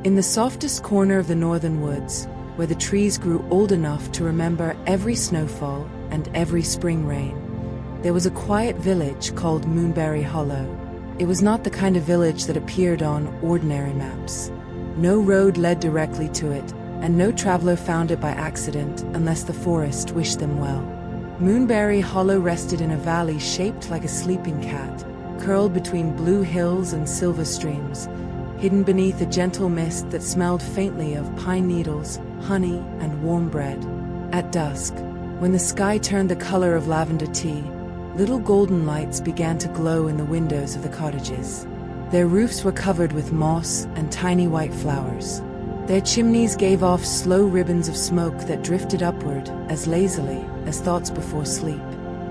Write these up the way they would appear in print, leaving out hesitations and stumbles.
In the softest corner of the northern woods, where the trees grew old enough to remember every snowfall and every spring rain, there was a quiet village called Moonberry Hollow. It was not the kind of village that appeared on ordinary maps. No road led directly to it, and no traveler found it by accident unless the forest wished them well. Moonberry Hollow rested in a valley shaped like a sleeping cat, curled between blue hills and silver streams, hidden beneath a gentle mist that smelled faintly of pine needles, honey, and warm bread. At dusk, when the sky turned the color of lavender tea, little golden lights began to glow in the windows of the cottages. Their roofs were covered with moss and tiny white flowers. Their chimneys gave off slow ribbons of smoke that drifted upward as lazily as thoughts before sleep.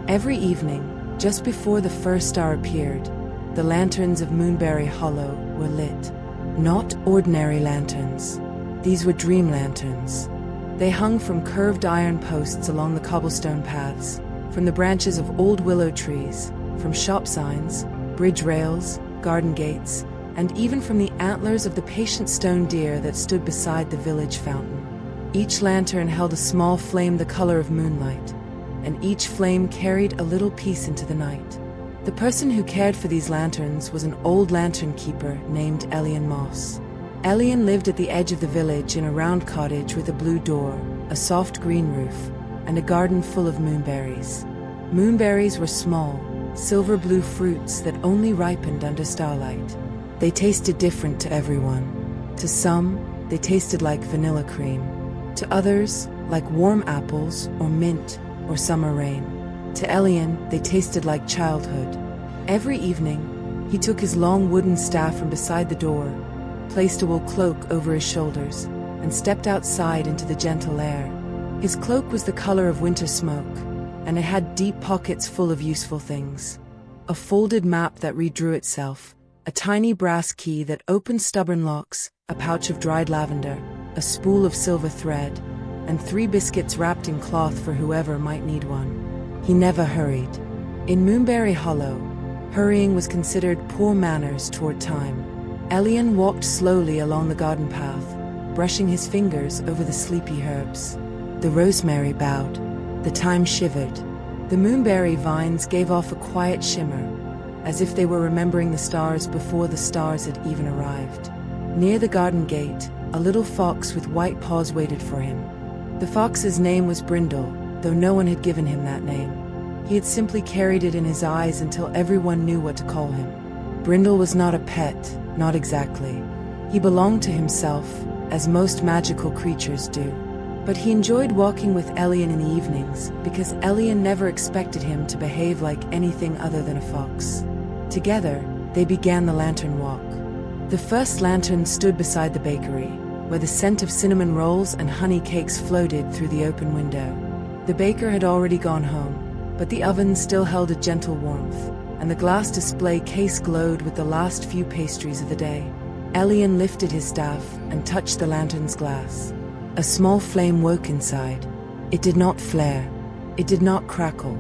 Every evening, just before the first star appeared, the lanterns of Moonberry Hollow were lit. Not ordinary lanterns. These were dream lanterns. They hung from curved iron posts along the cobblestone paths, from the branches of old willow trees, from shop signs, bridge rails, garden gates, and even from the antlers of the patient stone deer that stood beside the village fountain. Each lantern held a small flame the color of moonlight, and each flame carried a little piece into the night. The person who cared for these lanterns was an old lantern keeper named Elian Moss. Elian lived at the edge of the village in a round cottage with a blue door, a soft green roof, and a garden full of moonberries. Moonberries were small, silver-blue fruits that only ripened under starlight. They tasted different to everyone. To some, they tasted like vanilla cream. To others, like warm apples or mint or summer rain. To Elian, they tasted like childhood. Every evening, he took his long wooden staff from beside the door, placed a wool cloak over his shoulders, and stepped outside into the gentle air. His cloak was the color of winter smoke, and it had deep pockets full of useful things. A folded map that redrew itself, a tiny brass key that opened stubborn locks, a pouch of dried lavender, a spool of silver thread, and 3 biscuits wrapped in cloth for whoever might need one. He never hurried. In Moonberry Hollow, hurrying was considered poor manners toward time. Elian walked slowly along the garden path, brushing his fingers over the sleepy herbs. The rosemary bowed. The thyme shivered. The moonberry vines gave off a quiet shimmer, as if they were remembering the stars before the stars had even arrived. Near the garden gate, a little fox with white paws waited for him. The fox's name was Brindle, though no one had given him that name. He had simply carried it in his eyes until everyone knew what to call him. Brindle was not a pet, not exactly. He belonged to himself, as most magical creatures do. But he enjoyed walking with Elian in the evenings, because Elian never expected him to behave like anything other than a fox. Together, they began the lantern walk. The first lantern stood beside the bakery, where the scent of cinnamon rolls and honey cakes floated through the open window. The baker had already gone home, but the oven still held a gentle warmth, and the glass display case glowed with the last few pastries of the day. Elian lifted his staff and touched the lantern's glass. A small flame woke inside. It did not flare. It did not crackle.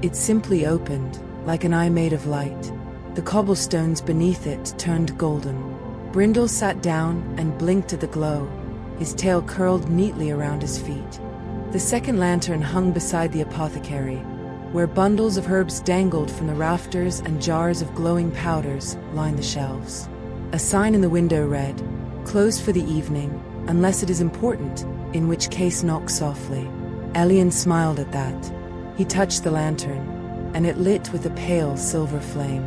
It simply opened, like an eye made of light. The cobblestones beneath it turned golden. Brindle sat down and blinked at the glow, his tail curled neatly around his feet. The second lantern hung beside the apothecary, where bundles of herbs dangled from the rafters and jars of glowing powders lined the shelves. A sign in the window read, "Closed for the evening, unless it is important, in which case knock softly." Elian smiled at that. He touched the lantern, and it lit with a pale silver flame.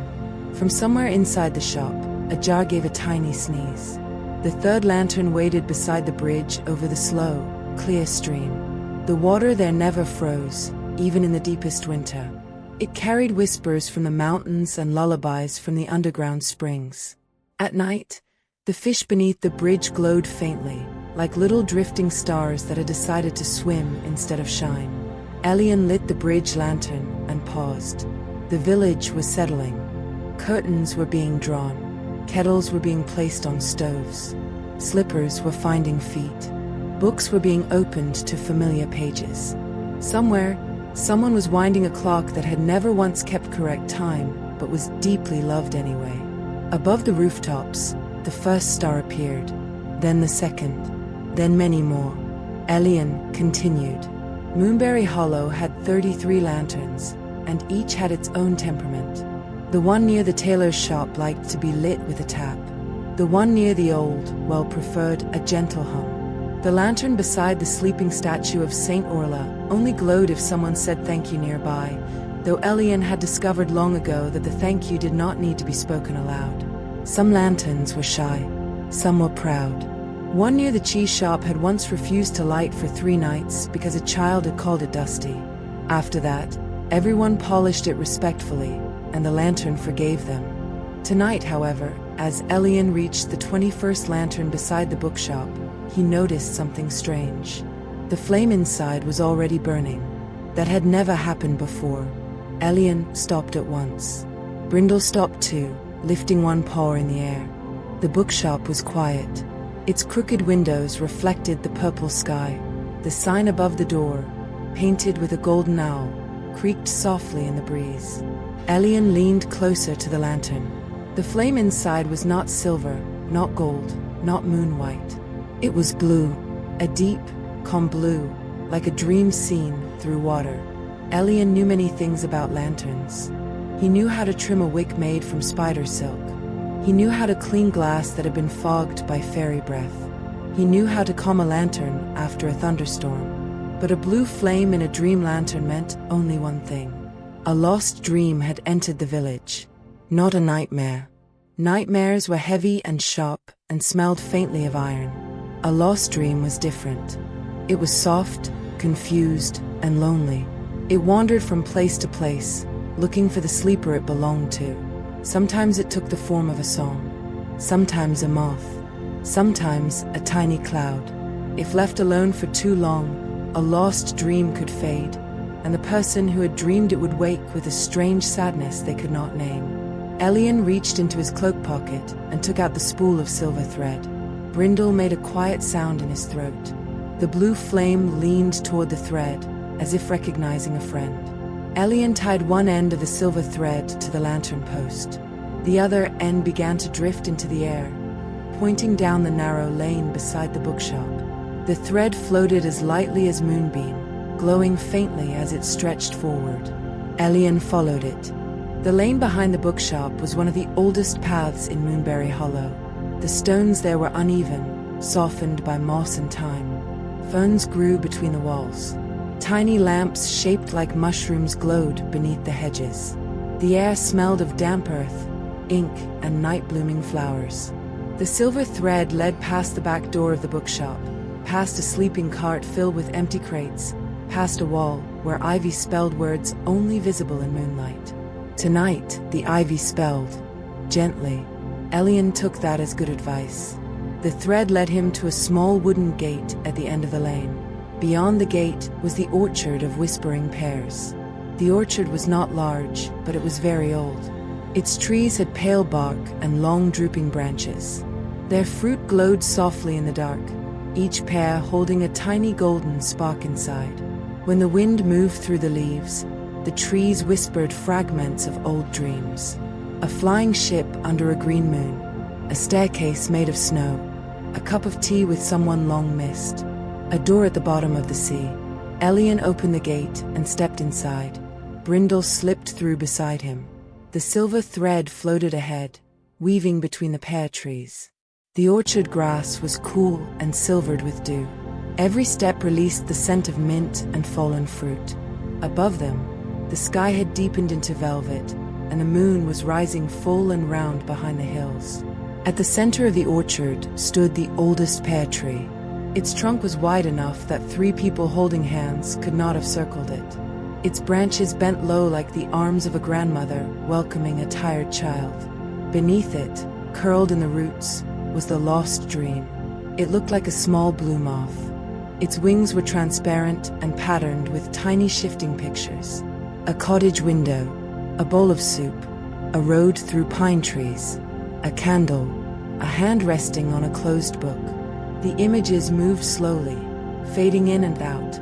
From somewhere inside the shop, a jar gave a tiny sneeze. The third lantern waited beside the bridge over the slow, clear stream. The water there never froze, even in the deepest winter. It carried whispers from the mountains and lullabies from the underground springs. At night, the fish beneath the bridge glowed faintly, like little drifting stars that had decided to swim instead of shine. Elian lit the bridge lantern and paused. The village was settling. Curtains were being drawn. Kettles were being placed on stoves. Slippers were finding feet. Books were being opened to familiar pages. Somewhere, someone was winding a clock that had never once kept correct time, but was deeply loved anyway. Above the rooftops, the first star appeared. then the second, then many more. Elian continued. Moonberry Hollow had 33 lanterns, and each had its own temperament. The one near the tailor's shop liked to be lit with a tap. The one near the old, well preferred a gentle hum. The lantern beside the sleeping statue of Saint Orla only glowed if someone said thank you nearby, though Elian had discovered long ago that the thank you did not need to be spoken aloud. Some lanterns were shy, some were proud. One near the cheese shop had once refused to light for 3 nights because a child had called it dusty. After that, everyone polished it respectfully, and the lantern forgave them. Tonight, however, as Elian reached the 21st lantern beside the bookshop, he noticed something strange. The flame inside was already burning. That had never happened before. Elian stopped at once. Brindle stopped too, lifting one paw in the air. The bookshop was quiet. Its crooked windows reflected the purple sky. The sign above the door, painted with a golden owl, creaked softly in the breeze. Elian leaned closer to the lantern. The flame inside was not silver, not gold, not moon white. It was blue, a deep, calm blue, like a dream seen through water. Elian knew many things about lanterns. He knew how to trim a wick made from spider silk. He knew how to clean glass that had been fogged by fairy breath. He knew how to calm a lantern after a thunderstorm. But a blue flame in a dream lantern meant only one thing. A lost dream had entered the village. Not a nightmare. Nightmares were heavy and sharp and smelled faintly of iron. A lost dream was different. It was soft, confused, and lonely. It wandered from place to place, looking for the sleeper it belonged to. Sometimes it took the form of a song, sometimes a moth, sometimes a tiny cloud. If left alone for too long, a lost dream could fade, and the person who had dreamed it would wake with a strange sadness they could not name. Elian reached into his cloak pocket and took out the spool of silver thread. Brindle made a quiet sound in his throat. The blue flame leaned toward the thread, as if recognizing a friend. Elian tied one end of the silver thread to the lantern post. The other end began to drift into the air, pointing down the narrow lane beside the bookshop. The thread floated as lightly as moonbeam, glowing faintly as it stretched forward. Elian followed it. The lane behind the bookshop was one of the oldest paths in Moonberry Hollow. The stones there were uneven, softened by moss and time. Ferns grew between the walls. Tiny lamps shaped like mushrooms glowed beneath the hedges. The air smelled of damp earth, ink, and night-blooming flowers. The silver thread led past the back door of the bookshop, past a sleeping cart filled with empty crates, past a wall where ivy spelled words only visible in moonlight. Tonight, the ivy spelled, gently. Elian took that as good advice. The thread led him to a small wooden gate at the end of the lane. Beyond the gate was the orchard of whispering pears. The orchard was not large, but it was very old. Its trees had pale bark and long drooping branches. Their fruit glowed softly in the dark, each pear holding a tiny golden spark inside. When the wind moved through the leaves, the trees whispered fragments of old dreams. A flying ship under a green moon, a staircase made of snow, a cup of tea with someone long missed, a door at the bottom of the sea. Elian opened the gate and stepped inside. Brindle slipped through beside him. The silver thread floated ahead, weaving between the pear trees. The orchard grass was cool and silvered with dew. Every step released the scent of mint and fallen fruit. Above them, the sky had deepened into velvet, and the moon was rising full and round behind the hills. At the center of the orchard stood the oldest pear tree. Its trunk was wide enough that 3 people holding hands could not have circled it. Its branches bent low like the arms of a grandmother welcoming a tired child. Beneath it, curled in the roots, was the lost dream. It looked like a small blue moth. Its wings were transparent and patterned with tiny shifting pictures. A cottage window, a bowl of soup, a road through pine trees, a candle, a hand resting on a closed book. The images moved slowly, fading in and out,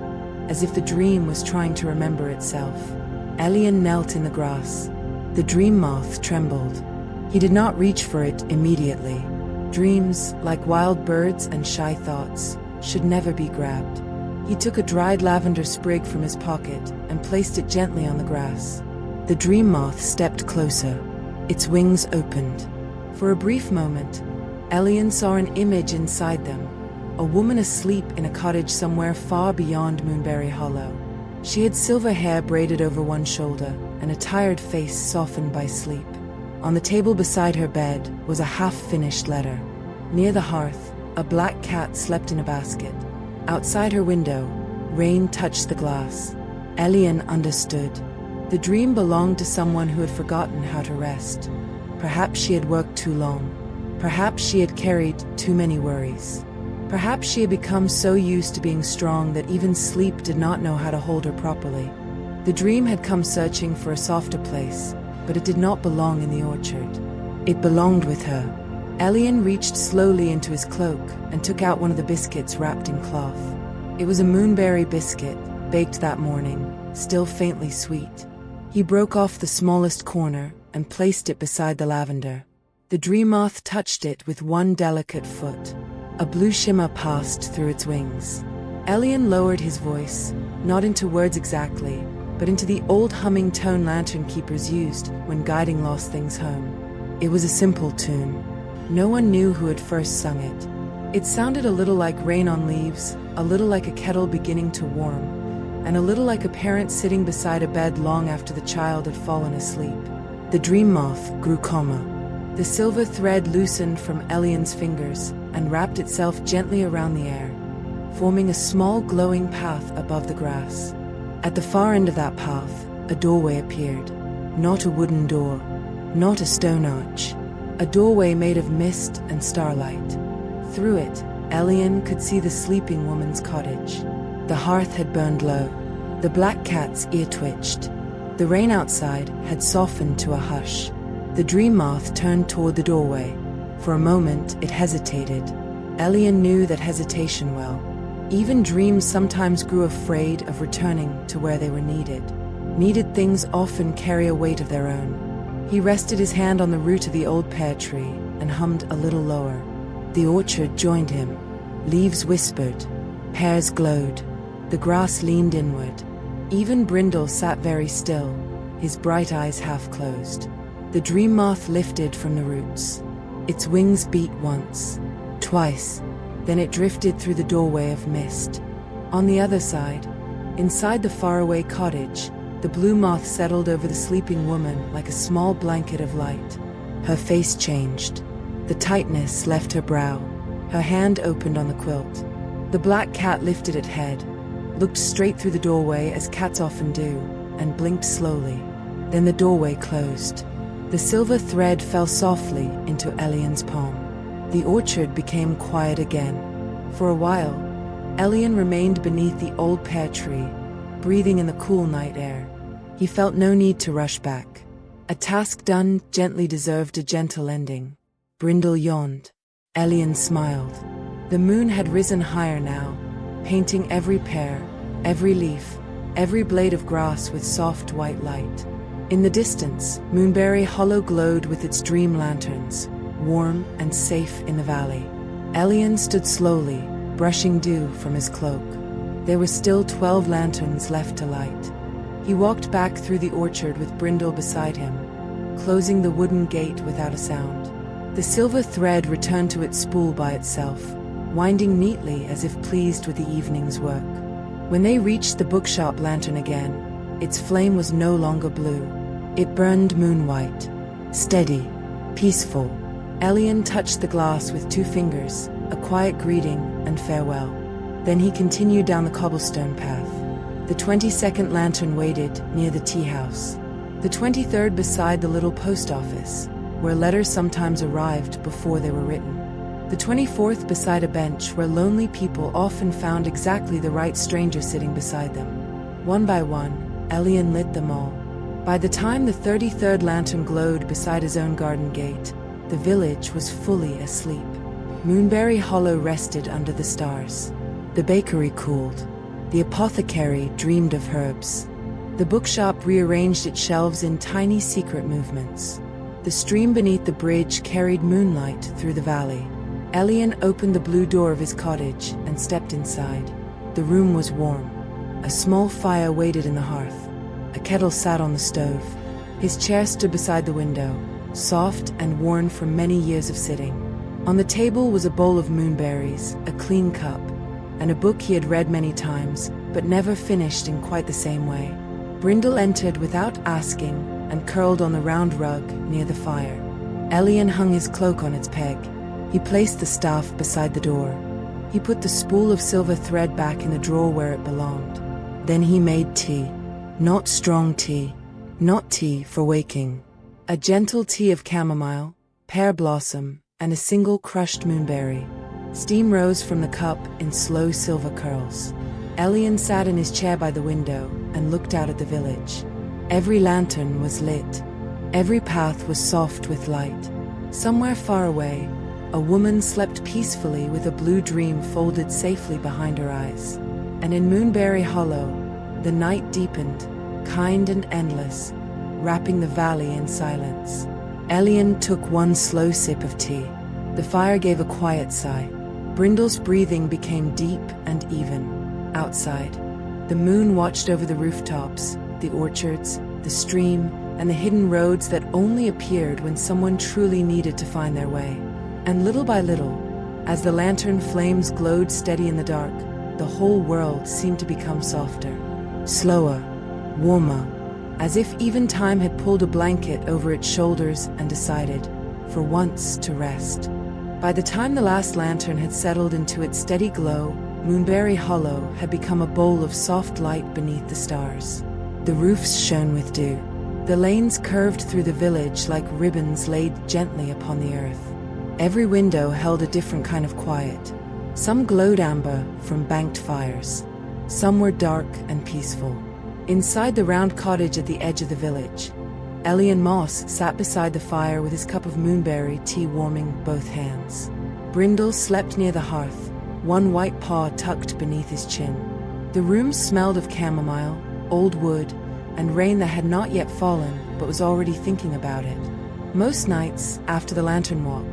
as if the dream was trying to remember itself. Elian knelt in the grass. The dream moth trembled. He did not reach for it immediately. Dreams, like wild birds and shy thoughts, should never be grabbed. He took a dried lavender sprig from his pocket and placed it gently on the grass. The dream moth stepped closer. Its wings opened. For a brief moment, Elian saw an image inside them, a woman asleep in a cottage somewhere far beyond Moonberry Hollow. She had silver hair braided over one shoulder and a tired face softened by sleep. On the table beside her bed was a half-finished letter. Near the hearth, a black cat slept in a basket. Outside her window, rain touched the glass. Elian understood. The dream belonged to someone who had forgotten how to rest. Perhaps she had worked too long. Perhaps she had carried too many worries. Perhaps she had become so used to being strong that even sleep did not know how to hold her properly. The dream had come searching for a softer place, but it did not belong in the orchard. It belonged with her. Elian reached slowly into his cloak and took out one of the biscuits wrapped in cloth. It was a moonberry biscuit, baked that morning, still faintly sweet. He broke off the smallest corner and placed it beside the lavender. The dream moth touched it with one delicate foot. A blue shimmer passed through its wings. Elian lowered his voice, not into words exactly, but into the old humming tone lantern keepers used when guiding lost things home. It was a simple tune. No one knew who had first sung it. It sounded a little like rain on leaves, a little like a kettle beginning to warm, and a little like a parent sitting beside a bed long after the child had fallen asleep. The dream moth grew calmer. The silver thread loosened from Elian's fingers and wrapped itself gently around the air, forming a small glowing path above the grass. At the far end of that path, a doorway appeared. Not a wooden door, not a stone arch. A doorway made of mist and starlight. Through it, Elian could see the sleeping woman's cottage. The hearth had burned low. The black cat's ear twitched. The rain outside had softened to a hush. The dream moth turned toward the doorway. For a moment, it hesitated. Elian knew that hesitation well. Even dreams sometimes grew afraid of returning to where they were needed. Needed things often carry a weight of their own. He rested his hand on the root of the old pear tree and hummed a little lower. The orchard joined him. Leaves whispered. Pears glowed. The grass leaned inward. Even Brindle sat very still, his bright eyes half closed. The dream moth lifted from the roots. Its wings beat once, twice, then it drifted through the doorway of mist. On the other side, inside the faraway cottage, the blue moth settled over the sleeping woman like a small blanket of light. Her face changed. The tightness left her brow. Her hand opened on the quilt. The black cat lifted its head, looked straight through the doorway as cats often do, and blinked slowly. Then the doorway closed. The silver thread fell softly into Elian's palm. The orchard became quiet again. For a while, Elian remained beneath the old pear tree, breathing in the cool night air. He felt no need to rush back. A task done gently deserved a gentle ending. Brindle yawned. Elian smiled. The moon had risen higher now, painting every pear, every leaf, every blade of grass with soft white light. In the distance, Moonberry Hollow glowed with its dream lanterns, warm and safe in the valley. Elian stood slowly, brushing dew from his cloak. There were still 12 lanterns left to light. He walked back through the orchard with Brindle beside him, closing the wooden gate without a sound. The silver thread returned to its spool by itself, winding neatly as if pleased with the evening's work. When they reached the bookshop lantern again, its flame was no longer blue. It burned moon-white, steady, peaceful. Elian touched the glass with 2 fingers, a quiet greeting and farewell. Then he continued down the cobblestone path. The 22nd lantern waited near the tea house. The 23rd beside the little post office, where letters sometimes arrived before they were written. The 24th beside a bench where lonely people often found exactly the right stranger sitting beside them. One by one, Elian lit them all. By the time the 33rd lantern glowed beside his own garden gate, the village was fully asleep. Moonberry Hollow rested under the stars. The bakery cooled. The apothecary dreamed of herbs. The bookshop rearranged its shelves in tiny secret movements. The stream beneath the bridge carried moonlight through the valley. Elian opened the blue door of his cottage and stepped inside. The room was warm. A small fire waited in the hearth. A kettle sat on the stove. His chair stood beside the window, soft and worn from many years of sitting. On the table was a bowl of moonberries, a clean cup, and a book he had read many times, but never finished in quite the same way. Brindle entered without asking and curled on the round rug near the fire. Elian hung his cloak on its peg. He placed the staff beside the door. He put the spool of silver thread back in the drawer where it belonged. Then he made tea. Not strong tea. Not tea for waking. A gentle tea of chamomile, pear blossom, and a single crushed moonberry. Steam rose from the cup in slow silver curls. Elian sat in his chair by the window and looked out at the village. Every lantern was lit. Every path was soft with light. Somewhere far away, a woman slept peacefully with a blue dream folded safely behind her eyes. And in Moonberry Hollow, the night deepened, kind and endless, wrapping the valley in silence. Elian took one slow sip of tea. The fire gave a quiet sigh. Brindle's breathing became deep and even. Outside, the moon watched over the rooftops, the orchards, the stream, and the hidden roads that only appeared when someone truly needed to find their way. And little by little, as the lantern flames glowed steady in the dark, the whole world seemed to become softer, slower, warmer, as if even time had pulled a blanket over its shoulders and decided, for once, to rest. By the time the last lantern had settled into its steady glow, Moonberry Hollow had become a bowl of soft light beneath the stars. The roofs shone with dew. The lanes curved through the village like ribbons laid gently upon the earth. Every window held a different kind of quiet. Some glowed amber from banked fires. Some were dark and peaceful. Inside the round cottage at the edge of the village, Elian Moss sat beside the fire with his cup of moonberry tea warming both hands. Brindle slept near the hearth, one white paw tucked beneath his chin. The room smelled of chamomile, old wood, and rain that had not yet fallen but was already thinking about it. Most nights, after the lantern walk,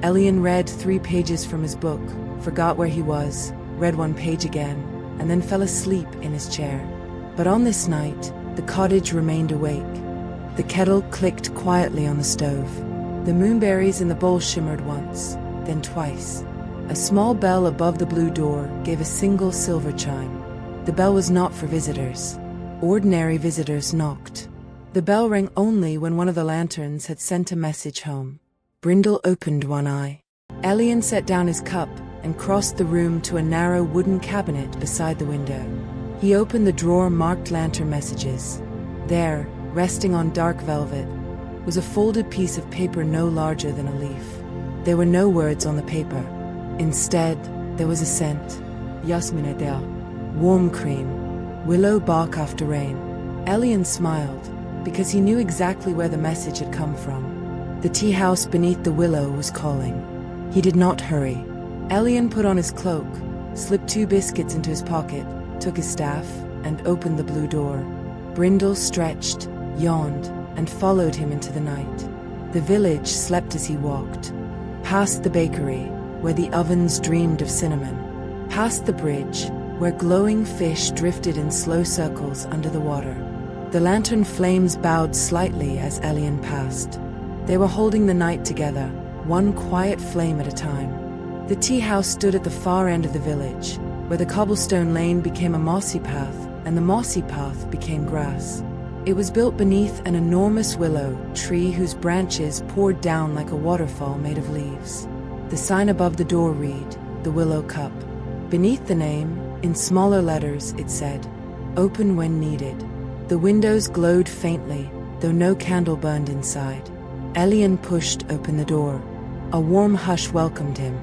Elian read 3 pages from his book, forgot where he was, read 1 page again, and then fell asleep in his chair. But on this night, the cottage remained awake. The kettle clicked quietly on the stove. The moonberries in the bowl shimmered once, then twice. A small bell above the blue door gave a single silver chime. The bell was not for visitors. Ordinary visitors knocked. The bell rang only when one of the lanterns had sent a message home. Brindle opened one eye. Elian set down his cup and crossed the room to a narrow wooden cabinet beside the window. He opened the drawer marked lantern messages. There, resting on dark velvet, was a folded piece of paper no larger than a leaf. There were no words on the paper. Instead, there was a scent. Yasminedea, warm cream, willow bark after rain. Elian smiled, because he knew exactly where the message had come from. The tea house beneath the willow was calling. He did not hurry. Elian put on his cloak, slipped 2 biscuits into his pocket, took his staff, and opened the blue door. Brindle stretched, yawned, and followed him into the night. The village slept as he walked. Past the bakery, where the ovens dreamed of cinnamon. Past the bridge, where glowing fish drifted in slow circles under the water. The lantern flames bowed slightly as Elian passed. They were holding the night together, one quiet flame at a time. The tea house stood at the far end of the village, where the cobblestone lane became a mossy path, and the mossy path became grass. It was built beneath an enormous willow tree whose branches poured down like a waterfall made of leaves. The sign above the door read, "The Willow Cup." Beneath the name, in smaller letters, it said, "Open when needed." The windows glowed faintly, though no candle burned inside. Elian pushed open the door. A warm hush welcomed him.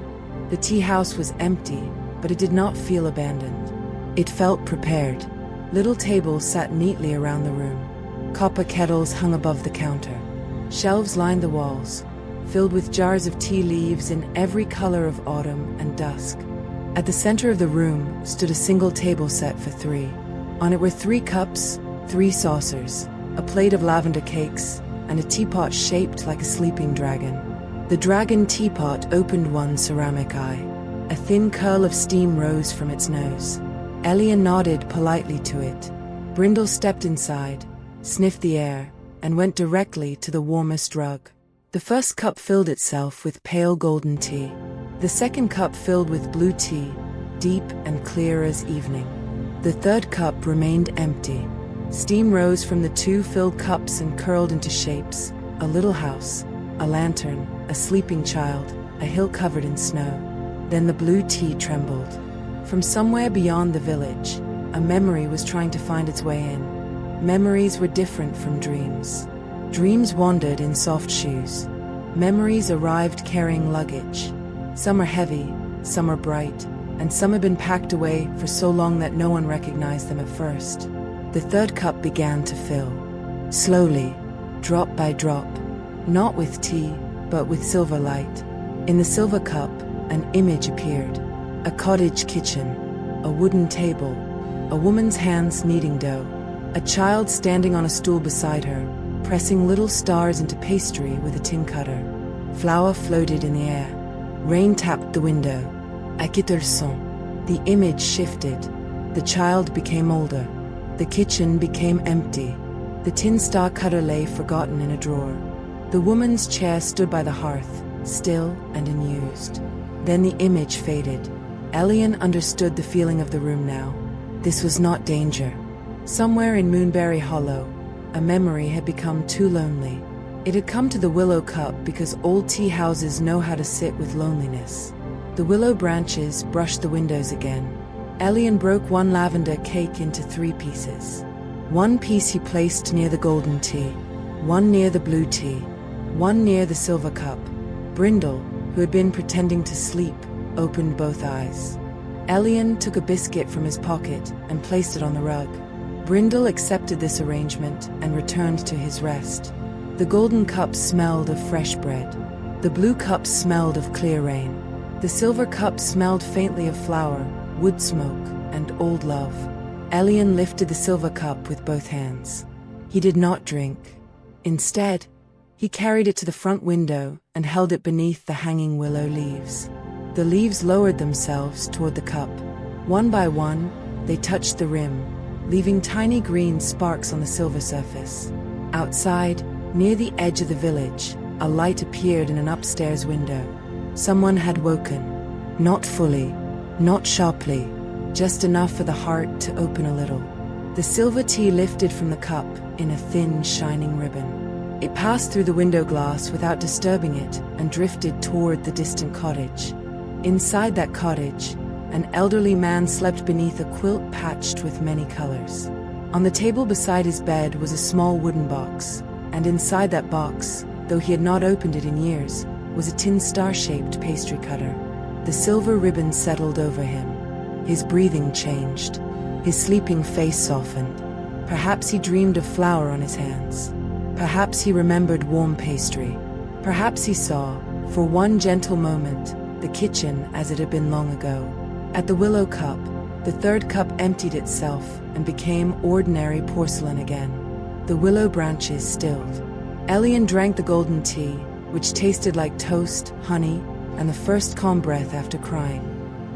The tea house was empty, but it did not feel abandoned. It felt prepared. Little tables sat neatly around the room. Copper kettles hung above the counter. Shelves lined the walls, filled with jars of tea leaves in every color of autumn and dusk. At the center of the room stood a single table set for 3. On it were 3 cups, 3 saucers, a plate of lavender cakes, and a teapot shaped like a sleeping dragon. The dragon teapot opened one ceramic eye. A thin curl of steam rose from its nose. Elian nodded politely to it. Brindle stepped inside, sniffed the air, and went directly to the warmest rug. The first cup filled itself with pale golden tea. The second cup filled with blue tea, deep and clear as evening. The third cup remained empty. Steam rose from the two filled cups and curled into shapes: a little house, a lantern, a sleeping child, a hill covered in snow. Then the blue tea trembled. From somewhere beyond the village, a memory was trying to find its way in. Memories were different from dreams. Dreams wandered in soft shoes. Memories arrived carrying luggage. Some are heavy, some are bright, and some have been packed away for so long that no one recognized them at first. The third cup began to fill. Slowly, drop by drop. Not with tea, but with silver light. In the silver cup, an image appeared. A cottage kitchen, a wooden table, a woman's hands kneading dough, a child standing on a stool beside her, pressing little stars into pastry with a tin cutter. Flour floated in the air. Rain tapped the window. À quitter le son. The image shifted. The child became older. The kitchen became empty. The tin star cutter lay forgotten in a drawer. The woman's chair stood by the hearth, still and unused. Then the image faded. Elian understood the feeling of the room now. This was not danger. Somewhere in Moonberry Hollow, a memory had become too lonely. It had come to the willow cup because old tea houses know how to sit with loneliness. The willow branches brushed the windows again. Elian broke one lavender cake into 3 pieces. One piece he placed near the golden tea, one near the blue tea, one near the silver cup. Brindle, who had been pretending to sleep, opened both eyes. Elian took a biscuit from his pocket and placed it on the rug. Brindle accepted this arrangement and returned to his rest. The golden cup smelled of fresh bread. The blue cup smelled of clear rain. The silver cup smelled faintly of flour, wood smoke, and old love. Elian lifted the silver cup with both hands. He did not drink. Instead, he carried it to the front window and held it beneath the hanging willow leaves. The leaves lowered themselves toward the cup. One by one, they touched the rim, leaving tiny green sparks on the silver surface. Outside, near the edge of the village, a light appeared in an upstairs window. Someone had woken. Not fully, not sharply, just enough for the heart to open a little. The silver tea lifted from the cup in a thin, shining ribbon. It passed through the window glass without disturbing it and drifted toward the distant cottage. Inside that cottage, an elderly man slept beneath a quilt patched with many colors. On the table beside his bed was a small wooden box, and inside that box, though he had not opened it in years, was a tin star-shaped pastry cutter. The silver ribbon settled over him. His breathing changed. His sleeping face softened. Perhaps he dreamed of flour on his hands. Perhaps he remembered warm pastry. Perhaps he saw, for one gentle moment, the kitchen as it had been long ago. At the willow cup, the third cup emptied itself and became ordinary porcelain again. The willow branches stilled. Elian drank the golden tea, which tasted like toast, honey, and the first calm breath after crying.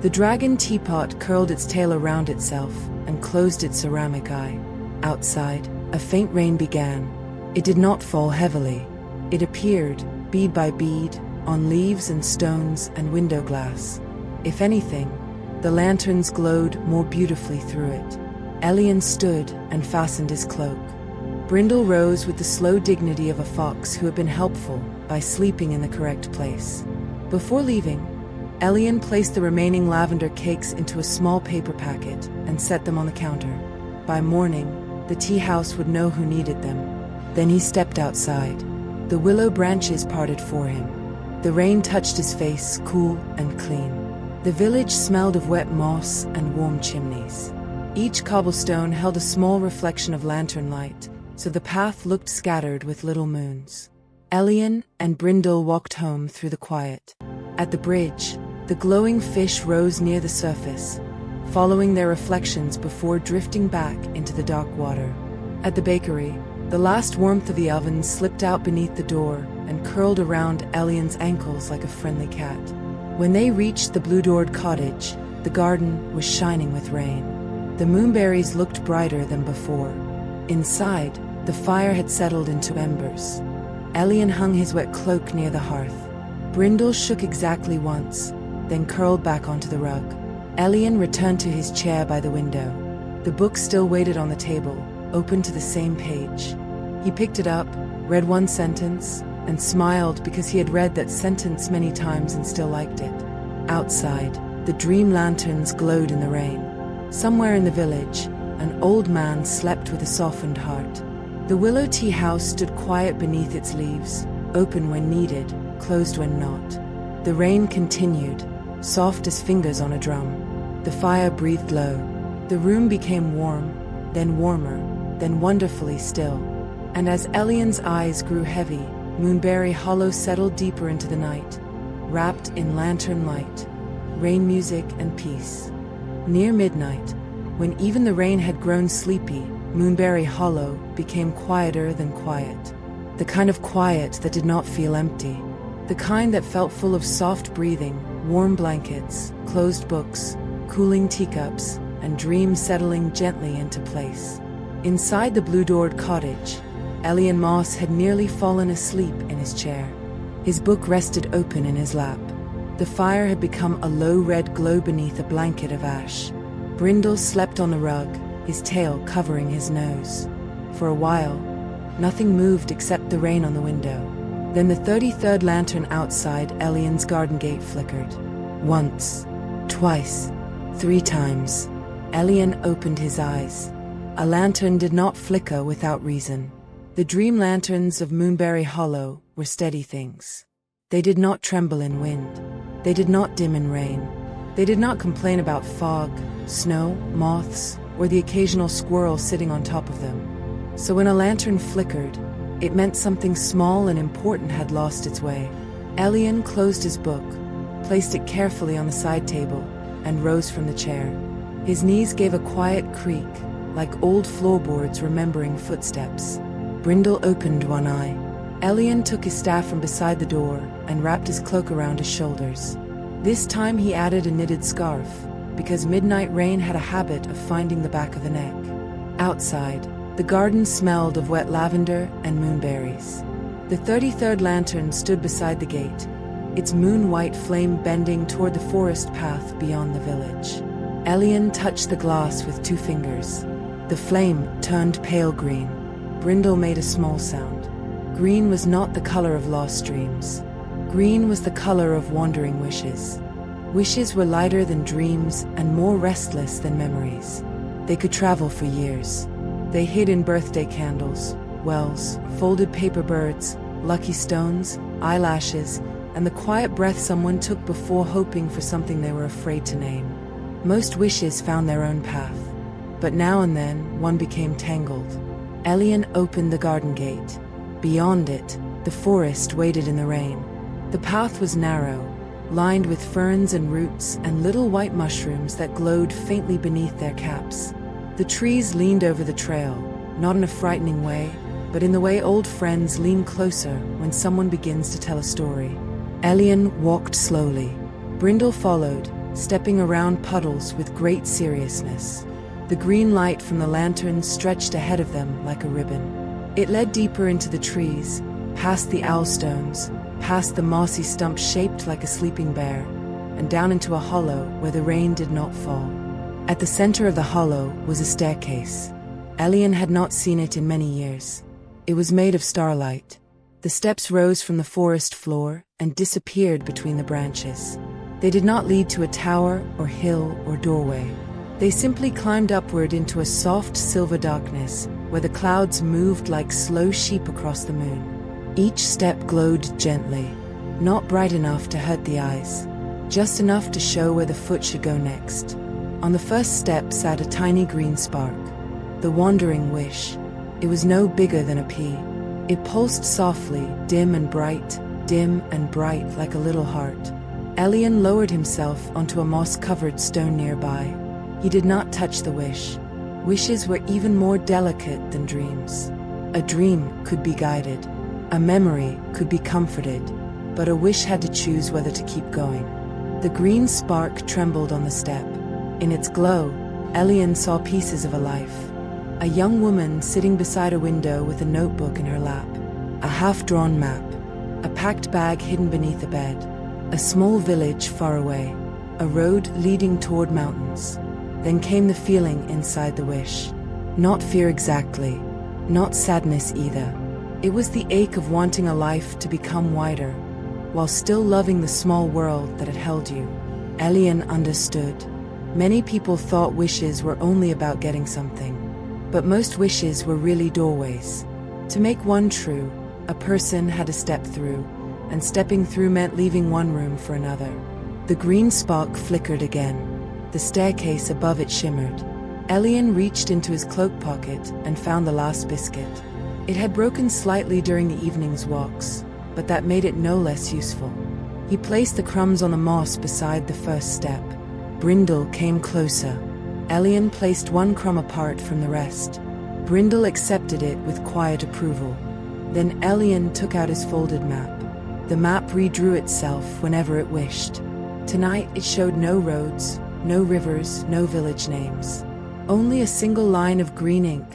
The dragon teapot curled its tail around itself and closed its ceramic eye. Outside, a faint rain began. It did not fall heavily. It appeared, bead by bead, on leaves and stones and window glass. If anything, the lanterns glowed more beautifully through it. Elian stood and fastened his cloak. Brindle rose with the slow dignity of a fox who had been helpful by sleeping in the correct place. Before leaving, Elian placed the remaining lavender cakes into a small paper packet and set them on the counter. By morning, the tea house would know who needed them. Then he stepped outside. The willow branches parted for him. The rain touched his face, cool and clean. The village smelled of wet moss and warm chimneys. Each cobblestone held a small reflection of lantern light, so the path looked scattered with little moons. Elian and Brindle walked home through the quiet. At the bridge, the glowing fish rose near the surface, following their reflections before drifting back into the dark water. At the bakery, the last warmth of the oven slipped out beneath the door, and curled around Elian's ankles like a friendly cat. When they reached the blue-doored cottage, the garden was shining with rain. The moonberries looked brighter than before. Inside, the fire had settled into embers. Elian hung his wet cloak near the hearth. Brindle shook exactly once, then curled back onto the rug. Elian returned to his chair by the window. The book still waited on the table, open to the same page. He picked it up, read one sentence, and smiled because he had read that sentence many times and still liked it. Outside, the dream lanterns glowed in the rain. Somewhere in the village, an old man slept with a softened heart. The willow tea house stood quiet beneath its leaves, open when needed, closed when not. The rain continued, soft as fingers on a drum. The fire breathed low. The room became warm, then warmer, then wonderfully still. And as Elian's eyes grew heavy, Moonberry Hollow settled deeper into the night, wrapped in lantern light, rain music and peace. Near midnight, when even the rain had grown sleepy, Moonberry Hollow became quieter than quiet. The kind of quiet that did not feel empty. The kind that felt full of soft breathing, warm blankets, closed books, cooling teacups, and dreams settling gently into place. Inside the blue-doored cottage, Elian Moss had nearly fallen asleep in his chair. His book rested open in his lap. The fire had become a low red glow beneath a blanket of ash. Brindle slept on the rug, his tail covering his nose. For a while, nothing moved except the rain on the window. Then the 33rd lantern outside Elian's garden gate flickered. Once, twice, 3 times. Elian opened his eyes. A lantern did not flicker without reason. The dream lanterns of Moonberry Hollow were steady things. They did not tremble in wind. They did not dim in rain. They did not complain about fog, snow, moths, or the occasional squirrel sitting on top of them. So when a lantern flickered, it meant something small and important had lost its way. Elian closed his book, placed it carefully on the side table, and rose from the chair. His knees gave a quiet creak, like old floorboards remembering footsteps. Brindle opened one eye. Elian took his staff from beside the door and wrapped his cloak around his shoulders. This time he added a knitted scarf, because midnight rain had a habit of finding the back of the neck. Outside, the garden smelled of wet lavender and moonberries. The 33rd lantern stood beside the gate, its moon-white flame bending toward the forest path beyond the village. Elian touched the glass with 2 fingers. The flame turned pale green. Brindle made a small sound. Green was not the color of lost dreams. Green was the color of wandering wishes. Wishes were lighter than dreams and more restless than memories. They could travel for years. They hid in birthday candles, wells, folded paper birds, lucky stones, eyelashes, and the quiet breath someone took before hoping for something they were afraid to name. Most wishes found their own path, but now and then one became tangled. Elian opened the garden gate. Beyond it, the forest waited in the rain. The path was narrow, lined with ferns and roots and little white mushrooms that glowed faintly beneath their caps. The trees leaned over the trail, not in a frightening way, but in the way old friends lean closer when someone begins to tell a story. Elian walked slowly. Brindle followed, stepping around puddles with great seriousness. The green light from the lantern stretched ahead of them like a ribbon. It led deeper into the trees, past the owl stones, past the mossy stump shaped like a sleeping bear, and down into a hollow where the rain did not fall. At the center of the hollow was a staircase. Elian had not seen it in many years. It was made of starlight. The steps rose from the forest floor and disappeared between the branches. They did not lead to a tower or hill or doorway. They simply climbed upward into a soft silver darkness where the clouds moved like slow sheep across the moon. Each step glowed gently, not bright enough to hurt the eyes, just enough to show where the foot should go next. On the first step sat a tiny green spark, the wandering wish. It was no bigger than a pea. It pulsed softly, dim and bright like a little heart. Elian lowered himself onto a moss-covered stone nearby. He did not touch the wish. Wishes were even more delicate than dreams. A dream could be guided. A memory could be comforted, but a wish had to choose whether to keep going. The green spark trembled on the step. In its glow, Elian saw pieces of a life. A young woman sitting beside a window with a notebook in her lap. A half-drawn map. A packed bag hidden beneath a bed. A small village far away. A road leading toward mountains. Then came the feeling inside the wish. Not fear exactly. Not sadness either. It was the ache of wanting a life to become wider, while still loving the small world that had held you. Elian understood. Many people thought wishes were only about getting something, but most wishes were really doorways. To make one true, a person had to step through, and stepping through meant leaving one room for another. The green spark flickered again. The staircase above it shimmered. Elian reached into his cloak pocket and found the last biscuit. It had broken slightly during the evening's walks, but that made it no less useful. He placed the crumbs on the moss beside the first step. Brindle came closer. Elian placed one crumb apart from the rest. Brindle accepted it with quiet approval. Then Elian took out his folded map. The map redrew itself whenever it wished. Tonight it showed no roads, no rivers, no village names. Only a single line of green ink,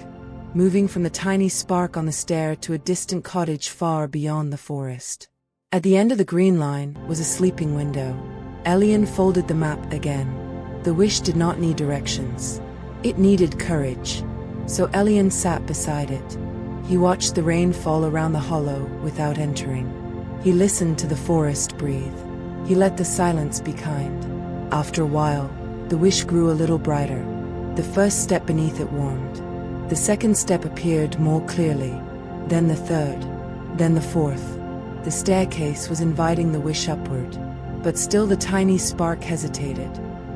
moving from the tiny spark on the stair to a distant cottage far beyond the forest. At the end of the green line was a sleeping window. Elian folded the map again. The wish did not need directions. It needed courage. So Elian sat beside it. He watched the rain fall around the hollow without entering. He listened to the forest breathe. He let the silence be kind. After a while, the wish grew a little brighter. The first step beneath it warmed. The second step appeared more clearly. Then the third. Then the fourth. The staircase was inviting the wish upward. But still the tiny spark hesitated.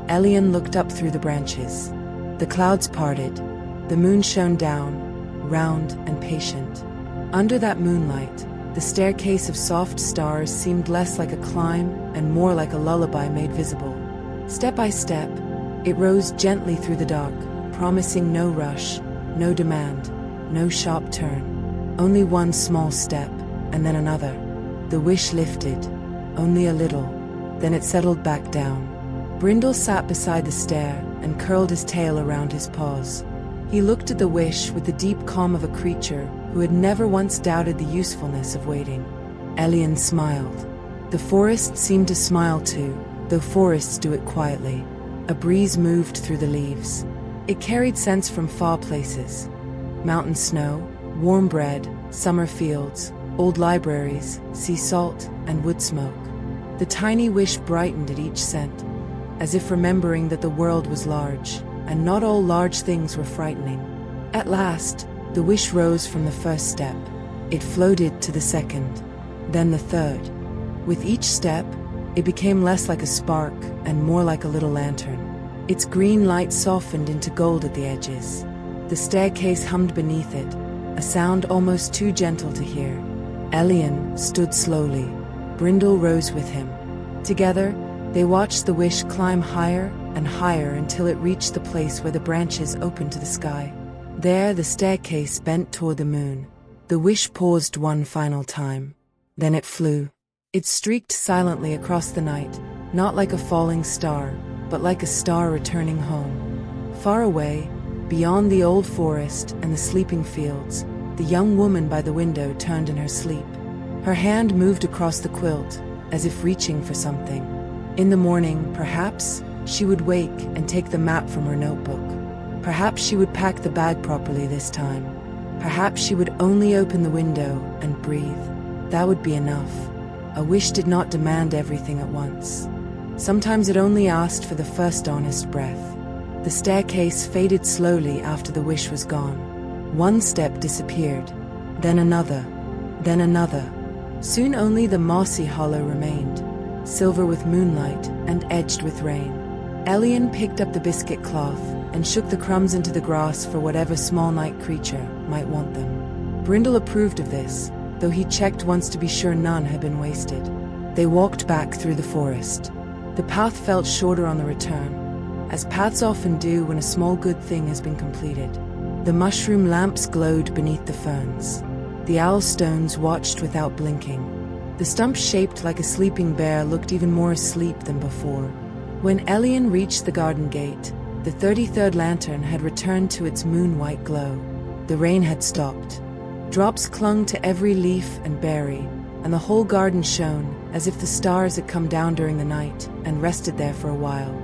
Elian looked up through the branches. The clouds parted. The moon shone down, round and patient. Under that moonlight, the staircase of soft stars seemed less like a climb and more like a lullaby made visible. Step by step, it rose gently through the dark, promising no rush, no demand, no sharp turn. Only one small step, and then another. The wish lifted, only a little, then it settled back down. Brindle sat beside the stair and curled his tail around his paws. He looked at the wish with the deep calm of a creature who had never once doubted the usefulness of waiting. Elian smiled. The forest seemed to smile too, though forests do it quietly. A breeze moved through the leaves. It carried scents from far places. Mountain snow, warm bread, summer fields, old libraries, sea salt, and wood smoke. The tiny wish brightened at each scent, as if remembering that the world was large, and not all large things were frightening. At last, the wish rose from the first step. It floated to the second, then the third. With each step, it became less like a spark and more like a little lantern. Its green light softened into gold at the edges. The staircase hummed beneath it, a sound almost too gentle to hear. Elian stood slowly. Brindle rose with him. Together, they watched the wish climb higher and higher until it reached the place where the branches opened to the sky. There, the staircase bent toward the moon. The wish paused one final time. Then it flew. It streaked silently across the night, not like a falling star, but like a star returning home. Far away, beyond the old forest and the sleeping fields, the young woman by the window turned in her sleep. Her hand moved across the quilt, as if reaching for something. In the morning, perhaps, she would wake and take the map from her notebook. Perhaps she would pack the bag properly this time. Perhaps she would only open the window and breathe. That would be enough. A wish did not demand everything at once. Sometimes it only asked for the first honest breath. The staircase faded slowly after the wish was gone. One step disappeared, then another, then another. Soon only the mossy hollow remained, silver with moonlight and edged with rain. Elian picked up the biscuit cloth and shook the crumbs into the grass for whatever small night creature might want them. Brindle approved of this, though he checked once to be sure none had been wasted. They walked back through the forest. The path felt shorter on the return, as paths often do when a small good thing has been completed. The mushroom lamps glowed beneath the ferns. The owl stones watched without blinking. The stump shaped like a sleeping bear looked even more asleep than before. When Elian reached the garden gate, the 33rd lantern had returned to its moon-white glow. The rain had stopped. Drops clung to every leaf and berry, and the whole garden shone as if the stars had come down during the night and rested there for a while.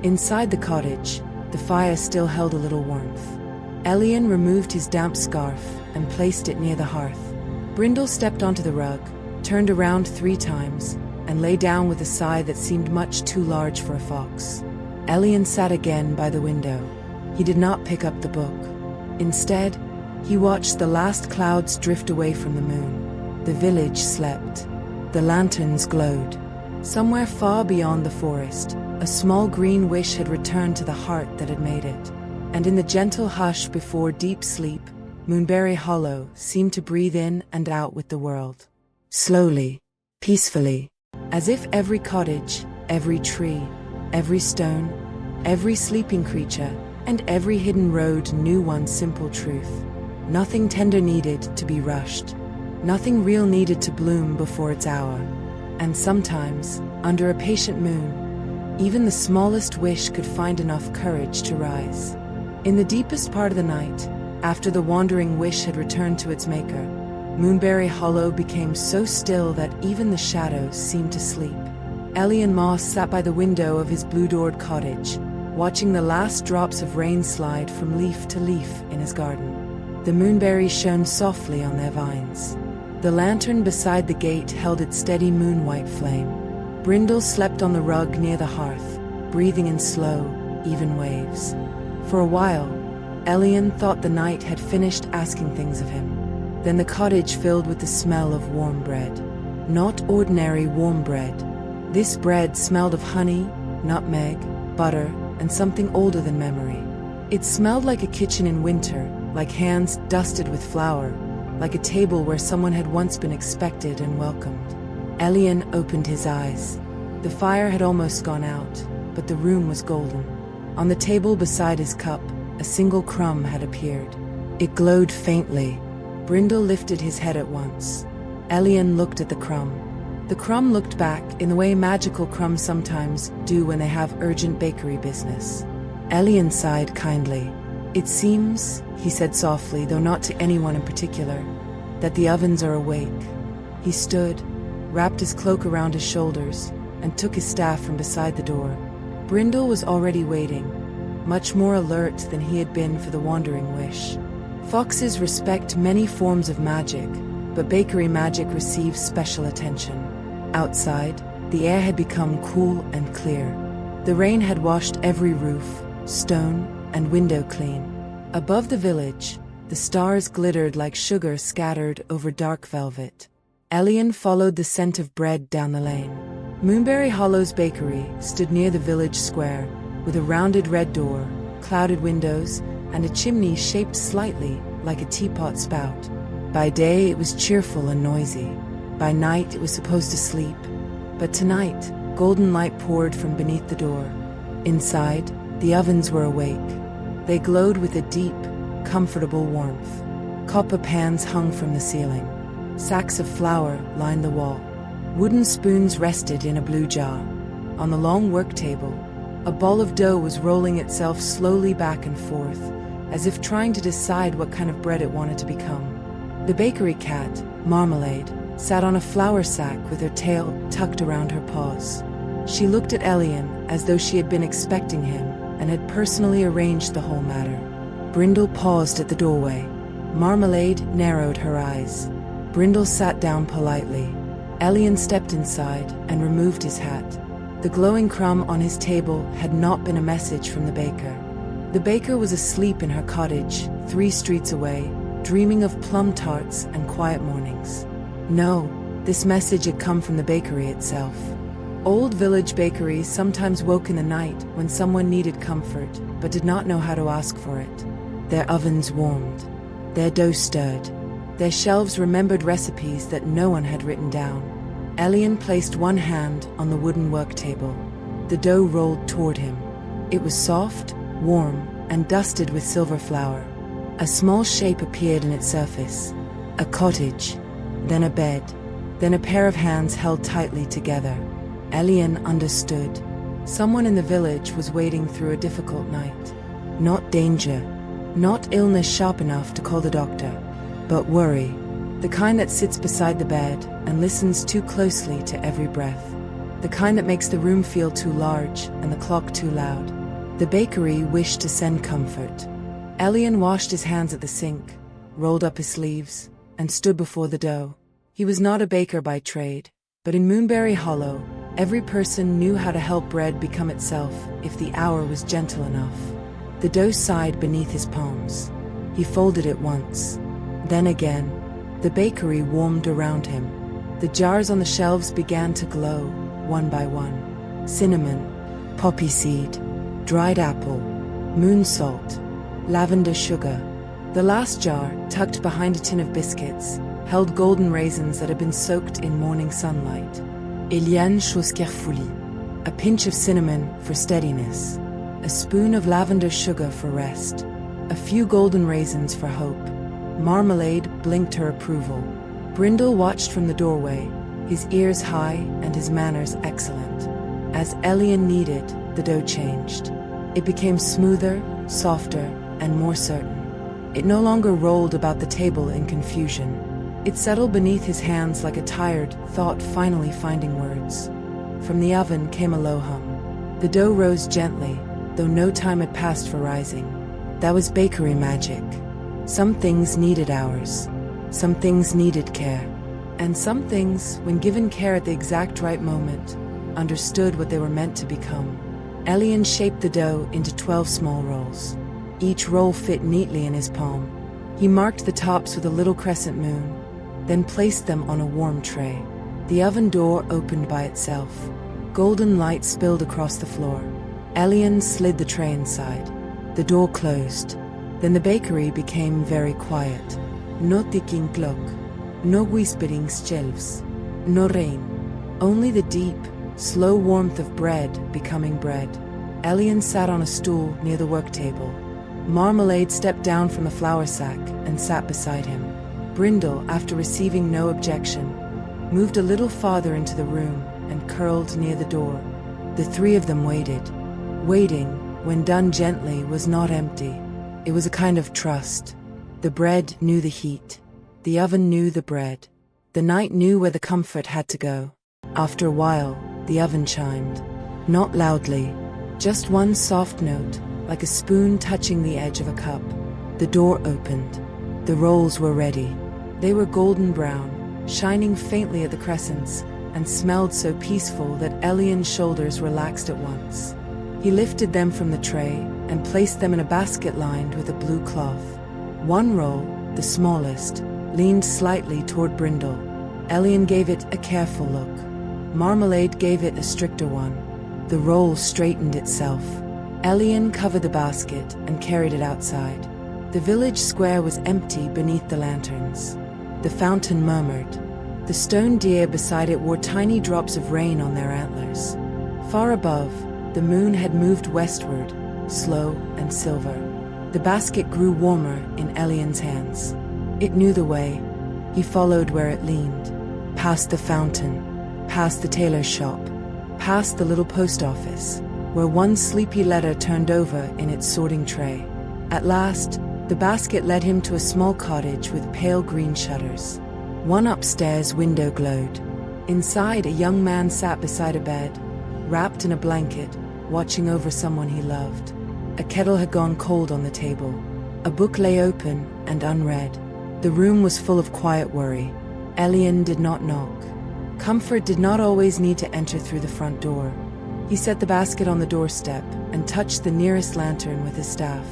Inside the cottage, the fire still held a little warmth. Elian removed his damp scarf and placed it near the hearth. Brindle stepped onto the rug, turned around 3 times, and lay down with a sigh that seemed much too large for a fox. Elian sat again by the window. He did not pick up the book. Instead, he watched the last clouds drift away from the moon. The village slept. The lanterns glowed. Somewhere far beyond the forest, a small green wish had returned to the heart that had made it. And in the gentle hush before deep sleep, Moonberry Hollow seemed to breathe in and out with the world. Slowly, peacefully, as if every cottage, every tree, every stone, every sleeping creature, and every hidden road knew one simple truth. Nothing tender needed to be rushed. Nothing real needed to bloom before its hour. And sometimes, under a patient moon, even the smallest wish could find enough courage to rise. In the deepest part of the night, after the wandering wish had returned to its maker, Moonberry Hollow became so still that even the shadows seemed to sleep. Elian Moss sat by the window of his blue-doored cottage, watching the last drops of rain slide from leaf to leaf in his garden. The moonberries shone softly on their vines. The lantern beside the gate held its steady moon-white flame. Brindle slept on the rug near the hearth, breathing in slow, even waves. For a while, Elian thought the night had finished asking things of him. Then the cottage filled with the smell of warm bread. Not ordinary warm bread. This bread smelled of honey, nutmeg, butter, and something older than memory. It smelled like a kitchen in winter, like hands dusted with flour, like a table where someone had once been expected and welcomed. Elian opened his eyes. The fire had almost gone out, but the room was golden. On the table beside his cup, a single crumb had appeared. It glowed faintly. Brindle lifted his head at once. Elian looked at the crumb. The crumb looked back in the way magical crumbs sometimes do when they have urgent bakery business. Elian sighed kindly. "It seems," he said softly, though not to anyone in particular, "that the ovens are awake." He stood, wrapped his cloak around his shoulders, and took his staff from beside the door. Brindle was already waiting, much more alert than he had been for the wandering wish. Foxes respect many forms of magic, but bakery magic receives special attention. Outside, the air had become cool and clear. The rain had washed every roof, stone, and window clean. Above the village, the stars glittered like sugar scattered over dark velvet. Elian followed the scent of bread down the lane. Moonberry Hollow's bakery stood near the village square, with a rounded red door, clouded windows, and a chimney shaped slightly like a teapot spout. By day it was cheerful and noisy. By night it was supposed to sleep. But tonight, golden light poured from beneath the door. Inside, the ovens were awake. They glowed with a deep, comfortable warmth. Copper pans hung from the ceiling. Sacks of flour lined the wall. Wooden spoons rested in a blue jar. On the long work table, a ball of dough was rolling itself slowly back and forth, as if trying to decide what kind of bread it wanted to become. The bakery cat, Marmalade, sat on a flour sack with her tail tucked around her paws. She looked at Elian as though she had been expecting him and had personally arranged the whole matter. Brindle paused at the doorway. Marmalade narrowed her eyes. Brindle sat down politely. Elian stepped inside and removed his hat. The glowing crumb on his table had not been a message from the baker. The baker was asleep in her cottage, 3 streets away, dreaming of plum tarts and quiet mornings. No, this message had come from the bakery itself. Old village bakeries sometimes woke in the night when someone needed comfort, but did not know how to ask for it. Their ovens warmed. Their dough stirred. Their shelves remembered recipes that no one had written down. Elian placed one hand on the wooden work table. The dough rolled toward him. It was soft, warm, and dusted with silver flour. A small shape appeared in its surface. A cottage, then a bed, then a pair of hands held tightly together. Elian understood. Someone in the village was wading through a difficult night. Not danger, not illness sharp enough to call the doctor, but worry, the kind that sits beside the bed and listens too closely to every breath, the kind that makes the room feel too large and the clock too loud. The bakery wished to send comfort. Elian washed his hands at the sink, rolled up his sleeves, and stood before the dough. He was not a baker by trade, but in Moonberry Hollow, every person knew how to help bread become itself if the hour was gentle enough. The dough sighed beneath his palms. He folded it once, then again. The bakery warmed around him. The jars on the shelves began to glow, one by one. Cinnamon, poppy seed, dried apple, moon salt, lavender sugar. The last jar, tucked behind a tin of biscuits, held golden raisins that had been soaked in morning sunlight. Eliane chose carefully. A pinch of cinnamon for steadiness, a spoon of lavender sugar for rest, a few golden raisins for hope. Marmalade blinked her approval. Brindle watched from the doorway, his ears high and his manners excellent. As Elian kneaded, the dough changed. It became smoother, softer, and more certain. It no longer rolled about the table in confusion. It settled beneath his hands like a tired thought finally finding words. From the oven came a low hum. The dough rose gently, though no time had passed for rising. That was bakery magic. Some things needed hours. Some things needed care. And some things, when given care at the exact right moment, understood what they were meant to become. Elian shaped the dough into 12 small rolls. Each roll fit neatly in his palm. He marked the tops with a little crescent moon, then placed them on a warm tray. The oven door opened by itself. Golden light spilled across the floor. Elian slid the tray inside. The door closed. Then the bakery became very quiet. No ticking clock, no whispering shelves, no rain. Only the deep, slow warmth of bread becoming bread. Elian sat on a stool near the work table. Marmalade stepped down from the flour sack and sat beside him. Brindle, after receiving no objection, moved a little farther into the room and curled near the door. The three of them waited. Waiting, when done gently, was not empty. It was a kind of trust. The bread knew the heat. The oven knew the bread. The night knew where the comfort had to go. After a while, the oven chimed. Not loudly, just one soft note, like a spoon touching the edge of a cup. The door opened. The rolls were ready. They were golden brown, shining faintly at the crescents, and smelled so peaceful that Elian's shoulders relaxed at once. He lifted them from the tray and placed them in a basket lined with a blue cloth. One roll, the smallest, leaned slightly toward Brindle. Elian gave it a careful look. Marmalade gave it a stricter one. The roll straightened itself. Elian covered the basket and carried it outside. The village square was empty beneath the lanterns. The fountain murmured. The stone deer beside it wore tiny drops of rain on their antlers. Far above, the moon had moved westward, slow and silver. The basket grew warmer in Elian's hands. It knew the way. He followed where it leaned. Past the fountain, past the tailor's shop, past the little post office, where one sleepy letter turned over in its sorting tray. At last, the basket led him to a small cottage with pale green shutters. One upstairs window glowed. Inside, a young man sat beside a bed, wrapped in a blanket, watching over someone he loved. A kettle had gone cold on the table. A book lay open and unread. The room was full of quiet worry. Elian did not knock. Comfort did not always need to enter through the front door. He set the basket on the doorstep and touched the nearest lantern with his staff.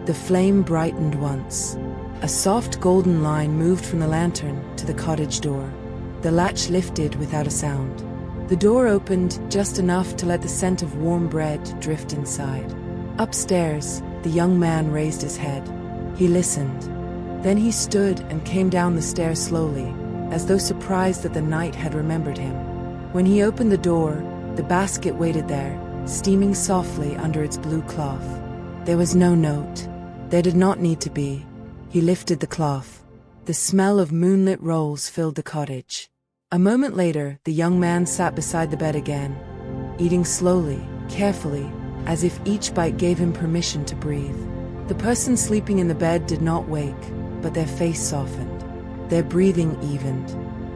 The flame brightened once. A soft golden line moved from the lantern to the cottage door. The latch lifted without a sound. The door opened just enough to let the scent of warm bread drift inside. Upstairs, the young man raised his head. He listened. Then he stood and came down the stairs slowly, as though surprised that the night had remembered him. When he opened the door, the basket waited there, steaming softly under its blue cloth. There was no note. There did not need to be. He lifted the cloth. The smell of moonlit rolls filled the cottage. A moment later, the young man sat beside the bed again, eating slowly, carefully, as if each bite gave him permission to breathe. The person sleeping in the bed did not wake, but their face softened. Their breathing evened.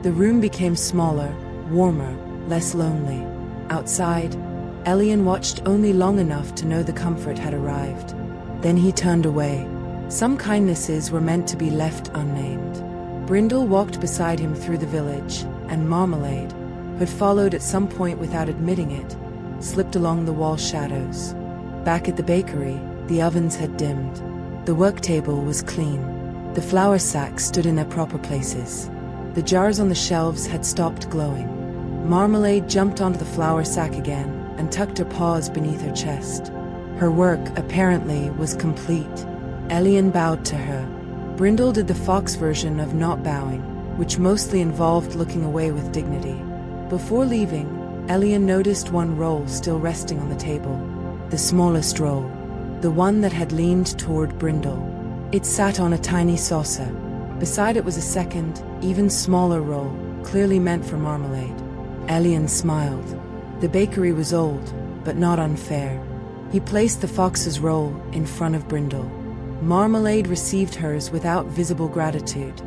The room became smaller, warmer, less lonely. Outside, Elian watched only long enough to know the comfort had arrived. Then he turned away. Some kindnesses were meant to be left unnamed. Brindle walked beside him through the village, and Marmalade, who had followed at some point without admitting it, slipped along the wall shadows. Back at the bakery, the ovens had dimmed. The work table was clean. The flour sacks stood in their proper places. The jars on the shelves had stopped glowing. Marmalade jumped onto the flour sack again and tucked her paws beneath her chest. Her work, apparently, was complete. Elian bowed to her. Brindle did the fox version of not bowing, which mostly involved looking away with dignity. Before leaving, Elian noticed one roll still resting on the table. The smallest roll. The one that had leaned toward Brindle. It sat on a tiny saucer. Beside it was a second, even smaller roll, clearly meant for Marmalade. Elian smiled. The bakery was old, but not unfair. He placed the fox's roll in front of Brindle. Marmalade received hers without visible gratitude,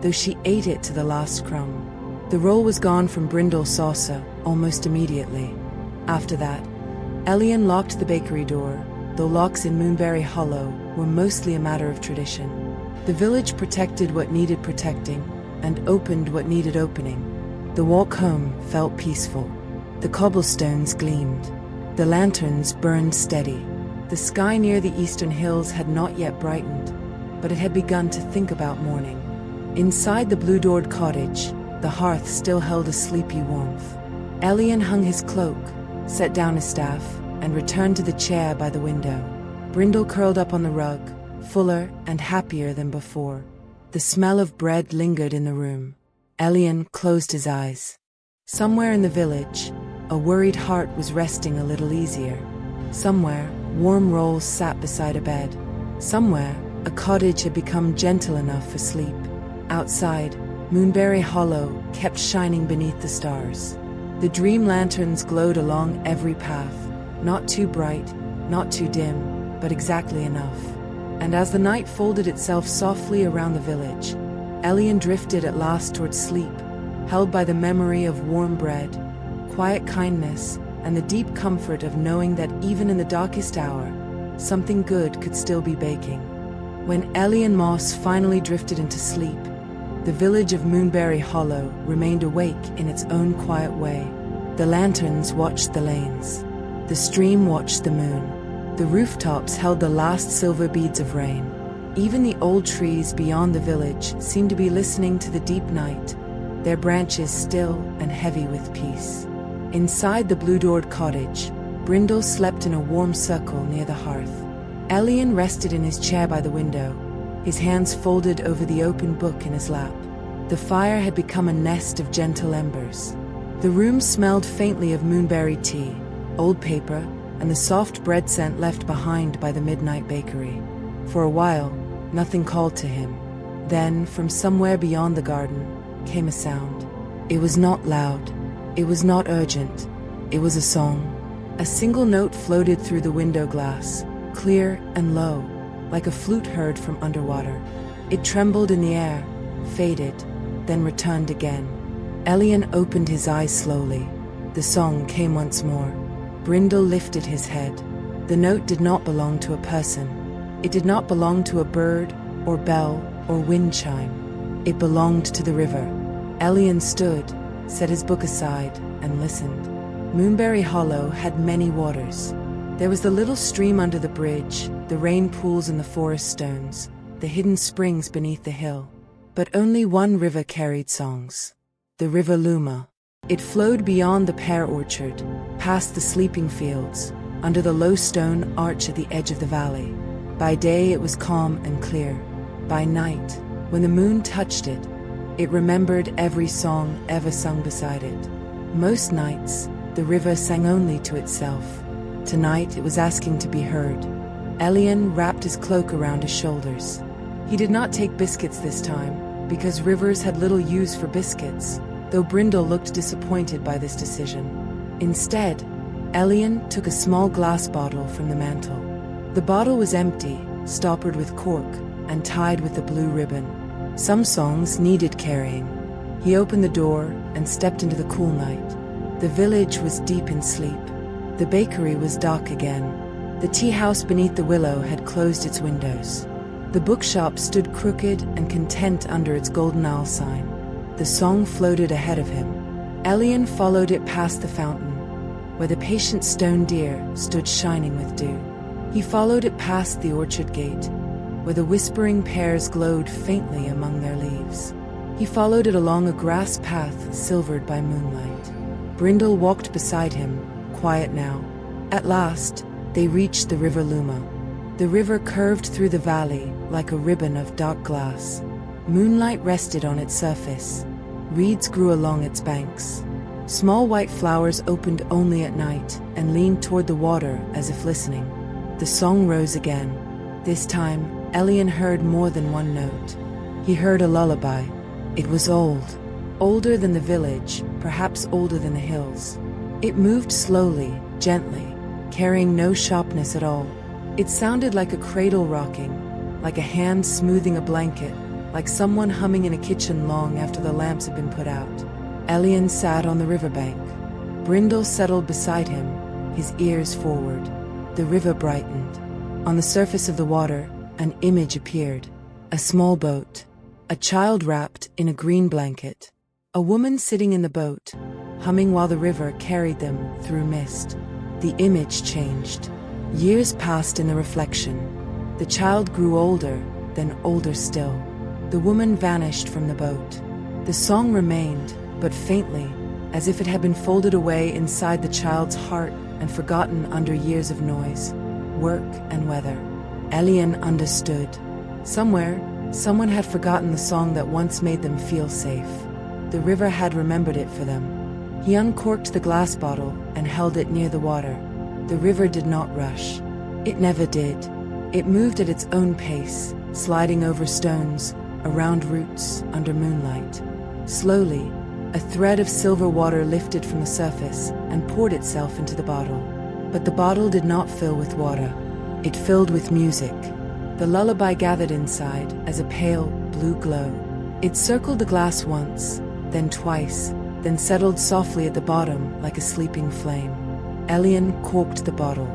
though she ate it to the last crumb. The roll was gone from Brindle's saucer almost immediately. After that, Elian locked the bakery door, though locks in Moonberry Hollow were mostly a matter of tradition. The village protected what needed protecting, and opened what needed opening. The walk home felt peaceful. The cobblestones gleamed. The lanterns burned steady. The sky near the eastern hills had not yet brightened, but it had begun to think about morning. Inside the blue-doored cottage, the hearth still held a sleepy warmth. Elian hung his cloak, set down his staff, and returned to the chair by the window. Brindle curled up on the rug, fuller and happier than before. The smell of bread lingered in the room. Elian closed his eyes. Somewhere in the village, a worried heart was resting a little easier. Somewhere, warm rolls sat beside a bed. Somewhere, a cottage had become gentle enough for sleep. Outside, Moonberry Hollow kept shining beneath the stars. The dream lanterns glowed along every path, not too bright, not too dim, but exactly enough. And as the night folded itself softly around the village, Elian drifted at last towards sleep, held by the memory of warm bread, quiet kindness, and the deep comfort of knowing that even in the darkest hour, something good could still be baking. When Elian Moss finally drifted into sleep, the village of Moonberry Hollow remained awake in its own quiet way. The lanterns watched the lanes. The stream watched the moon. The rooftops held the last silver beads of rain. Even the old trees beyond the village seemed to be listening to the deep night, their branches still and heavy with peace. Inside the blue-doored cottage, Brindle slept in a warm circle near the hearth. Elian rested in his chair by the window, his hands folded over the open book in his lap. The fire had become a nest of gentle embers. The room smelled faintly of moonberry tea, old paper, and the soft bread scent left behind by the midnight bakery. For a while, nothing called to him. Then, from somewhere beyond the garden, came a sound. It was not loud. It was not urgent. It was a song. A single note floated through the window glass, clear and low, like a flute heard from underwater. It trembled in the air, faded, then returned again. Elian opened his eyes slowly. The song came once more. Brindle lifted his head. The note did not belong to a person. It did not belong to a bird, or bell, or wind chime. It belonged to the river. Elian stood, set his book aside, and listened. Moonberry Hollow had many waters. There was the little stream under the bridge, the rain pools in the forest stones, the hidden springs beneath the hill. But only one river carried songs. The River Luma. It flowed beyond the pear orchard, past the sleeping fields, under the low stone arch at the edge of the valley. By day it was calm and clear. By night, when the moon touched it, it remembered every song ever sung beside it. Most nights, the river sang only to itself. Tonight it was asking to be heard. Elian wrapped his cloak around his shoulders. He did not take biscuits this time, because rivers had little use for biscuits, though Brindle looked disappointed by this decision. Instead, Elian took a small glass bottle from the mantel. The bottle was empty, stoppered with cork, and tied with a blue ribbon. Some songs needed carrying. He opened the door and stepped into the cool night. The village was deep in sleep. The bakery was dark again. The tea house beneath the willow had closed its windows. The bookshop stood crooked and content under its golden owl sign. The song floated ahead of him. Elian followed it past the fountain, where the patient stone deer stood shining with dew. He followed it past the orchard gate, where the whispering pears glowed faintly among their leaves. He followed it along a grass path silvered by moonlight. Brindle walked beside him, quiet now. At last, they reached the river Luma. The river curved through the valley like a ribbon of dark glass. Moonlight rested on its surface. Reeds grew along its banks. Small white flowers opened only at night and leaned toward the water as if listening. The song rose again. This time, Elian heard more than one note. He heard a lullaby. It was old. Older than the village, perhaps older than the hills. It moved slowly, gently, carrying no sharpness at all. It sounded like a cradle rocking, like a hand smoothing a blanket, like someone humming in a kitchen long after the lamps had been put out. Elian sat on the riverbank. Brindle settled beside him, his ears forward. The river brightened. On the surface of the water, an image appeared. A small boat. A child wrapped in a green blanket. A woman sitting in the boat, humming while the river carried them through mist. The image changed. Years passed in the reflection. The child grew older, then older still. The woman vanished from the boat. The song remained, but faintly, as if it had been folded away inside the child's heart and forgotten under years of noise, work, and weather. Elian understood. Somewhere, someone had forgotten the song that once made them feel safe. The river had remembered it for them. He uncorked the glass bottle and held it near the water. The river did not rush. It never did. It moved at its own pace, sliding over stones, around roots, under moonlight. Slowly, a thread of silver water lifted from the surface and poured itself into the bottle. But the bottle did not fill with water. It filled with music. The lullaby gathered inside as a pale, blue glow. It circled the glass once, then twice, then settled softly at the bottom like a sleeping flame. Elian corked the bottle.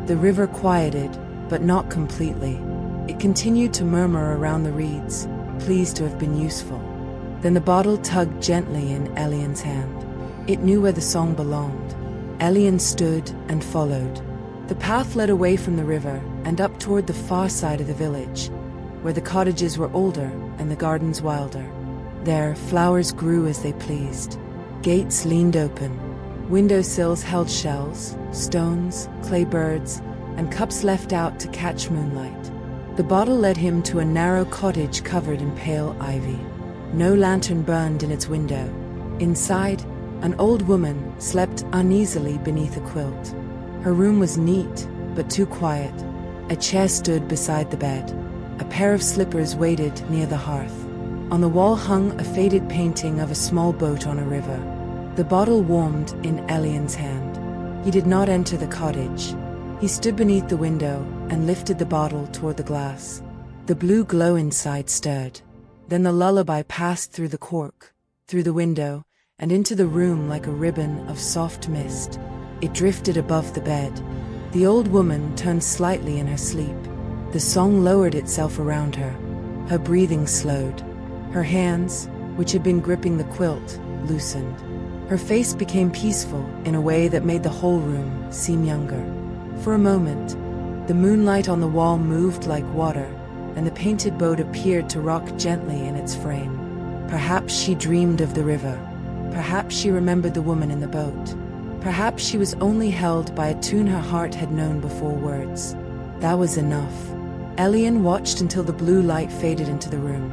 The river quieted, but not completely. It continued to murmur around the reeds, pleased to have been useful. Then the bottle tugged gently in Elian's hand. It knew where the song belonged. Elian stood and followed. The path led away from the river and up toward the far side of the village, where the cottages were older and the gardens wilder. There, flowers grew as they pleased. Gates leaned open. Windowsills held shells, stones, clay birds, and cups left out to catch moonlight. The bottle led him to a narrow cottage covered in pale ivy. No lantern burned in its window. Inside, an old woman slept uneasily beneath a quilt. Her room was neat, but too quiet. A chair stood beside the bed. A pair of slippers waited near the hearth. On the wall hung a faded painting of a small boat on a river. The bottle warmed in Elian's hand. He did not enter the cottage. He stood beneath the window and lifted the bottle toward the glass. The blue glow inside stirred. Then the lullaby passed through the cork, through the window, and into the room like a ribbon of soft mist. It drifted above the bed. The old woman turned slightly in her sleep. The song lowered itself around her. Her breathing slowed. Her hands, which had been gripping the quilt, loosened. Her face became peaceful in a way that made the whole room seem younger. For a moment, the moonlight on the wall moved like water, and the painted boat appeared to rock gently in its frame. Perhaps she dreamed of the river. Perhaps she remembered the woman in the boat. Perhaps she was only held by a tune her heart had known before words. That was enough. Elian watched until the blue light faded into the room.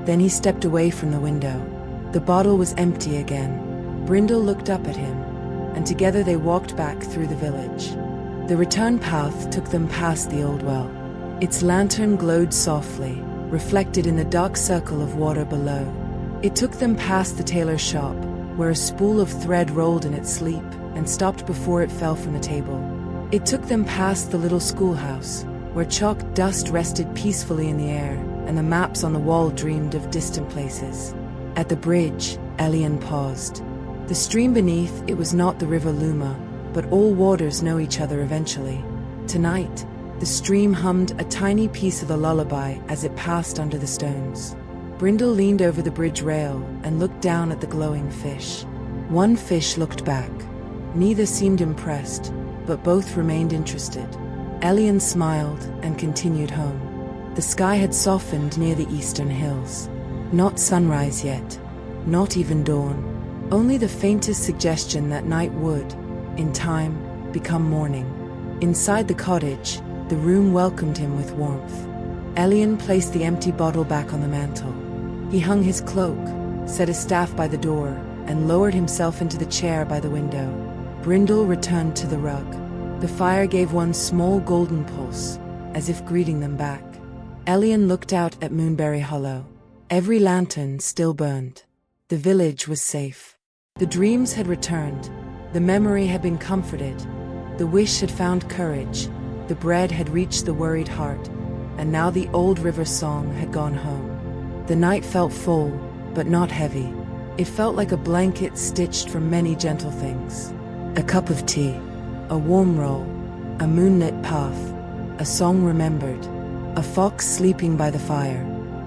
Then he stepped away from the window. The bottle was empty again. Brindle looked up at him, and together they walked back through the village. The return path took them past the old well. Its lantern glowed softly, reflected in the dark circle of water below. It took them past the tailor's shop, where a spool of thread rolled in its sleep and stopped before it fell from the table. It took them past the little schoolhouse, where chalk dust rested peacefully in the air, and the maps on the wall dreamed of distant places. At the bridge, Elian paused. The stream beneath, it was not the river Luma, but all waters know each other eventually. Tonight, the stream hummed a tiny piece of a lullaby as it passed under the stones. Brindle leaned over the bridge rail and looked down at the glowing fish. One fish looked back. Neither seemed impressed, but both remained interested. Elian smiled and continued home. The sky had softened near the eastern hills. Not sunrise yet, not even dawn, only the faintest suggestion that night would, in time, become morning. Inside the cottage, the room welcomed him with warmth. Elian placed the empty bottle back on the mantel. He hung his cloak, set his staff by the door, and lowered himself into the chair by the window. Brindle returned to the rug. The fire gave one small golden pulse, as if greeting them back. Elian looked out at Moonberry Hollow. Every lantern still burned. The village was safe. The dreams had returned. The memory had been comforted. The wish had found courage. The bread had reached the worried heart. And now the old river song had gone home. The night felt full, but not heavy. It felt like a blanket stitched from many gentle things. A cup of tea, a warm roll, a moonlit path, a song remembered, a fox sleeping by the fire.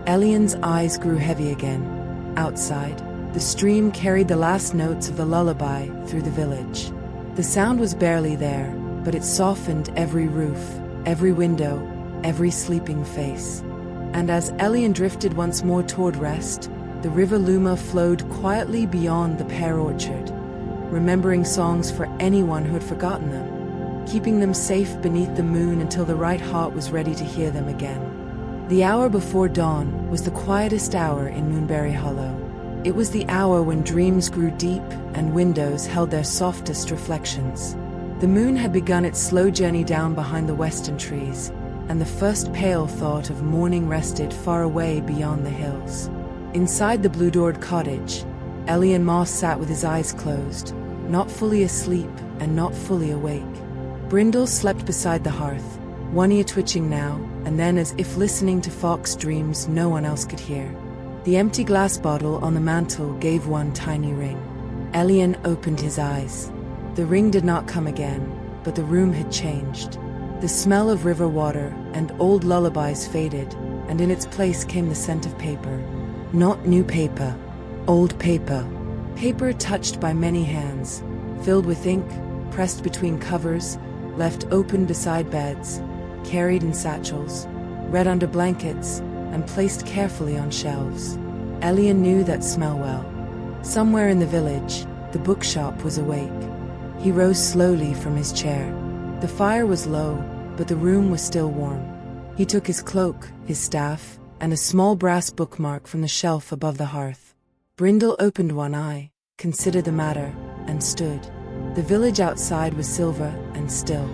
Elian's eyes grew heavy again. Outside, the stream carried the last notes of the lullaby through the village. The sound was barely there, but it softened every roof, every window, every sleeping face. And as Elian drifted once more toward rest, the river Luma flowed quietly beyond the pear orchard, remembering songs for anyone who had forgotten them, keeping them safe beneath the moon until the right heart was ready to hear them again. The hour before dawn was the quietest hour in Moonberry Hollow. It was the hour when dreams grew deep and windows held their softest reflections. The moon had begun its slow journey down behind the western trees, and the first pale thought of morning rested far away beyond the hills. Inside the blue-doored cottage, Elian Moss sat with his eyes closed, not fully asleep and not fully awake. Brindle slept beside the hearth, one ear twitching now and then as if listening to fox dreams no one else could hear. The empty glass bottle on the mantel gave one tiny ring. Elian opened his eyes. The ring did not come again, but the room had changed. The smell of river water and old lullabies faded, and in its place came the scent of paper. Not new paper, old paper. Paper touched by many hands, filled with ink, pressed between covers, left open beside beds, carried in satchels, read under blankets, and placed carefully on shelves. Elian knew that smell well. Somewhere in the village, the bookshop was awake. He rose slowly from his chair. The fire was low, but the room was still warm. He took his cloak, his staff, and a small brass bookmark from the shelf above the hearth. Brindle opened one eye, considered the matter, and stood. The village outside was silver and still.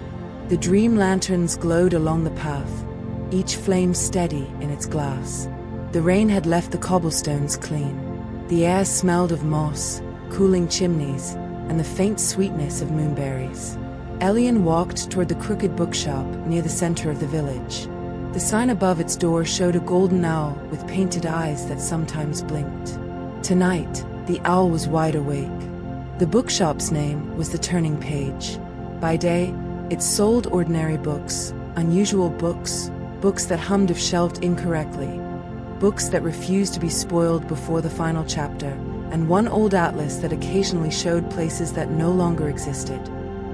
The dream lanterns glowed along the path, each flame steady in its glass. The rain had left the cobblestones clean. The air smelled of moss, cooling chimneys, and the faint sweetness of moonberries. Elian walked toward the crooked bookshop near the center of the village. The sign above its door showed a golden owl with painted eyes that sometimes blinked. Tonight, the owl was wide awake. The bookshop's name was The Turning Page. By day, it sold ordinary books, unusual books, books that hummed if shelved incorrectly, books that refused to be spoiled before the final chapter, and one old atlas that occasionally showed places that no longer existed.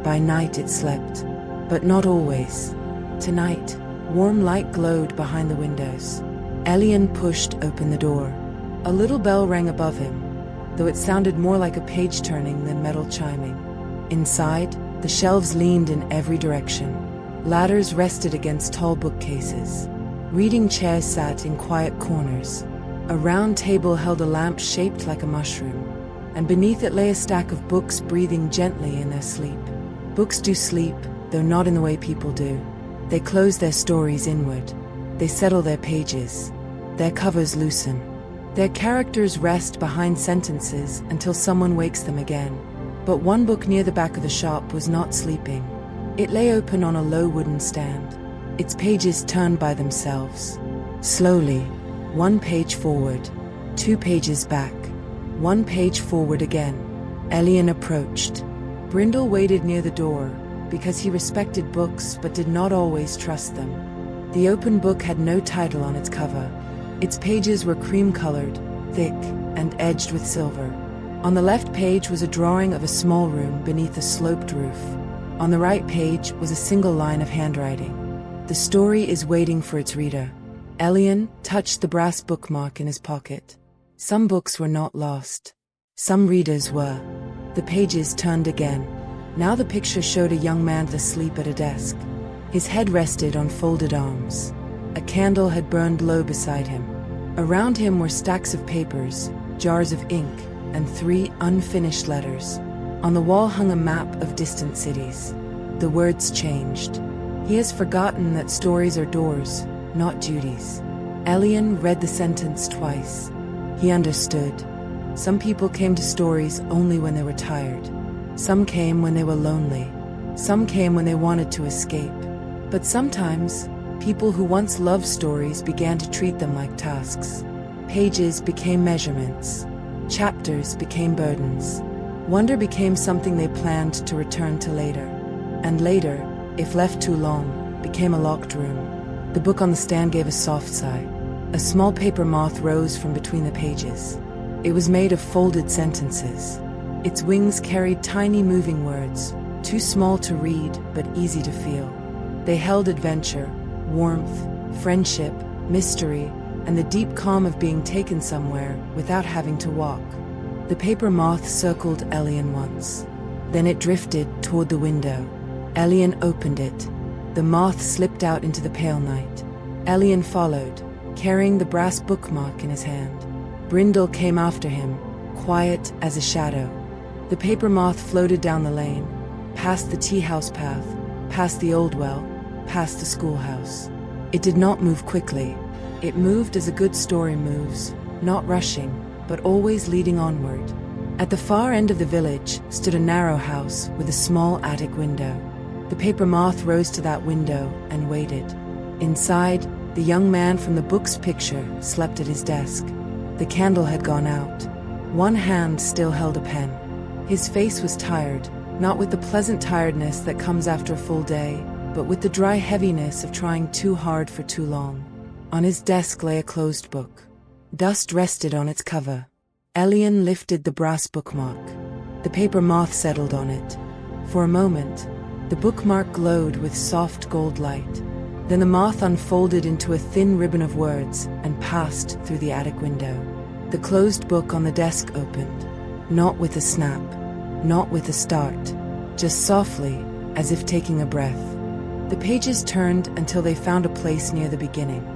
By night it slept, but not always. Tonight, warm light glowed behind the windows. Elian pushed open the door. A little bell rang above him, though it sounded more like a page turning than metal chiming. Inside, the shelves leaned in every direction. Ladders rested against tall bookcases. Reading chairs sat in quiet corners. A round table held a lamp shaped like a mushroom, and beneath it lay a stack of books breathing gently in their sleep. Books do sleep, though not in the way people do. They close their stories inward. They settle their pages. Their covers loosen. Their characters rest behind sentences until someone wakes them again. But one book near the back of the shop was not sleeping. It lay open on a low wooden stand. Its pages turned by themselves. Slowly, 1 page forward, 2 pages back, 1 page forward again. Elian approached. Brindle waited near the door, because he respected books but did not always trust them. The open book had no title on its cover. Its pages were cream-colored, thick, and edged with silver. On the left page was a drawing of a small room beneath a sloped roof. On the right page was a single line of handwriting. The story is waiting for its reader. Elian touched the brass bookmark in his pocket. Some books were not lost. Some readers were. The pages turned again. Now the picture showed a young man asleep at a desk. His head rested on folded arms. A candle had burned low beside him. Around him were stacks of papers, jars of ink, and 3 unfinished letters. On the wall hung a map of distant cities. The words changed. He has forgotten that stories are doors, not duties. Elian read the sentence twice. He understood. Some people came to stories only when they were tired. Some came when they were lonely. Some came when they wanted to escape. But sometimes, people who once loved stories began to treat them like tasks. Pages became measurements. Chapters became burdens. Wonder became something they planned to return to later. And later, if left too long, became a locked room. The book on the stand gave a soft sigh. A small paper moth rose from between the pages. It was made of folded sentences. Its wings carried tiny moving words, too small to read but easy to feel. They held adventure, warmth, friendship, mystery, and the deep calm of being taken somewhere without having to walk. The paper moth circled Elian once. Then it drifted toward the window. Elian opened it. The moth slipped out into the pale night. Elian followed, carrying the brass bookmark in his hand. Brindle came after him, quiet as a shadow. The paper moth floated down the lane, past the tea-house path, past the old well, past the schoolhouse. It did not move quickly. It moved as a good story moves, not rushing, but always leading onward. At the far end of the village stood a narrow house with a small attic window. The paper moth rose to that window and waited. Inside, the young man from the book's picture slept at his desk. The candle had gone out. One hand still held a pen. His face was tired, not with the pleasant tiredness that comes after a full day, but with the dry heaviness of trying too hard for too long. On his desk lay a closed book. Dust rested on its cover. Elian lifted the brass bookmark. The paper moth settled on it. For a moment, the bookmark glowed with soft gold light. Then the moth unfolded into a thin ribbon of words and passed through the attic window. The closed book on the desk opened. Not with a snap, not with a start, just softly, as if taking a breath. The pages turned until they found a place near the beginning.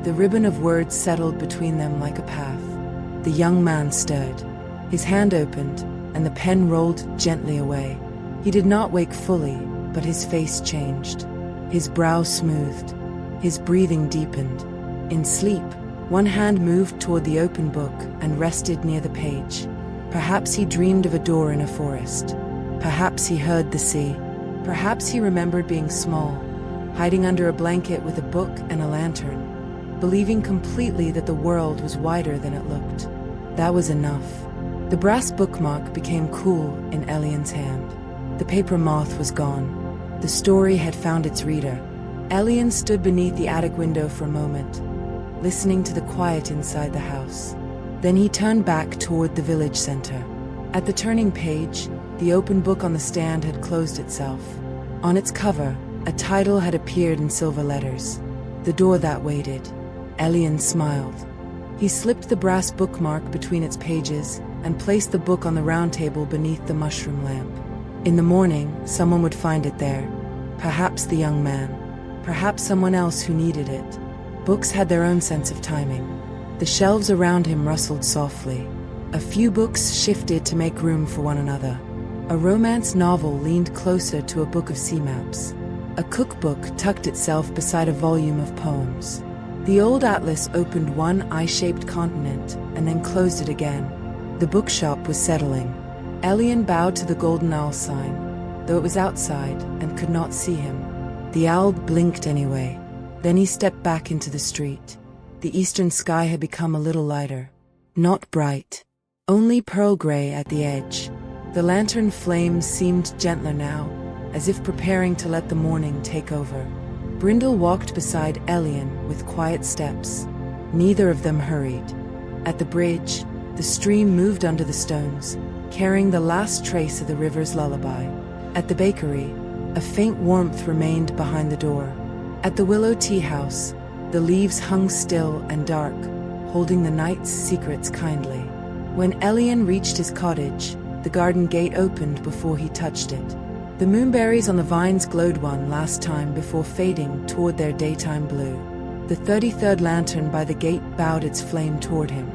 The ribbon of words settled between them like a path. The young man stirred. His hand opened, and the pen rolled gently away. He did not wake fully, but his face changed. His brow smoothed. His breathing deepened. In sleep, one hand moved toward the open book and rested near the page. Perhaps he dreamed of a door in a forest. Perhaps he heard the sea. Perhaps he remembered being small, hiding under a blanket with a book and a lantern, believing completely that the world was wider than it looked. That was enough. The brass bookmark became cool in Elian's hand. The paper moth was gone. The story had found its reader. Elian stood beneath the attic window for a moment, listening to the quiet inside the house. Then he turned back toward the village center. At the turning page, the open book on the stand had closed itself. On its cover, a title had appeared in silver letters. The Door That Waited. Elian smiled. He slipped the brass bookmark between its pages and placed the book on the round table beneath the mushroom lamp. In the morning, someone would find it there. Perhaps the young man. Perhaps someone else who needed it. Books had their own sense of timing. The shelves around him rustled softly. A few books shifted to make room for one another. A romance novel leaned closer to a book of sea maps. A cookbook tucked itself beside a volume of poems. The old atlas opened one eye-shaped continent and then closed it again. The bookshop was settling. Elian bowed to the golden owl sign, though it was outside and could not see him. The owl blinked anyway. Then he stepped back into the street. The eastern sky had become a little lighter. Not bright. Only pearl gray at the edge. The lantern flames seemed gentler now, as if preparing to let the morning take over. Brindle walked beside Elian with quiet steps. Neither of them hurried. At the bridge, the stream moved under the stones, carrying the last trace of the river's lullaby. At the bakery, a faint warmth remained behind the door. At the willow tea house, the leaves hung still and dark, holding the night's secrets kindly. When Elian reached his cottage, the garden gate opened before he touched it. The moonberries on the vines glowed one last time before fading toward their daytime blue. The 33rd lantern by the gate bowed its flame toward him.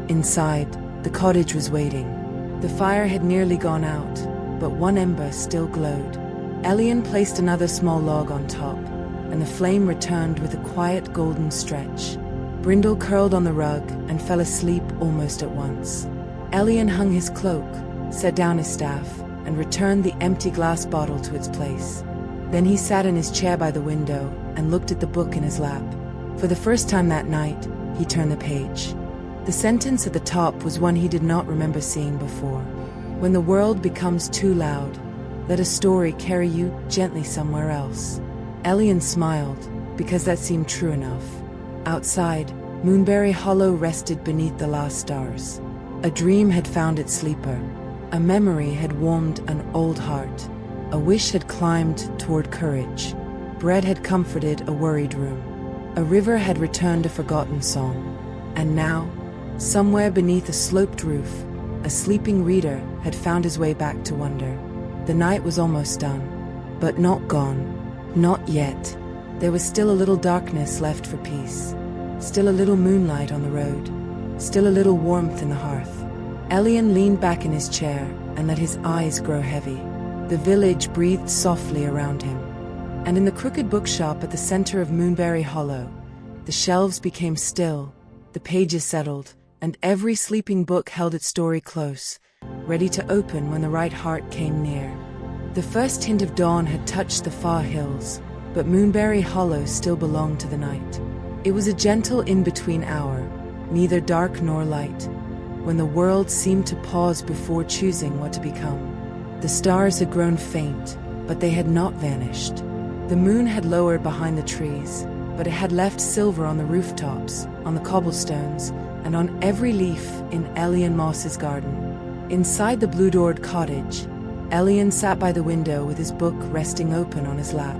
Inside, the cottage was waiting. The fire had nearly gone out, but one ember still glowed. Elian placed another small log on top, and the flame returned with a quiet golden stretch. Brindle curled on the rug and fell asleep almost at once. Elian hung his cloak, set down his staff, and returned the empty glass bottle to its place. Then he sat in his chair by the window and looked at the book in his lap. For the first time that night, he turned the page. The sentence at the top was one he did not remember seeing before. When the world becomes too loud, let a story carry you gently somewhere else. Elian smiled, because that seemed true enough. Outside, Moonberry Hollow rested beneath the last stars. A dream had found its sleeper. A memory had warmed an old heart. A wish had climbed toward courage. Bread had comforted a worried room. A river had returned a forgotten song. And now, somewhere beneath a sloped roof, a sleeping reader had found his way back to wonder. The night was almost done, but not gone. Not yet. There was still a little darkness left for peace. Still a little moonlight on the road. Still a little warmth in the hearth. Elian leaned back in his chair and let his eyes grow heavy. The village breathed softly around him. And in the crooked bookshop at the center of Moonberry Hollow, the shelves became still, the pages settled, and every sleeping book held its story close, ready to open when the right heart came near. The first hint of dawn had touched the far hills, but Moonberry Hollow still belonged to the night. It was a gentle in-between hour, neither dark nor light, when the world seemed to pause before choosing what to become. The stars had grown faint, but they had not vanished. The moon had lowered behind the trees, but it had left silver on the rooftops, on the cobblestones, and on every leaf in Elian Moss's garden. Inside the blue-doored cottage, Elian sat by the window with his book resting open on his lap.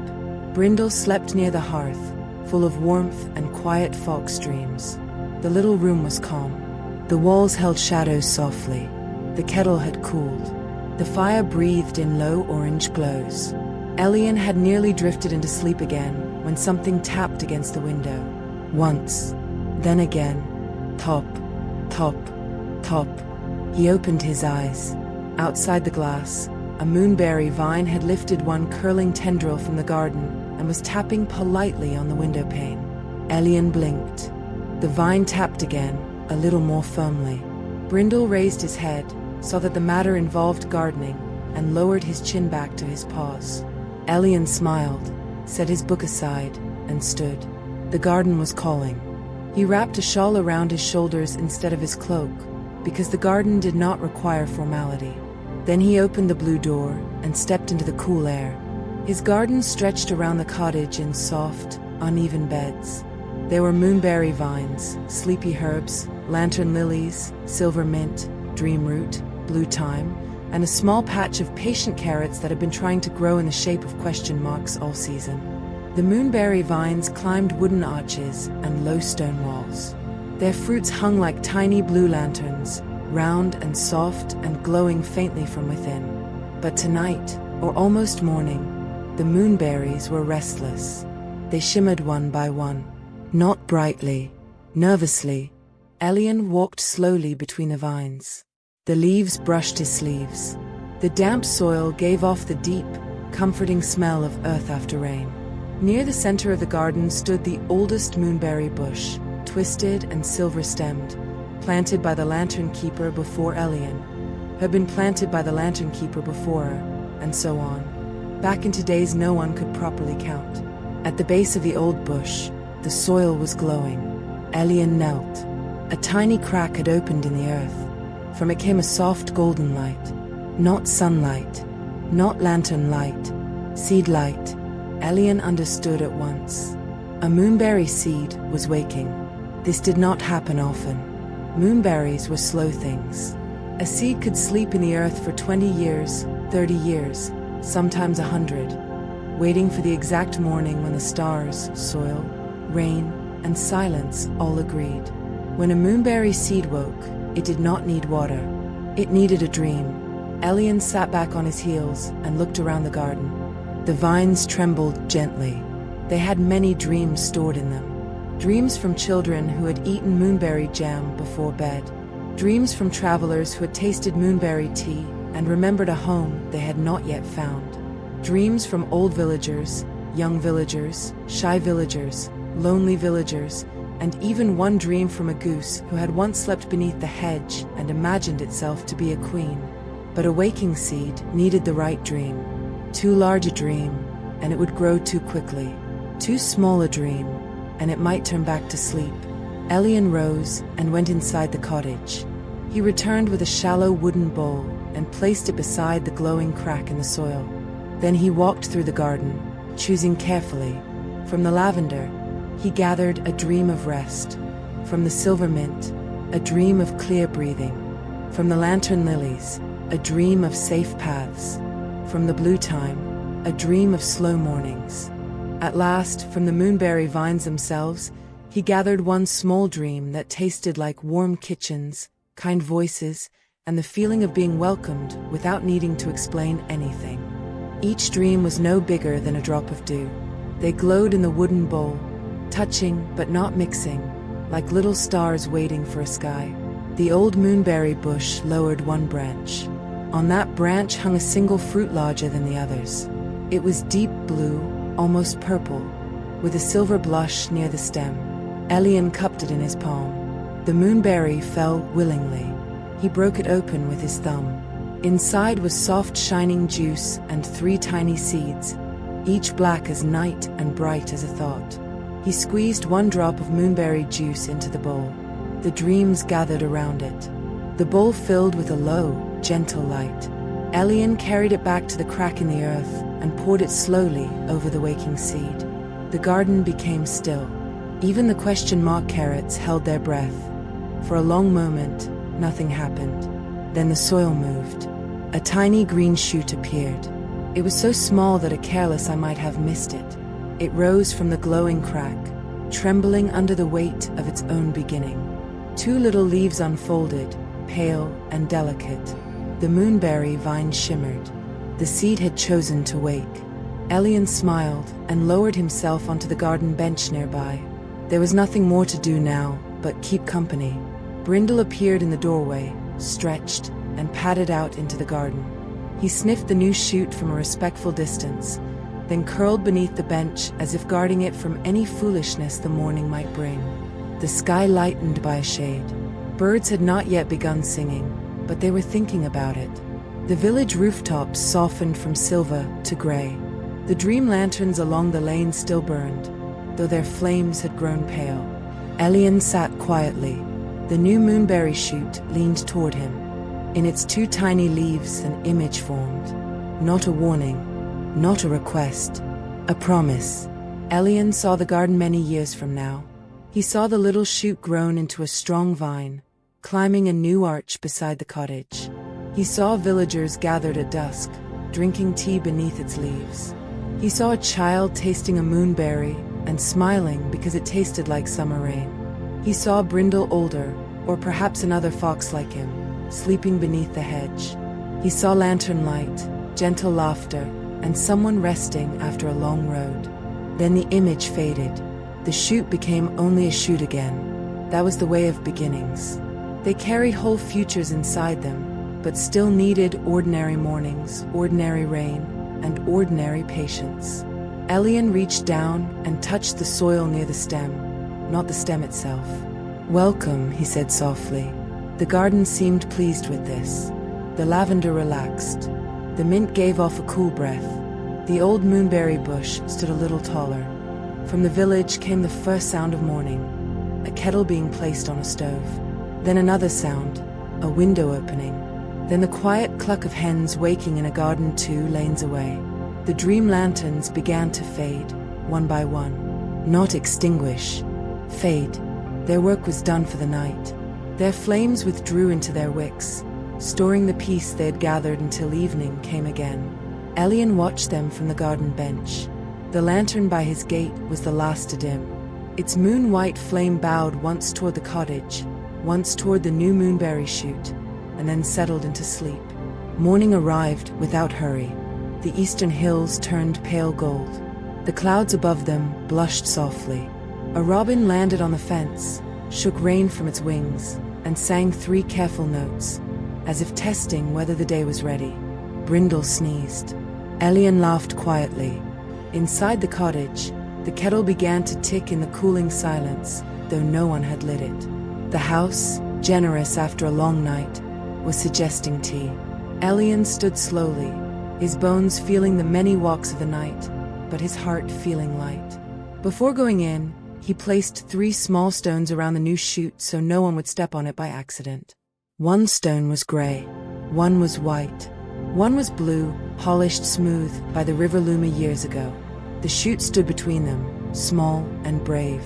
Brindle slept near the hearth, full of warmth and quiet fox dreams. The little room was calm. The walls held shadows softly. The kettle had cooled. The fire breathed in low orange glows. Elian had nearly drifted into sleep again when something tapped against the window. Once, then again. Top, top, top. He opened his eyes. Outside the glass, a moonberry vine had lifted one curling tendril from the garden and was tapping politely on the window pane. Elian blinked. The vine tapped again, a little more firmly. Brindle raised his head, saw that the matter involved gardening, and lowered his chin back to his paws. Elian smiled, set his book aside, and stood. The garden was calling. He wrapped a shawl around his shoulders instead of his cloak, because the garden did not require formality. Then he opened the blue door and stepped into the cool air. His garden stretched around the cottage in soft, uneven beds. There were moonberry vines, sleepy herbs, lantern lilies, silver mint, dream root, blue thyme, and a small patch of patient carrots that had been trying to grow in the shape of question marks all season. The moonberry vines climbed wooden arches and low stone walls. Their fruits hung like tiny blue lanterns, round and soft and glowing faintly from within. But tonight, or almost morning, the moonberries were restless. They shimmered one by one. Not brightly, nervously. Elian walked slowly between the vines. The leaves brushed his sleeves. The damp soil gave off the deep, comforting smell of earth after rain. Near the center of the garden stood the oldest moonberry bush, twisted and silver-stemmed, planted by the lantern keeper before Elian, had been planted by the lantern keeper before her, and so on. Back into days no one could properly count. At the base of the old bush, the soil was glowing. Elian knelt. A tiny crack had opened in the earth. From it came a soft golden light. Not sunlight, not lantern light, seed light. Elian understood at once. A moonberry seed was waking. This did not happen often. Moonberries were slow things. A seed could sleep in the earth for 20 years, 30 years, sometimes 100, waiting for the exact morning when the stars, soil, rain, and silence all agreed. When a moonberry seed woke, it did not need water. It needed a dream. Elian sat back on his heels and looked around the garden. The vines trembled gently. They had many dreams stored in them. Dreams from children who had eaten moonberry jam before bed. Dreams from travelers who had tasted moonberry tea and remembered a home they had not yet found. Dreams from old villagers, young villagers, shy villagers, lonely villagers, and even one dream from a goose who had once slept beneath the hedge and imagined itself to be a queen. But a waking seed needed the right dream. Too large a dream, and it would grow too quickly. Too small a dream, and it might turn back to sleep. Elian rose and went inside the cottage. He returned with a shallow wooden bowl and placed it beside the glowing crack in the soil. Then he walked through the garden, choosing carefully. From the lavender, he gathered a dream of rest. From the silver mint, a dream of clear breathing. From the lantern lilies, a dream of safe paths. From the blue thyme, a dream of slow mornings. At last, from the moonberry vines themselves, he gathered one small dream that tasted like warm kitchens, kind voices, and the feeling of being welcomed without needing to explain anything. Each dream was no bigger than a drop of dew. They glowed in the wooden bowl, touching but not mixing, like little stars waiting for a sky. The old moonberry bush lowered one branch. On that branch hung a single fruit larger than the others. It was deep blue, almost purple, with a silver blush near the stem. Elian cupped it in his palm. The moonberry fell willingly. He broke it open with his thumb. Inside was soft shining juice and 3 tiny seeds, each black as night and bright as a thought. He squeezed one drop of moonberry juice into the bowl. The dreams gathered around it. The bowl filled with a low, gentle light. Elian carried it back to the crack in the earth and poured it slowly over the waking seed. The garden became still. Even the question mark carrots held their breath. For a long moment, nothing happened. Then the soil moved. A tiny green shoot appeared. It was so small that a careless eye might have missed it. It rose from the glowing crack, trembling under the weight of its own beginning. 2 little leaves unfolded, pale and delicate. The moonberry vine shimmered. The seed had chosen to wake. Elian smiled and lowered himself onto the garden bench nearby. There was nothing more to do now but keep company. Brindle appeared in the doorway, stretched, and padded out into the garden. He sniffed the new shoot from a respectful distance, then curled beneath the bench as if guarding it from any foolishness the morning might bring. The sky lightened by a shade. Birds had not yet begun singing, but they were thinking about it. The village rooftops softened from silver to gray. The dream lanterns along the lane still burned, though their flames had grown pale. Elian sat quietly. The new moonberry shoot leaned toward him. In its 2 tiny leaves an image formed. Not a warning, not a request, a promise. Elian saw the garden many years from now. He saw the little shoot grown into a strong vine, climbing a new arch beside the cottage. He saw villagers gathered at dusk, drinking tea beneath its leaves. He saw a child tasting a moonberry and smiling because it tasted like summer rain. He saw Brindle older, or perhaps another fox like him, sleeping beneath the hedge. He saw lantern light, gentle laughter, and someone resting after a long road. Then the image faded. The shoot became only a shoot again. That was the way of beginnings. They carried whole futures inside them, but still needed ordinary mornings, ordinary rain, and ordinary patience. Elian reached down and touched the soil near the stem, not the stem itself. "Welcome," he said softly. The garden seemed pleased with this. The lavender relaxed. The mint gave off a cool breath. The old moonberry bush stood a little taller. From the village came the first sound of morning, a kettle being placed on a stove. Then another sound, a window opening. Then the quiet cluck of hens waking in a garden 2 lanes away. The dream lanterns began to fade, one by one. Not extinguish, fade. Their work was done for the night. Their flames withdrew into their wicks, storing the peace they had gathered until evening came again. Elian watched them from the garden bench. The lantern by his gate was the last to dim. Its moon-white flame bowed once toward the cottage, once toward the new moonberry shoot, and then settled into sleep. Morning arrived without hurry. The eastern hills turned pale gold. The clouds above them blushed softly. A robin landed on the fence, shook rain from its wings, and sang 3 careful notes, as if testing whether the day was ready. Brindle sneezed. Elian laughed quietly. Inside the cottage, the kettle began to tick in the cooling silence, though no one had lit it. The house, generous after a long night, was suggesting tea. Elian stood slowly, his bones feeling the many walks of the night, but his heart feeling light. Before going in, he placed 3 small stones around the new chute so no one would step on it by accident. One stone was gray, one was white, one was blue, polished smooth by the river Luma years ago. The chute stood between them, small and brave.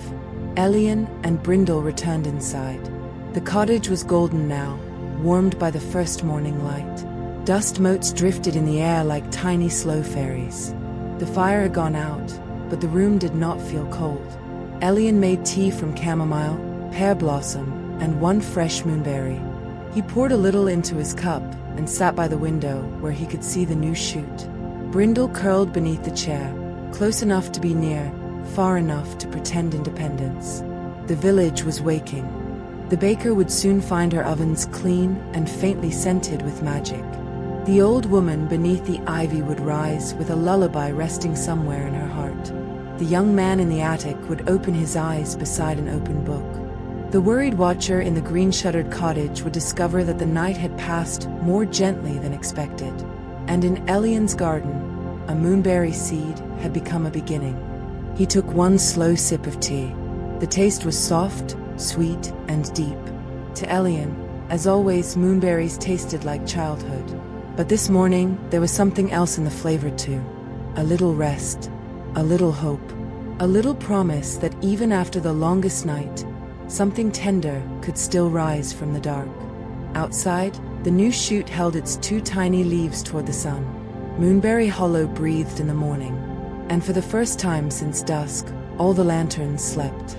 Elian and Brindle returned inside. The cottage was golden now, warmed by the first morning light. Dust motes drifted in the air like tiny slow fairies. The fire had gone out, but the room did not feel cold. Elian made tea from chamomile, pear blossom, and 1 fresh moonberry. He poured a little into his cup and sat by the window where he could see the new chute. Brindle curled beneath the chair, close enough to be near, far enough to pretend independence. The village was waking. The baker would soon find her ovens clean and faintly scented with magic. The old woman beneath the ivy would rise with a lullaby resting somewhere in her heart. The young man in the attic would open his eyes beside an open book. The worried watcher in the green-shuttered cottage would discover that the night had passed more gently than expected. And in Elian's garden, a moonberry seed had become a beginning. He took 1 slow sip of tea. The taste was soft, sweet, and deep. To Elian, as always, moonberries tasted like childhood. But this morning, there was something else in the flavor too. A little rest, a little hope, a little promise that even after the longest night, something tender could still rise from the dark. Outside, the new chute held its 2 tiny leaves toward the sun. Moonberry Hollow breathed in the morning, and for the first time since dusk, all the lanterns slept.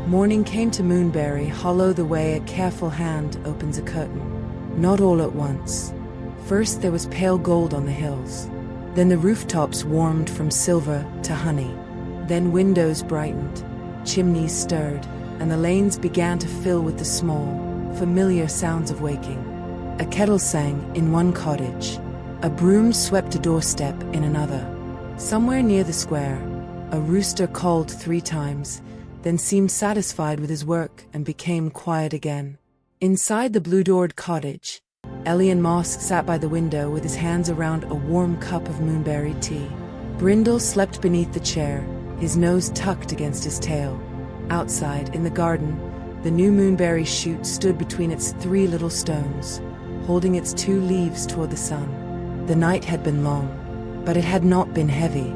Morning came to Moonberry Hollow the way a careful hand opens a curtain. Not all at once. First there was pale gold on the hills. Then the rooftops warmed from silver to honey. Then windows brightened, chimneys stirred, and the lanes began to fill with the small, familiar sounds of waking. A kettle sang in one cottage. A broom swept a doorstep in another. Somewhere near the square, a rooster called 3 times, then seemed satisfied with his work and became quiet again. Inside the blue-doored cottage, Elian Moss sat by the window with his hands around a warm cup of moonberry tea. Brindle slept beneath the chair, his nose tucked against his tail. Outside, in the garden, the new moonberry shoot stood between its 3 little stones, holding its 2 leaves toward the sun. The night had been long, but it had not been heavy.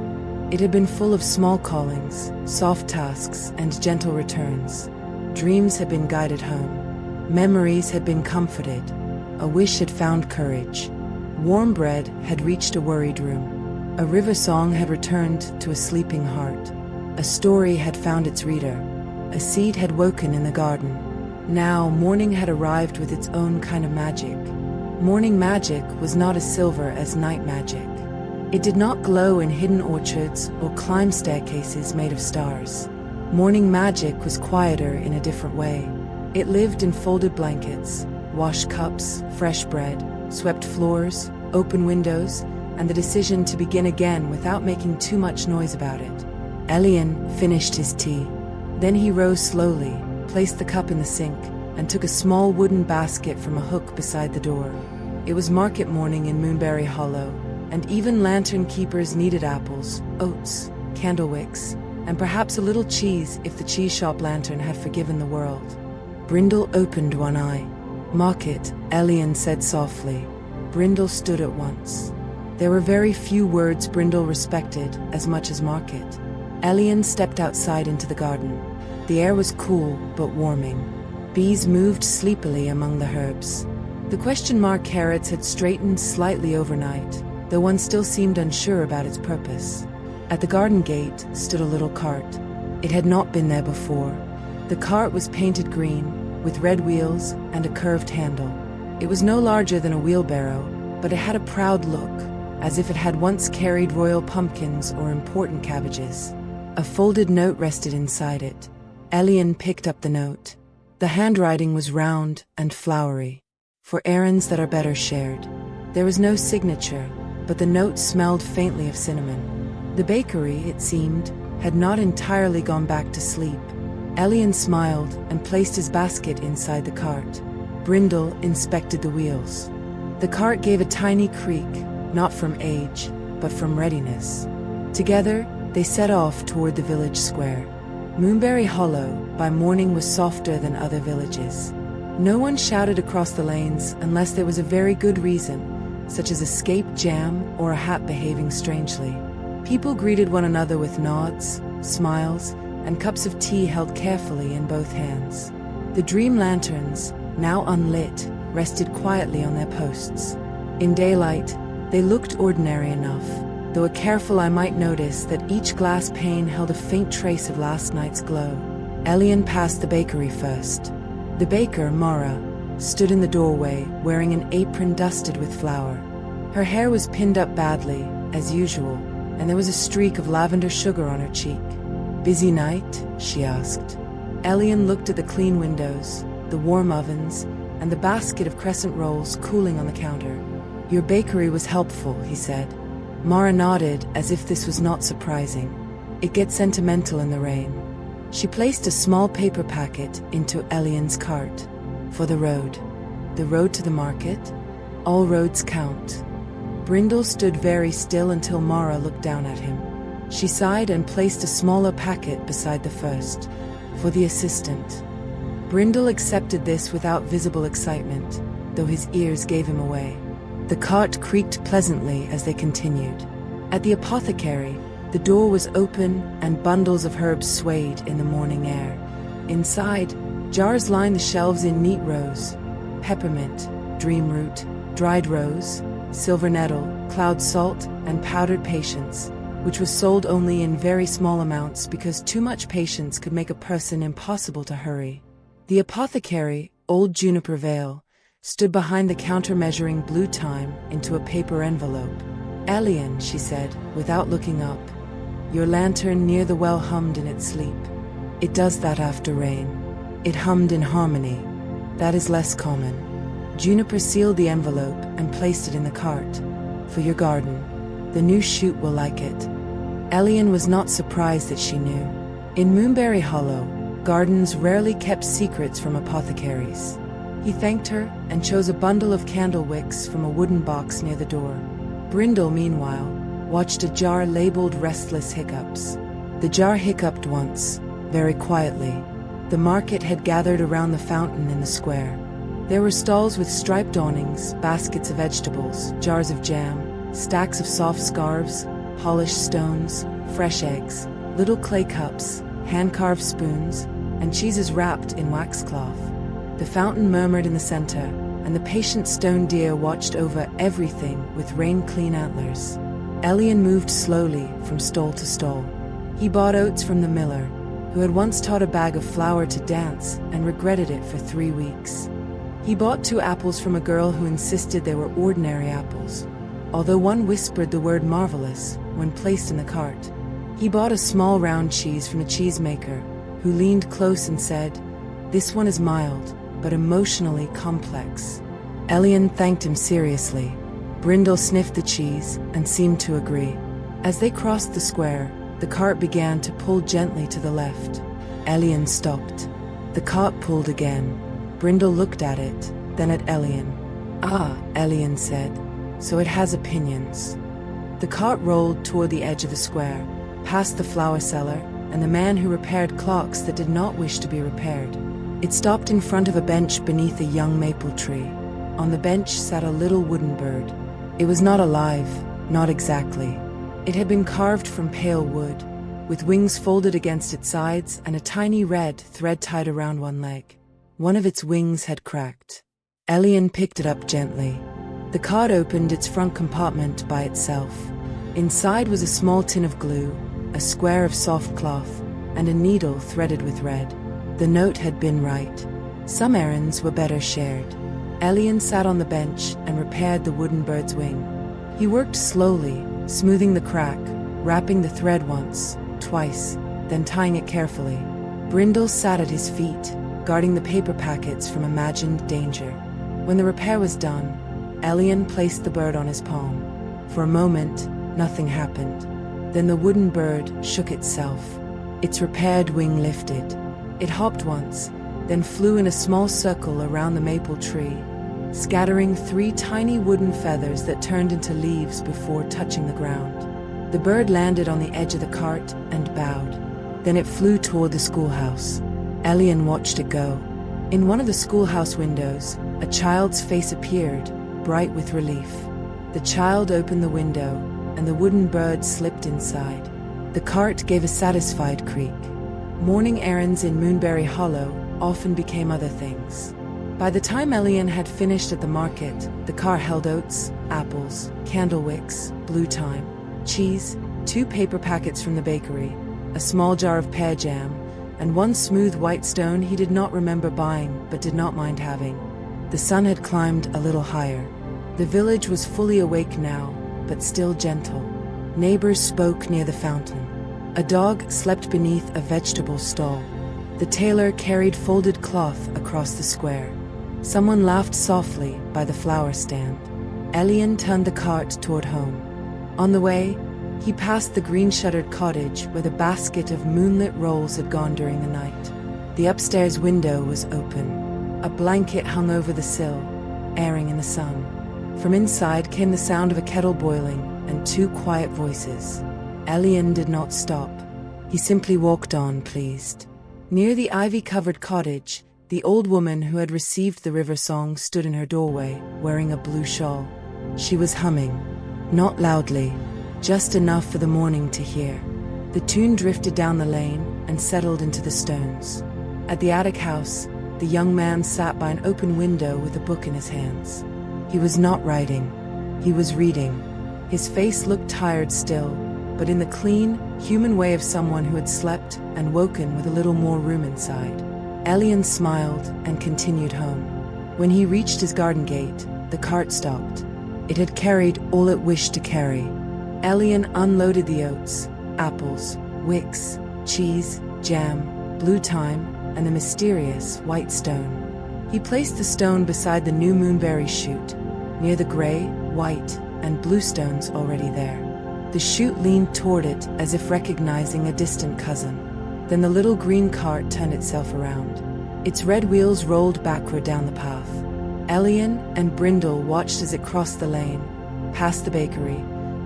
It had been full of small callings, soft tasks, and gentle returns. Dreams had been guided home. Memories had been comforted. A wish had found courage. Warm bread had reached a worried room. A river song had returned to a sleeping heart. A story had found its reader. A seed had woken in the garden. Now morning had arrived with its own kind of magic. Morning magic was not as silver as night magic. It did not glow in hidden orchards or climb staircases made of stars. Morning magic was quieter in a different way. It lived in folded blankets, washed cups, fresh bread, swept floors, open windows, and the decision to begin again without making too much noise about it. Elian finished his tea. Then he rose slowly, placed the cup in the sink, and took a small wooden basket from a hook beside the door. It was market morning in Moonberry Hollow, and even lantern keepers needed apples, oats, candle wicks, and perhaps a little cheese if the cheese shop lantern had forgiven the world. Brindle opened one eye. "Market," Elian said softly. Brindle stood at once. There were very few words Brindle respected as much as market. Elian stepped outside into the garden. The air was cool but warming. Bees moved sleepily among the herbs. The question mark carrots had straightened slightly overnight, though one still seemed unsure about its purpose. At the garden gate stood a little cart. It had not been there before. The cart was painted green, with red wheels and a curved handle. It was no larger than a wheelbarrow, but it had a proud look, as if it had once carried royal pumpkins or important cabbages. A folded note rested inside it. Elian picked up the note. The handwriting was round and flowery. "For errands that are better shared." There was no signature, but the note smelled faintly of cinnamon. The bakery, it seemed, had not entirely gone back to sleep. Elian smiled and placed his basket inside the cart. Brindle inspected the wheels. The cart gave a tiny creak, not from age, but from readiness. Together, they set off toward the village square. Moonberry Hollow, by morning, was softer than other villages. No one shouted across the lanes unless there was a very good reason, such as escaped jam or a hat behaving strangely. People greeted one another with nods, smiles, and cups of tea held carefully in both hands. The dream lanterns, now unlit, rested quietly on their posts. In daylight, they looked ordinary enough, though a careful eye might notice that each glass pane held a faint trace of last night's glow. Elian passed the bakery first. The baker, Mara, stood in the doorway, wearing an apron dusted with flour. Her hair was pinned up badly, as usual, and there was a streak of lavender sugar on her cheek. "Busy night?" she asked. Elian looked at the clean windows, the warm ovens, and the basket of crescent rolls cooling on the counter. "Your bakery was helpful," he said. Mara nodded, as if this was not surprising. "It gets sentimental in the rain." She placed a small paper packet into Elian's cart. "For the road." "The road to the market?" "All roads count." Brindle stood very still until Mara looked down at him. She sighed and placed a smaller packet beside the first. "For the assistant." Brindle accepted this without visible excitement, though his ears gave him away. The cart creaked pleasantly as they continued. At the apothecary, the door was open and bundles of herbs swayed in the morning air. Inside, jars lined the shelves in neat rows. Peppermint, dream root, dried rose, silver nettle, cloud salt, and powdered patience, which was sold only in very small amounts because too much patience could make a person impossible to hurry. The apothecary, old Juniper Vale, stood behind the counter measuring blue thyme into a paper envelope. "Elian," she said, without looking up, "your lantern near the well hummed in its sleep. It does that after rain. It hummed in harmony. That is less common." Juniper sealed the envelope and placed it in the cart. "For your garden. The new shoot will like it." Elian was not surprised that she knew. In Moonberry Hollow, gardens rarely kept secrets from apothecaries. He thanked her and chose a bundle of candle wicks from a wooden box near the door. Brindle, meanwhile, watched a jar labeled Restless Hiccups. The jar hiccuped once, very quietly. The market had gathered around the fountain in the square. There were stalls with striped awnings, baskets of vegetables, jars of jam, stacks of soft scarves, polished stones, fresh eggs, little clay cups, hand-carved spoons, and cheeses wrapped in waxcloth. The fountain murmured in the center, and the patient stone deer watched over everything with rain-clean antlers. Elian moved slowly from stall to stall. He bought oats from the miller, who had once taught a bag of flour to dance and regretted it for 3 weeks. He bought 2 apples from a girl who insisted they were ordinary apples, although one whispered the word marvelous when placed in the cart. He bought a small round cheese from a cheesemaker, who leaned close and said, "This one is mild, but emotionally complex." Elian thanked him seriously. Brindle sniffed the cheese and seemed to agree. As they crossed the square, the cart began to pull gently to the left. Elian stopped. The cart pulled again. Brindle looked at it, then at Elian. "Ah," Elian said, "so it has opinions." The cart rolled toward the edge of the square, past the flower seller and the man who repaired clocks that did not wish to be repaired. It stopped in front of a bench beneath a young maple tree. On the bench sat a little wooden bird. It was not alive, not exactly. It had been carved from pale wood, with wings folded against its sides and a tiny red thread tied around one leg. One of its wings had cracked. Elian picked it up gently. The cart opened its front compartment by itself. Inside was a small tin of glue, a square of soft cloth, and a needle threaded with red. The note had been right. Some errands were better shared. Elian sat on the bench and repaired the wooden bird's wing. He worked slowly, smoothing the crack, wrapping the thread once, twice, then tying it carefully. Brindle sat at his feet, guarding the paper packets from imagined danger. When the repair was done, Elian placed the bird on his palm. For a moment, nothing happened. Then the wooden bird shook itself. Its repaired wing lifted. It hopped once, then flew in a small circle around the maple tree, scattering 3 tiny wooden feathers that turned into leaves before touching the ground. The bird landed on the edge of the cart and bowed. Then it flew toward the schoolhouse. Elian watched it go. In one of the schoolhouse windows, a child's face appeared, bright with relief. The child opened the window, and the wooden bird slipped inside. The cart gave a satisfied creak. Morning errands in Moonberry Hollow often became other things. By the time Elian had finished at the market, the car held oats, apples, candle wicks, blue thyme, cheese, 2 paper packets from the bakery, a small jar of pear jam, and 1 smooth white stone he did not remember buying but did not mind having. The sun had climbed a little higher. The village was fully awake now, but still gentle. Neighbors spoke near the fountain. A dog slept beneath a vegetable stall. The tailor carried folded cloth across the square. Someone laughed softly by the flower stand. Elian turned the cart toward home. On the way, he passed the green-shuttered cottage where the basket of moonlit rolls had gone during the night. The upstairs window was open. A blanket hung over the sill, airing in the sun. From inside came the sound of a kettle boiling and 2 quiet voices. Elian did not stop. He simply walked on, pleased. Near the ivy-covered cottage, the old woman who had received the river song stood in her doorway, wearing a blue shawl. She was humming, not loudly, just enough for the morning to hear. The tune drifted down the lane and settled into the stones. At the attic house, the young man sat by an open window with a book in his hands. He was not writing. He was reading. His face looked tired still, but in the clean, human way of someone who had slept and woken with a little more room inside. Elian smiled and continued home. When he reached his garden gate, the cart stopped. It had carried all it wished to carry. Elian unloaded the oats, apples, wicks, cheese, jam, blue thyme, and the mysterious white stone. He placed the stone beside the new moonberry shoot, near the gray, white, and blue stones already there. The chute leaned toward it as if recognizing a distant cousin. Then the little green cart turned itself around. Its red wheels rolled backward down the path. Elian and Brindle watched as it crossed the lane, past the bakery,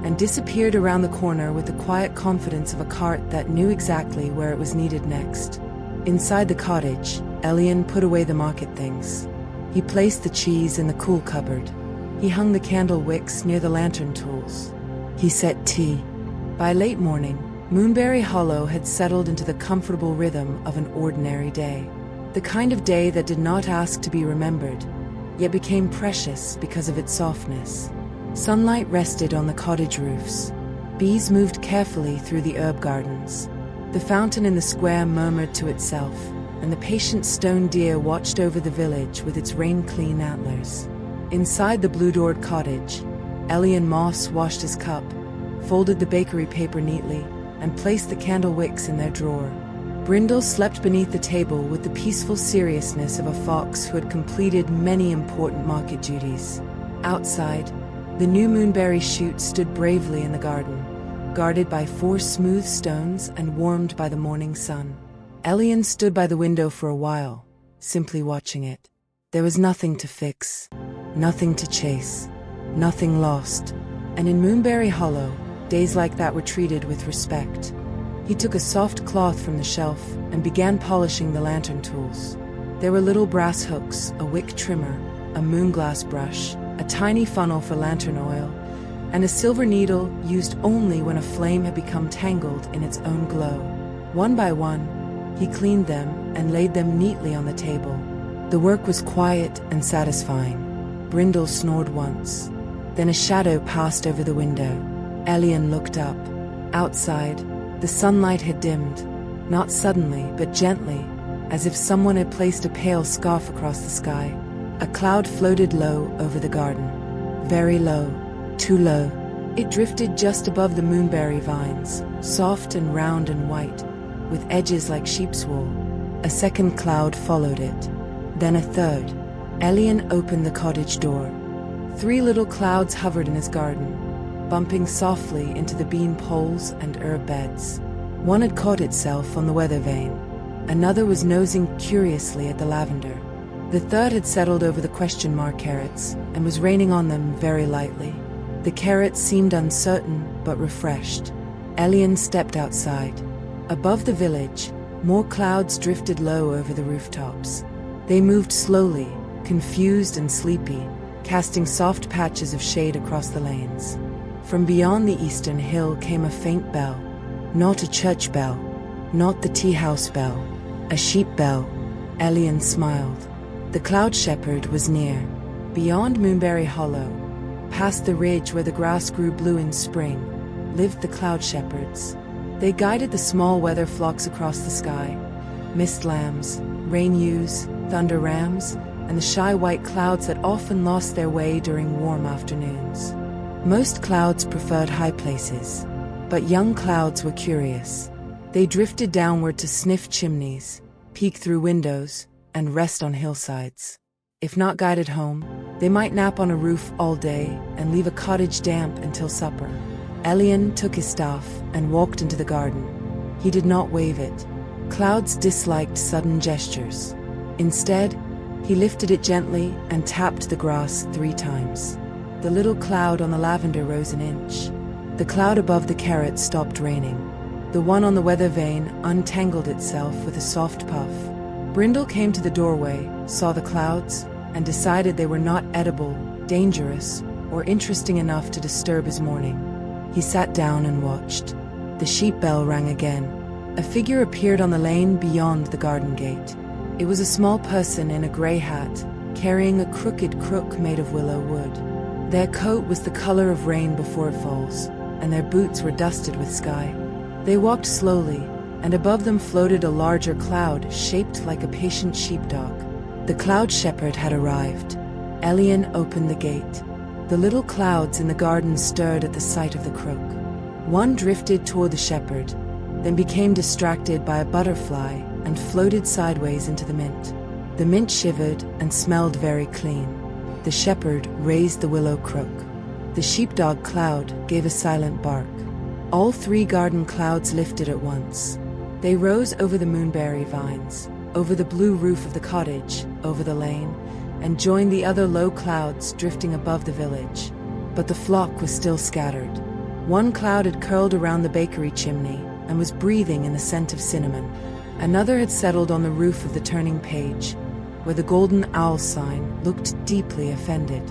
and disappeared around the corner with the quiet confidence of a cart that knew exactly where it was needed next. Inside the cottage, Elian put away the market things. He placed the cheese in the cool cupboard. He hung the candle wicks near the lantern tools. He set tea. By late morning, Moonberry Hollow had settled into the comfortable rhythm of an ordinary day. The kind of day that did not ask to be remembered, yet became precious because of its softness. Sunlight rested on the cottage roofs. Bees moved carefully through the herb gardens. The fountain in the square murmured to itself, and the patient stone deer watched over the village with its rain-clean antlers. Inside the blue-doored cottage, Elian Moss washed his cup, folded the bakery paper neatly, and placed the candle wicks in their drawer. Brindle slept beneath the table with the peaceful seriousness of a fox who had completed many important market duties. Outside, The new moonberry shoot stood bravely in the garden, guarded by 4 smooth stones and warmed by the morning sun. Elian stood by the window for a while, simply watching it. There was nothing to fix, nothing to chase, nothing lost. And in Moonberry Hollow, days like that were treated with respect. He took a soft cloth from the shelf and began polishing the lantern tools. There were little brass hooks, a wick trimmer, a moonglass brush, a tiny funnel for lantern oil, and a silver needle used only when a flame had become tangled in its own glow. One by one, he cleaned them and laid them neatly on the table. The work was quiet and satisfying. Brindle snored once. Then a shadow passed over the window. Elian looked up. Outside, the sunlight had dimmed, not suddenly but gently, as if someone had placed a pale scarf across the sky. A cloud floated low over the garden. Very low, too low. It drifted just above the moonberry vines, soft and round and white, with edges like sheep's wool. A second cloud followed it. Then a third. Elian opened the cottage door. 3 little clouds hovered in his garden, bumping softly into the bean poles and herb beds. One had caught itself on the weather vane. Another was nosing curiously at the lavender. The third had settled over the question mark carrots and was raining on them very lightly. The carrots seemed uncertain but refreshed. Elian stepped outside. Above the village, more clouds drifted low over the rooftops. They moved slowly, confused and sleepy, casting soft patches of shade across the lanes. From beyond the eastern hill came a faint bell. Not a church bell, not the tea house bell, a sheep bell. Elian smiled. The cloud shepherd was near. Beyond Moonberry Hollow, past the ridge where the grass grew blue in spring, lived the cloud shepherds. They guided the small weather flocks across the sky. Mist lambs, rain ewes, thunder rams, and the shy white clouds that often lost their way during warm afternoons. Most clouds preferred high places, but young clouds were curious. They drifted downward to sniff chimneys, peek through windows, and rest on hillsides. If not guided home, they might nap on a roof all day and leave a cottage damp until supper. Elian took his staff and walked into the garden. He did not wave it. Clouds disliked sudden gestures. Instead, he lifted it gently and tapped the grass 3 times. The little cloud on the lavender rose an inch. The cloud above the carrots stopped raining. The one on the weather vane untangled itself with a soft puff. Brindle came to the doorway, saw the clouds, and decided they were not edible, dangerous, or interesting enough to disturb his morning. He sat down and watched. The sheep bell rang again. A figure appeared on the lane beyond the garden gate. It was a small person in a gray hat, carrying a crooked crook made of willow wood. Their coat was the color of rain before it falls, and their boots were dusted with sky. They walked slowly, and above them floated a larger cloud shaped like a patient sheepdog. The cloud shepherd had arrived. Elian opened the gate. The little clouds in the garden stirred at the sight of the crook. One drifted toward the shepherd, then became distracted by a butterfly and floated sideways into the mint. The mint shivered and smelled very clean. The shepherd raised the willow crook. The sheepdog cloud gave a silent bark. All 3 garden clouds lifted at once. They rose over the moonberry vines, over the blue roof of the cottage, over the lane, and joined the other low clouds drifting above the village. But the flock was still scattered. One cloud had curled around the bakery chimney and was breathing in the scent of cinnamon. Another had settled on the roof of the turning page, where the golden owl sign looked deeply offended.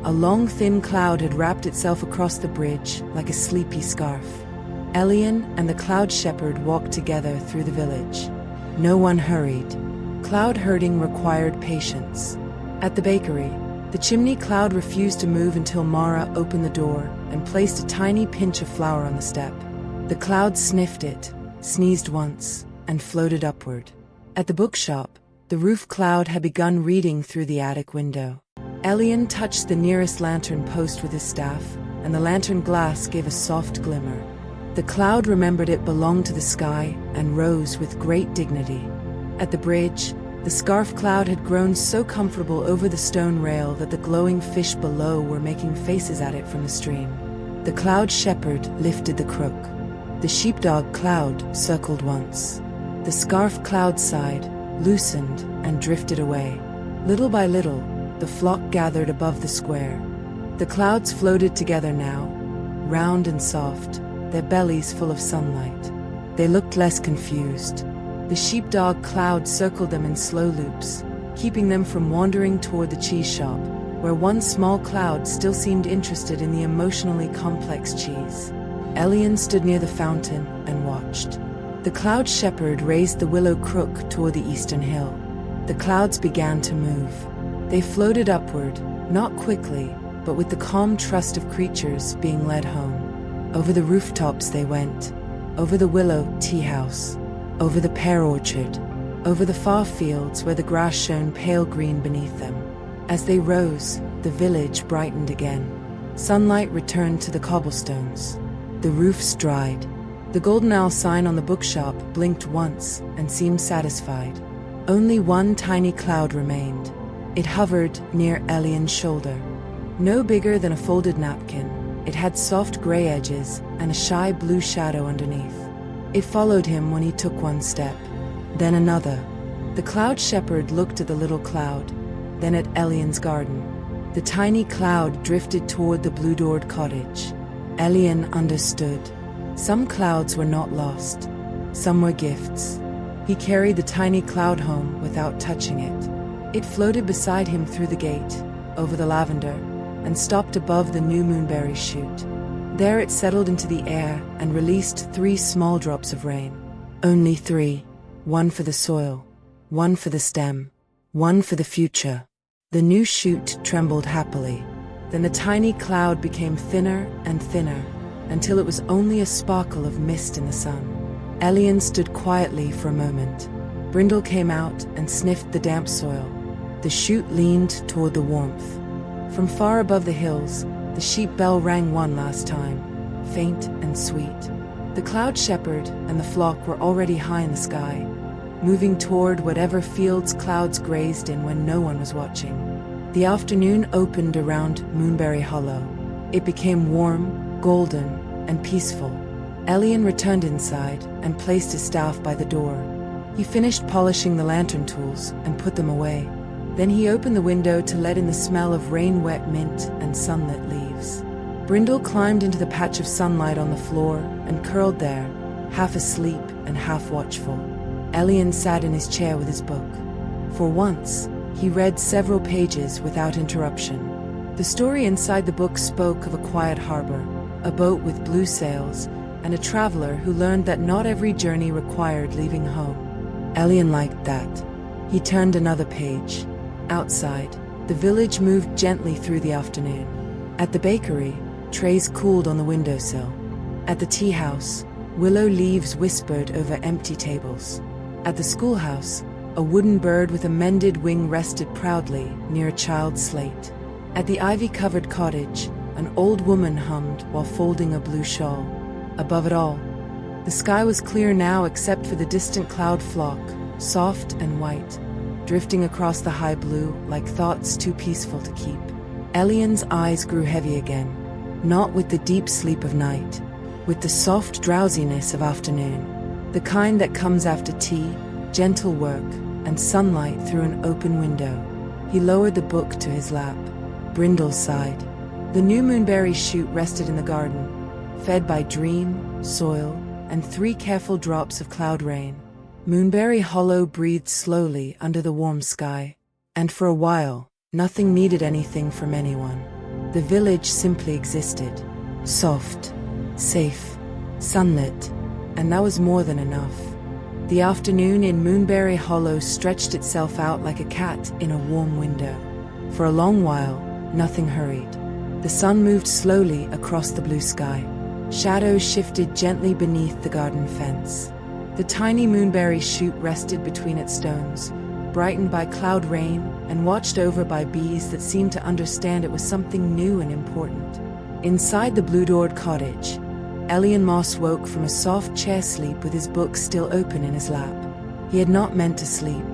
A long thin cloud had wrapped itself across the bridge like a sleepy scarf. Elian and the cloud shepherd walked together through the village. No one hurried. Cloud herding required patience. At the bakery, the chimney cloud refused to move until Mara opened the door and placed a tiny pinch of flour on the step. The cloud sniffed it, sneezed once, and floated upward. At the bookshop, the roof cloud had begun reading through the attic window. Elian touched the nearest lantern post with his staff, and the lantern glass gave a soft glimmer. The cloud remembered it belonged to the sky and rose with great dignity. At the bridge, The scarf cloud had grown so comfortable over the stone rail that the glowing fish below were making faces at it from the stream. The cloud shepherd lifted the crook. The sheepdog cloud circled once. The scarf cloud sighed, loosened, and drifted away. Little by little, the flock gathered above the square. The clouds floated together now, round and soft, their bellies full of sunlight. They looked less confused. The sheepdog cloud circled them in slow loops, keeping them from wandering toward the cheese shop, where one small cloud still seemed interested in the emotionally complex cheese. Elian stood near the fountain and watched. The cloud shepherd raised the willow crook toward the eastern hill. The clouds began to move. They floated upward, not quickly, but with the calm trust of creatures being led home. Over the rooftops they went, over the willow tea house, over the pear orchard, over the far fields where the grass shone pale green beneath them. As they rose, the village brightened again. Sunlight returned to the cobblestones. The roofs dried. The golden owl sign on the bookshop blinked once and seemed satisfied. Only one tiny cloud remained. It hovered near Elian's shoulder. No bigger than a folded napkin, it had soft gray edges and a shy blue shadow underneath. It followed him when he took one step, then another. The cloud shepherd looked at the little cloud, then at Elian's garden. The tiny cloud drifted toward the blue-doored cottage. Elian understood. Some clouds were not lost. Some were gifts. He carried the tiny cloud home without touching it. It floated beside him through the gate, over the lavender, and stopped above the new moonberry shoot. There it settled into the air and released 3 small drops of rain. Only 3. One for the soil, one for the stem, one for the future. The new shoot trembled happily. Then the tiny cloud became thinner and thinner, until it was only a sparkle of mist in the sun. Elian stood quietly for a moment. Brindle came out and sniffed the damp soil. The shoot leaned toward the warmth. From far above the hills, the sheep bell rang one last time, faint and sweet. The cloud shepherd and the flock were already high in the sky, moving toward whatever fields clouds grazed in when no one was watching. The afternoon opened around Moonberry Hollow. It became warm, golden, and peaceful. Elian returned inside and placed his staff by the door. He finished polishing the lantern tools and put them away. Then he opened the window to let in the smell of rain-wet mint and sunlit leaves. Brindle climbed into the patch of sunlight on the floor and curled there, half asleep and half watchful. Elian sat in his chair with his book. For once, he read several pages without interruption. The story inside the book spoke of a quiet harbor, a boat with blue sails, and a traveler who learned that not every journey required leaving home. Elian liked that. He turned another page. Outside, the village moved gently through the afternoon. At the bakery, trays cooled on the windowsill. At the tea house, willow leaves whispered over empty tables. At the schoolhouse, a wooden bird with a mended wing rested proudly near a child's slate. At the ivy-covered cottage, an old woman hummed while folding a blue shawl. Above it all, the sky was clear now except for the distant cloud flock, soft and white, drifting across the high blue like thoughts too peaceful to keep. Elian's eyes grew heavy again, not with the deep sleep of night, with the soft drowsiness of afternoon, the kind that comes after tea, gentle work, and sunlight through an open window. He lowered the book to his lap. Brindle sighed. The new moonberry shoot rested in the garden, fed by dream, soil, and 3 careful drops of cloud rain. Moonberry Hollow breathed slowly under the warm sky, and for a while, nothing needed anything from anyone. The village simply existed, soft, safe, sunlit, and that was more than enough. The afternoon in Moonberry Hollow stretched itself out like a cat in a warm window. For a long while, nothing hurried. The sun moved slowly across the blue sky. Shadows shifted gently beneath the garden fence. The tiny moonberry shoot rested between its stones, brightened by cloud rain and watched over by bees that seemed to understand it was something new and important. Inside the blue-doored cottage, Elian Moss woke from a soft chair sleep with his book still open in his lap. He had not meant to sleep.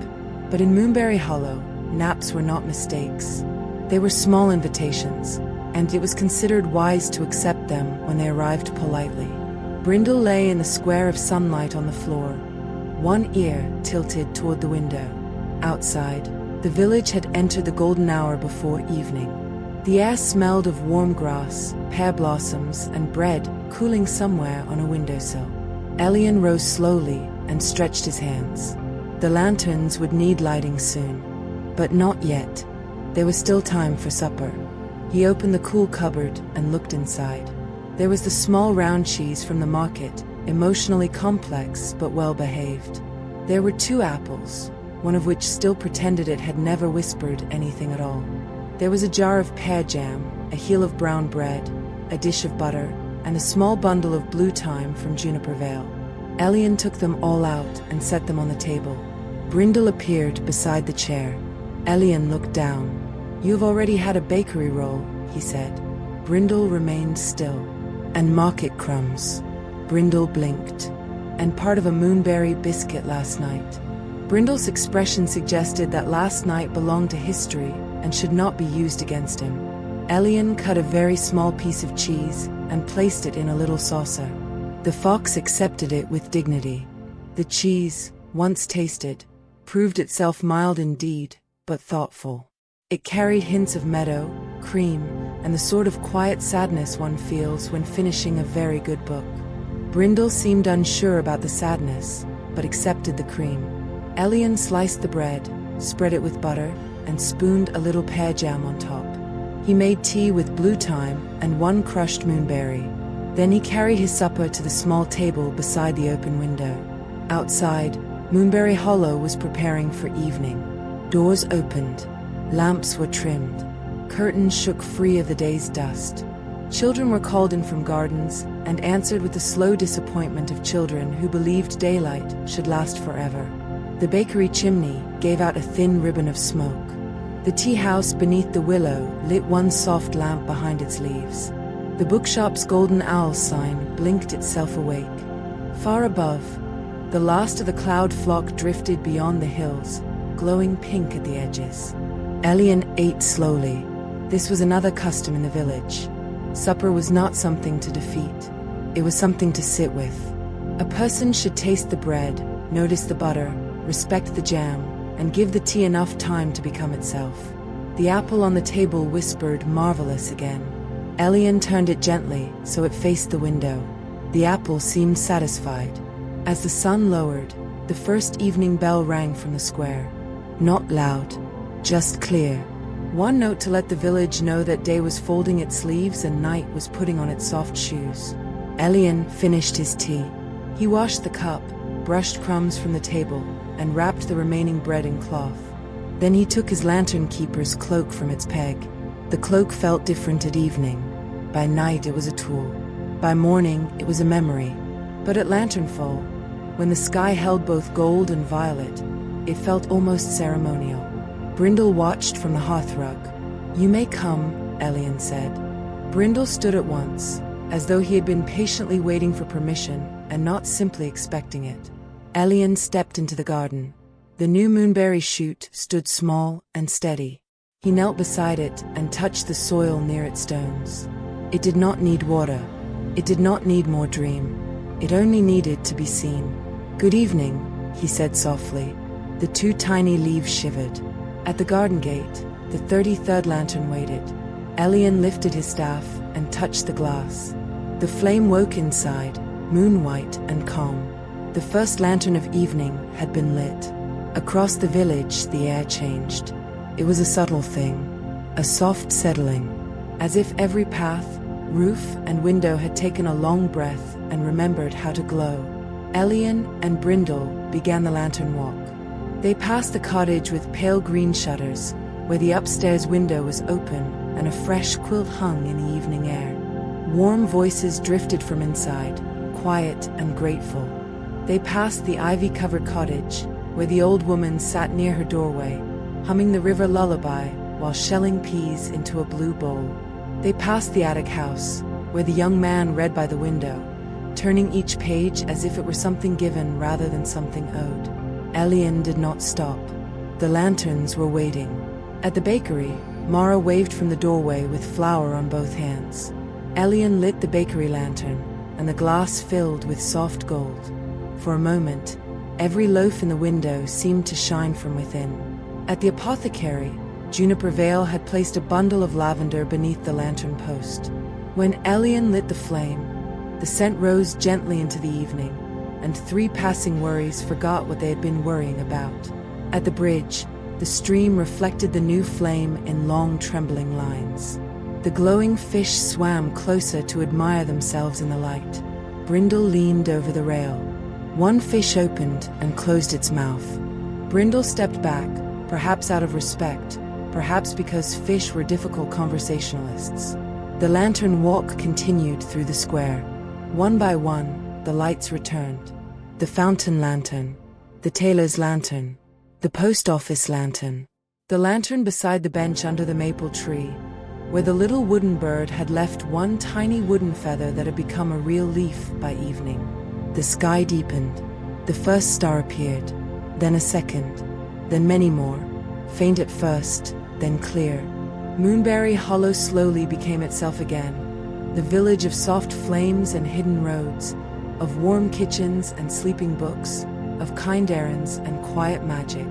But in Moonberry Hollow, naps were not mistakes. They were small invitations, and it was considered wise to accept them when they arrived politely. Brindle lay in the square of sunlight on the floor, one ear tilted toward the window. Outside, the village had entered the golden hour before evening. The air smelled of warm grass, pear blossoms, and bread cooling somewhere on a windowsill. Elian rose slowly and stretched his hands. The lanterns would need lighting soon. But not yet. There was still time for supper. He opened the cool cupboard and looked inside. There was the small round cheese from the market, emotionally complex but well-behaved. There were 2 apples, one of which still pretended it had never whispered anything at all. There was a jar of pear jam, a heel of brown bread, a dish of butter, and a small bundle of blue thyme from Juniper Vale. Elian took them all out and set them on the table. Brindle appeared beside the chair. Elian looked down. "You've already had a bakery roll," he said. Brindle remained still. "And market crumbs." Brindle blinked. "And part of a moonberry biscuit last night." Brindle's expression suggested that last night belonged to history and should not be used against him. Elian cut a very small piece of cheese and placed it in a little saucer. The fox accepted it with dignity. The cheese, once tasted, proved itself mild indeed, but thoughtful. It carried hints of meadow, cream, and the sort of quiet sadness one feels when finishing a very good book. Brindle seemed unsure about the sadness, but accepted the cream. Elian sliced the bread, spread it with butter, and spooned a little pear jam on top. He made tea with blue thyme and 1 crushed moonberry. Then he carried his supper to the small table beside the open window. Outside, Moonberry Hollow was preparing for evening. Doors opened. Lamps were trimmed. Curtains shook free of the day's dust. Children were called in from gardens and answered with the slow disappointment of children who believed daylight should last forever. The bakery chimney gave out a thin ribbon of smoke. The tea house beneath the willow lit 1 soft lamp behind its leaves. The bookshop's golden owl sign blinked itself awake. Far above, the last of the cloud flock drifted beyond the hills, glowing pink at the edges. Elian ate slowly. This was another custom in the village. Supper was not something to defeat. It was something to sit with. A person should taste the bread, notice the butter, respect the jam, and give the tea enough time to become itself. The apple on the table whispered marvelous again. Elian turned it gently so it faced the window. The apple seemed satisfied. As the sun lowered, the first evening bell rang from the square. Not loud, just clear. 1 note to let the village know that day was folding its sleeves and night was putting on its soft shoes. Elian finished his tea. He washed the cup, brushed crumbs from the table, and wrapped the remaining bread in cloth. Then he took his lantern keeper's cloak from its peg. The cloak felt different at evening. By night it was a tool. By morning it was a memory. But at lanternfall, when the sky held both gold and violet, it felt almost ceremonial. Brindle watched from the hearthrug. "You may come," Elian said. Brindle stood at once, as though he had been patiently waiting for permission and not simply expecting it. Elian stepped into the garden. The new moonberry shoot stood small and steady. He knelt beside it and touched the soil near its stones. It did not need water. It did not need more dream. It only needed to be seen. "Good evening," he said softly. The 2 tiny leaves shivered. At the garden gate, the 33rd lantern waited. Elian lifted his staff and touched the glass. The flame woke inside, moon-white and calm. The first lantern of evening had been lit. Across the village, the air changed. It was a subtle thing, a soft settling, as if every path, roof, and window had taken a long breath and remembered how to glow. Elian and Brindle began the lantern walk. They passed the cottage with pale green shutters, where the upstairs window was open and a fresh quilt hung in the evening air. Warm voices drifted from inside, quiet and grateful. They passed the ivy-covered cottage, where the old woman sat near her doorway, humming the river lullaby while shelling peas into a blue bowl. They passed the attic house, where the young man read by the window, turning each page as if it were something given rather than something owed. Elian did not stop. The lanterns were waiting. At the bakery, Mara waved from the doorway with flour on both hands. Elian lit the bakery lantern, and the glass filled with soft gold. For a moment, every loaf in the window seemed to shine from within. At the apothecary, Juniper Vale had placed a bundle of lavender beneath the lantern post. When Elian lit the flame, the scent rose gently into the evening, and 3 passing worries forgot what they had been worrying about. At the bridge, the stream reflected the new flame in long trembling lines. The glowing fish swam closer to admire themselves in the light. Brindle leaned over the rail. One fish opened and closed its mouth. Brindle stepped back, perhaps out of respect, perhaps because fish were difficult conversationalists. The lantern walk continued through the square. One by one, the lights returned. The fountain lantern, the tailor's lantern, the post office lantern, the lantern beside the bench under the maple tree, where the little wooden bird had left one tiny wooden feather that had become a real leaf by evening. The sky deepened. The first star appeared, then a second, then many more, faint at first, then clear. Moonberry Hollow slowly became itself again, the village of soft flames and hidden roads, of warm kitchens and sleeping books, of kind errands and quiet magic.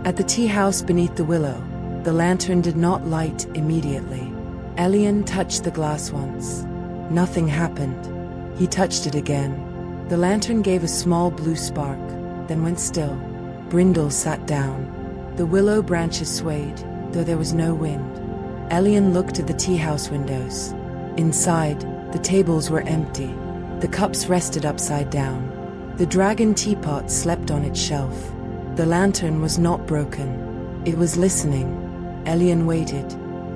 At the tea house beneath the willow, the lantern did not light immediately. Elian touched the glass once. Nothing happened. He touched it again. The lantern gave a small blue spark, then went still. Brindle sat down. The willow branches swayed, though there was no wind. Elian looked at the tea house windows. Inside, the tables were empty. The cups rested upside down. The dragon teapot slept on its shelf. The lantern was not broken. It was listening. Elian waited.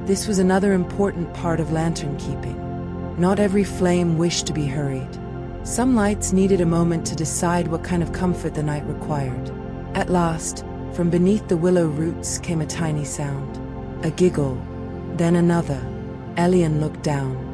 This was another important part of lantern keeping. Not every flame wished to be hurried. Some lights needed a moment to decide what kind of comfort the night required. At last, from beneath the willow roots came a tiny sound. A giggle. Then another. Elian looked down.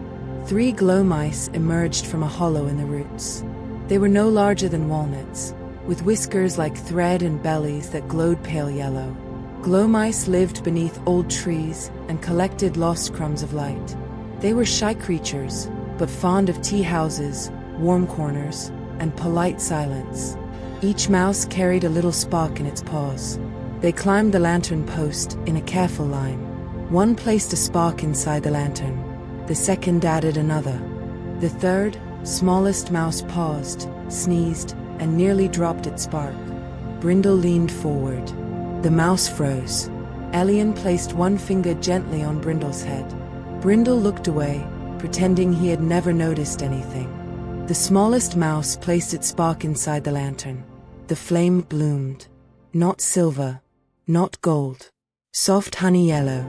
3 glow mice emerged from a hollow in the roots. They were no larger than walnuts, with whiskers like thread and bellies that glowed pale yellow. Glow mice lived beneath old trees and collected lost crumbs of light. They were shy creatures, but fond of tea houses, warm corners, and polite silence. Each mouse carried a little spark in its paws. They climbed the lantern post in a careful line. One placed a spark inside the lantern. The second added another. The third, smallest mouse paused, sneezed, and nearly dropped its spark. Brindle leaned forward. The mouse froze. Elian placed one finger gently on Brindle's head. Brindle looked away, pretending he had never noticed anything. The smallest mouse placed its spark inside the lantern. The flame bloomed. Not silver, not gold. Soft honey yellow.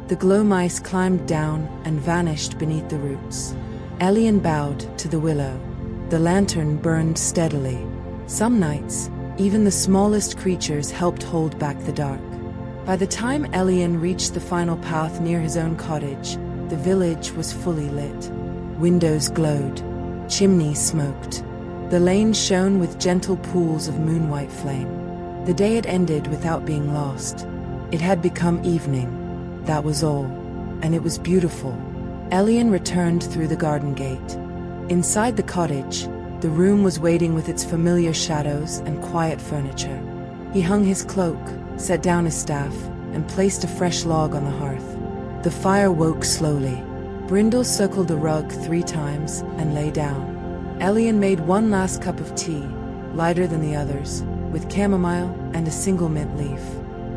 The glow mice climbed down and vanished beneath the roots. Elian bowed to the willow. The lantern burned steadily. Some nights, even the smallest creatures helped hold back the dark. By the time Elian reached the final path near his own cottage, the village was fully lit. Windows glowed. Chimneys smoked. The lane shone with gentle pools of moon-white flame. The day had ended without being lost. It had become evening. That was all. And it was beautiful. Elian returned through the garden gate. Inside the cottage, the room was waiting with its familiar shadows and quiet furniture. He hung his cloak, set down his staff, and placed a fresh log on the hearth. The fire woke slowly. Brindle circled the rug 3 times and lay down. Elian made one last cup of tea, lighter than the others, with chamomile and a single mint leaf.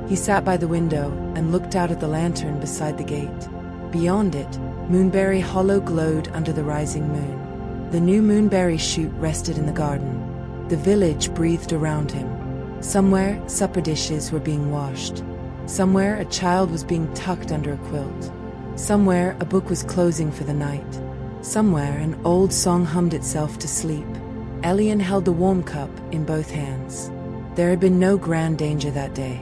He sat by the window and looked out at the lantern beside the gate. Beyond it, Moonberry Hollow glowed under the rising moon. The new moonberry shoot rested in the garden. The village breathed around him. Somewhere, supper dishes were being washed. Somewhere, a child was being tucked under a quilt. Somewhere, a book was closing for the night. Somewhere, an old song hummed itself to sleep. Elian held the warm cup in both hands. There had been no grand danger that day.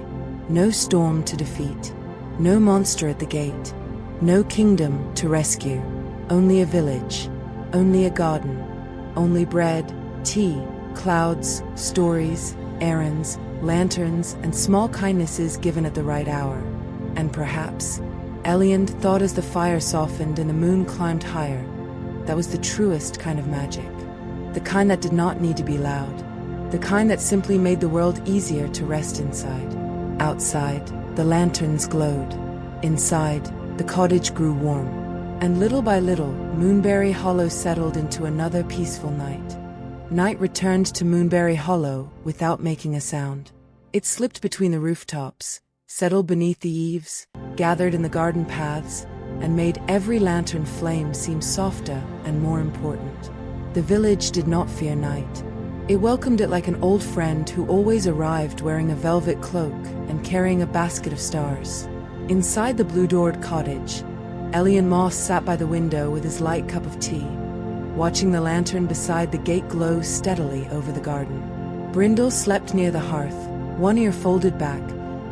No storm to defeat. No monster at the gate. No kingdom to rescue. Only a village. Only a garden. Only bread, tea, clouds, stories, errands, lanterns, and small kindnesses given at the right hour. And perhaps, Elian thought as the fire softened and the moon climbed higher, that was the truest kind of magic. The kind that did not need to be loud. The kind that simply made the world easier to rest inside. Outside, the lanterns glowed. Inside, the cottage grew warm. And little by little, Moonberry Hollow settled into another peaceful night. Night returned to Moonberry Hollow without making a sound. It slipped between the rooftops, settled beneath the eaves, gathered in the garden paths, and made every lantern flame seem softer and more important. The village did not fear night. It welcomed it like an old friend who always arrived wearing a velvet cloak and carrying a basket of stars. Inside the blue-doored cottage, Elian Moss sat by the window with his light cup of tea, watching the lantern beside the gate glow steadily over the garden. Brindle slept near the hearth, one ear folded back,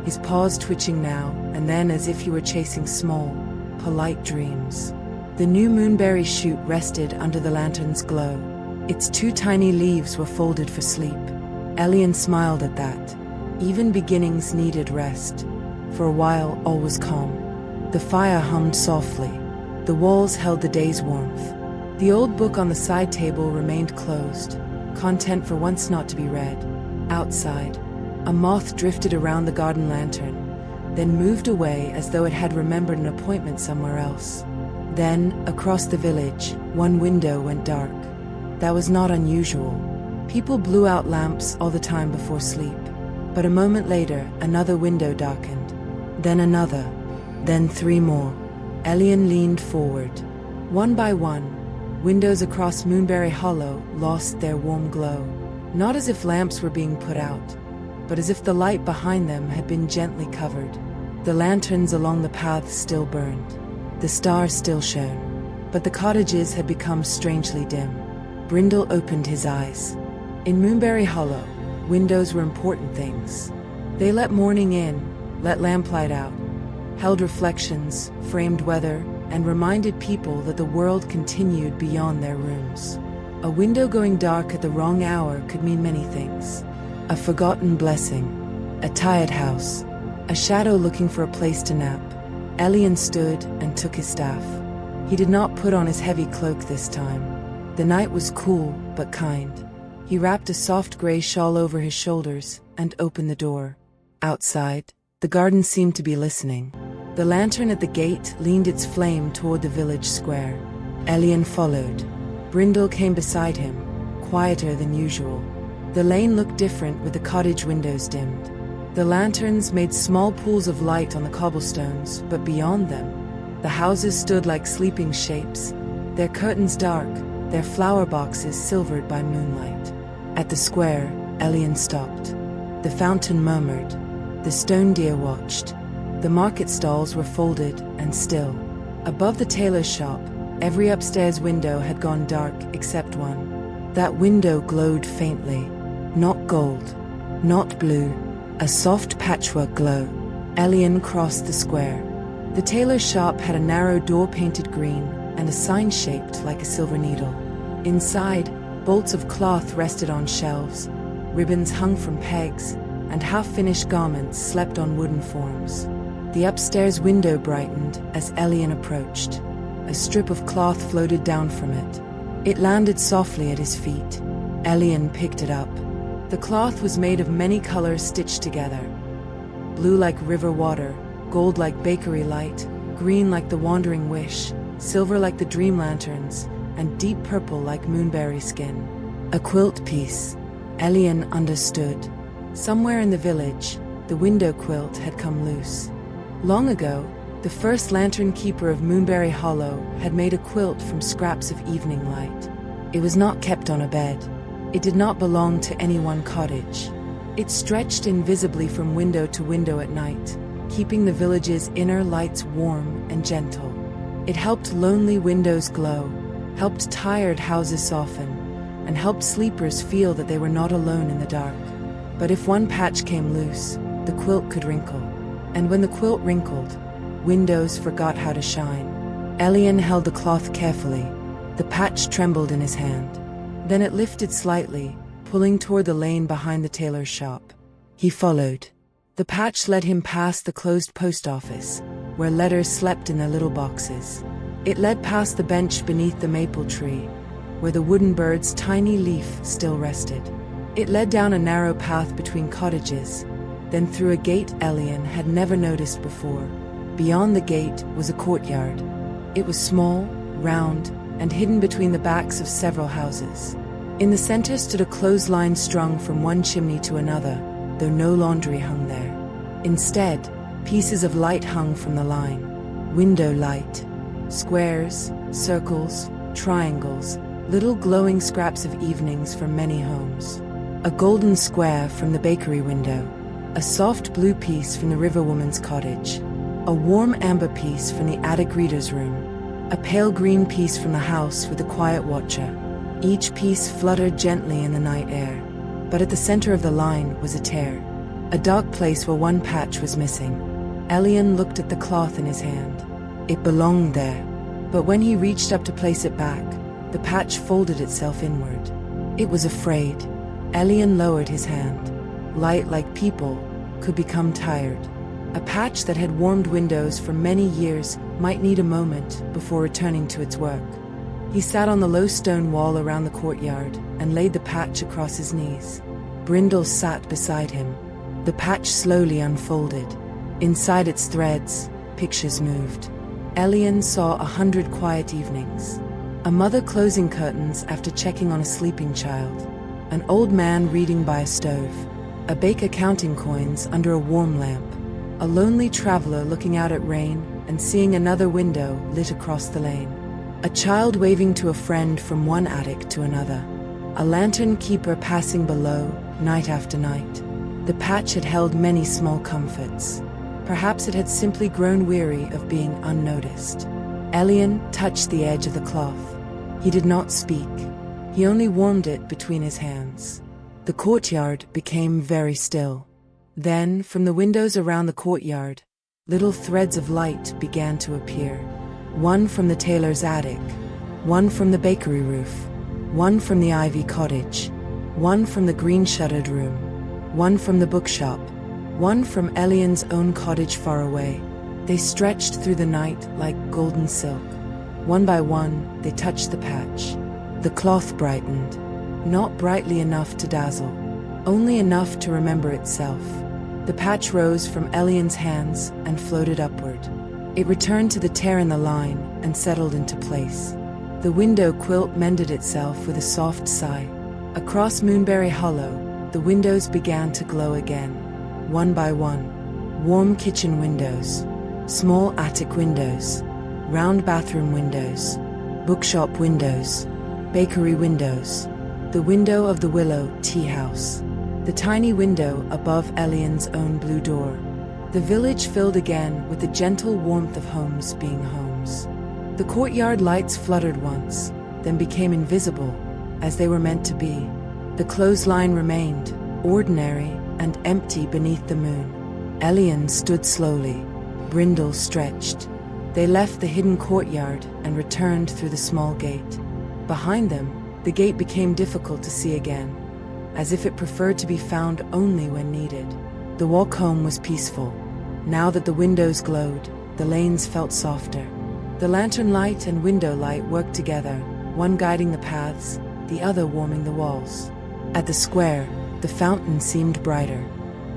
his paws twitching now and then as if he were chasing small, polite dreams. The new moonberry shoot rested under the lantern's glow. Its 2 tiny leaves were folded for sleep. Elian smiled at that. Even beginnings needed rest. For a while, all was calm. The fire hummed softly. The walls held the day's warmth. The old book on the side table remained closed, content for once not to be read. Outside, a moth drifted around the garden lantern, then moved away as though it had remembered an appointment somewhere else. Then, across the village, one window went dark. That was not unusual. People blew out lamps all the time before sleep. But a moment later, another window darkened. Then another. Then 3 more. Elian leaned forward. One by one, windows across Moonberry Hollow lost their warm glow. Not as if lamps were being put out, but as if the light behind them had been gently covered. The lanterns along the paths still burned. The stars still shone. But the cottages had become strangely dim. Brindle opened his eyes. In Moonberry Hollow, windows were important things. They let morning in, let lamplight out, held reflections, framed weather, and reminded people that the world continued beyond their rooms. A window going dark at the wrong hour could mean many things. A forgotten blessing, a tired house, a shadow looking for a place to nap. Elian stood and took his staff. He did not put on his heavy cloak this time. The night was cool but kind. He wrapped a soft gray shawl over his shoulders and opened the door. Outside, the garden seemed to be listening. The lantern at the gate leaned its flame toward the village square. Elian followed. Brindle came beside him, quieter than usual. The lane looked different with the cottage windows dimmed. The lanterns made small pools of light on the cobblestones, but beyond them, the houses stood like sleeping shapes, their curtains dark, their flower boxes silvered by moonlight. At the square, Elian stopped. The fountain murmured. The stone deer watched. The market stalls were folded and still. Above the tailor's shop, every upstairs window had gone dark except one. That window glowed faintly. Not gold, not blue, a soft patchwork glow. Elian crossed the square. The tailor's shop had a narrow door painted green and a sign shaped like a silver needle. Inside, bolts of cloth rested on shelves, ribbons hung from pegs, and half-finished garments slept on wooden forms. The upstairs window brightened as Elian approached. A strip of cloth floated down from it. It landed softly at his feet. Elian picked it up. The cloth was made of many colors stitched together. Blue like river water, gold like bakery light, green like the wandering wish, silver like the dream lanterns, and deep purple like moonberry skin. A quilt piece. Elian understood. Somewhere in the village, the window quilt had come loose. Long ago, the first lantern keeper of Moonberry Hollow had made a quilt from scraps of evening light. It was not kept on a bed. It did not belong to any one cottage. It stretched invisibly from window to window at night, keeping the village's inner lights warm and gentle. It helped lonely windows glow, helped tired houses soften, and helped sleepers feel that they were not alone in the dark. But if one patch came loose, the quilt could wrinkle. And when the quilt wrinkled, windows forgot how to shine. Elian held the cloth carefully. The patch trembled in his hand. Then it lifted slightly, pulling toward the lane behind the tailor's shop. He followed. The patch led him past the closed post office, where letters slept in their little boxes. It led past the bench beneath the maple tree, where the wooden bird's tiny leaf still rested. It led down a narrow path between cottages, then through a gate Elian had never noticed before. Beyond the gate was a courtyard. It was small, round, and hidden between the backs of several houses. In the center stood a clothesline strung from one chimney to another, though no laundry hung there. Instead, pieces of light hung from the line. Window light. Squares, circles, triangles, little glowing scraps of evenings from many homes. A golden square from the bakery window. A soft blue piece from the riverwoman's cottage. A warm amber piece from the attic reader's room. A pale green piece from the house with the quiet watcher. Each piece fluttered gently in the night air. But at the center of the line was a tear. A dark place where one patch was missing. Elian looked at the cloth in his hand. It belonged there. But when he reached up to place it back, the patch folded itself inward. It was afraid. Elian lowered his hand. Light, like people, could become tired. A patch that had warmed windows for many years might need a moment before returning to its work. He sat on the low stone wall around the courtyard and laid the patch across his knees. Brindle sat beside him. The patch slowly unfolded. Inside its threads, pictures moved. Elian saw 100 quiet evenings. A mother closing curtains after checking on a sleeping child. An old man reading by a stove. A baker counting coins under a warm lamp. A lonely traveler looking out at rain and seeing another window lit across the lane. A child waving to a friend from one attic to another. A lantern keeper passing below, night after night. The patch had held many small comforts. Perhaps it had simply grown weary of being unnoticed. Elian touched the edge of the cloth. He did not speak. He only warmed it between his hands. The courtyard became very still. Then, from the windows around the courtyard, little threads of light began to appear. One from the tailor's attic, one from the bakery roof, one from the ivy cottage, one from the green-shuttered room, one from the bookshop, one from Elian's own cottage far away. They stretched through the night like golden silk. One by one, they touched the patch. The cloth brightened, not brightly enough to dazzle, only enough to remember itself. The patch rose from Elian's hands and floated upward. It returned to the tear in the line and settled into place. The window quilt mended itself with a soft sigh. Across Moonberry Hollow, the windows began to glow again, one by one. Warm kitchen windows, small attic windows, round bathroom windows, bookshop windows, bakery windows, the window of the willow tea house, the tiny window above Elian's own blue door. The village filled again with the gentle warmth of homes being homes. The courtyard lights fluttered once, then became invisible, as they were meant to be. The clothesline remained, ordinary and empty beneath the moon. Elian stood slowly. Brindle stretched. They left the hidden courtyard and returned through the small gate. Behind them, the gate became difficult to see again, as if it preferred to be found only when needed. The walk home was peaceful. Now that the windows glowed, the lanes felt softer. The lantern light and window light worked together, one guiding the paths, the other warming the walls. At the square, the fountain seemed brighter.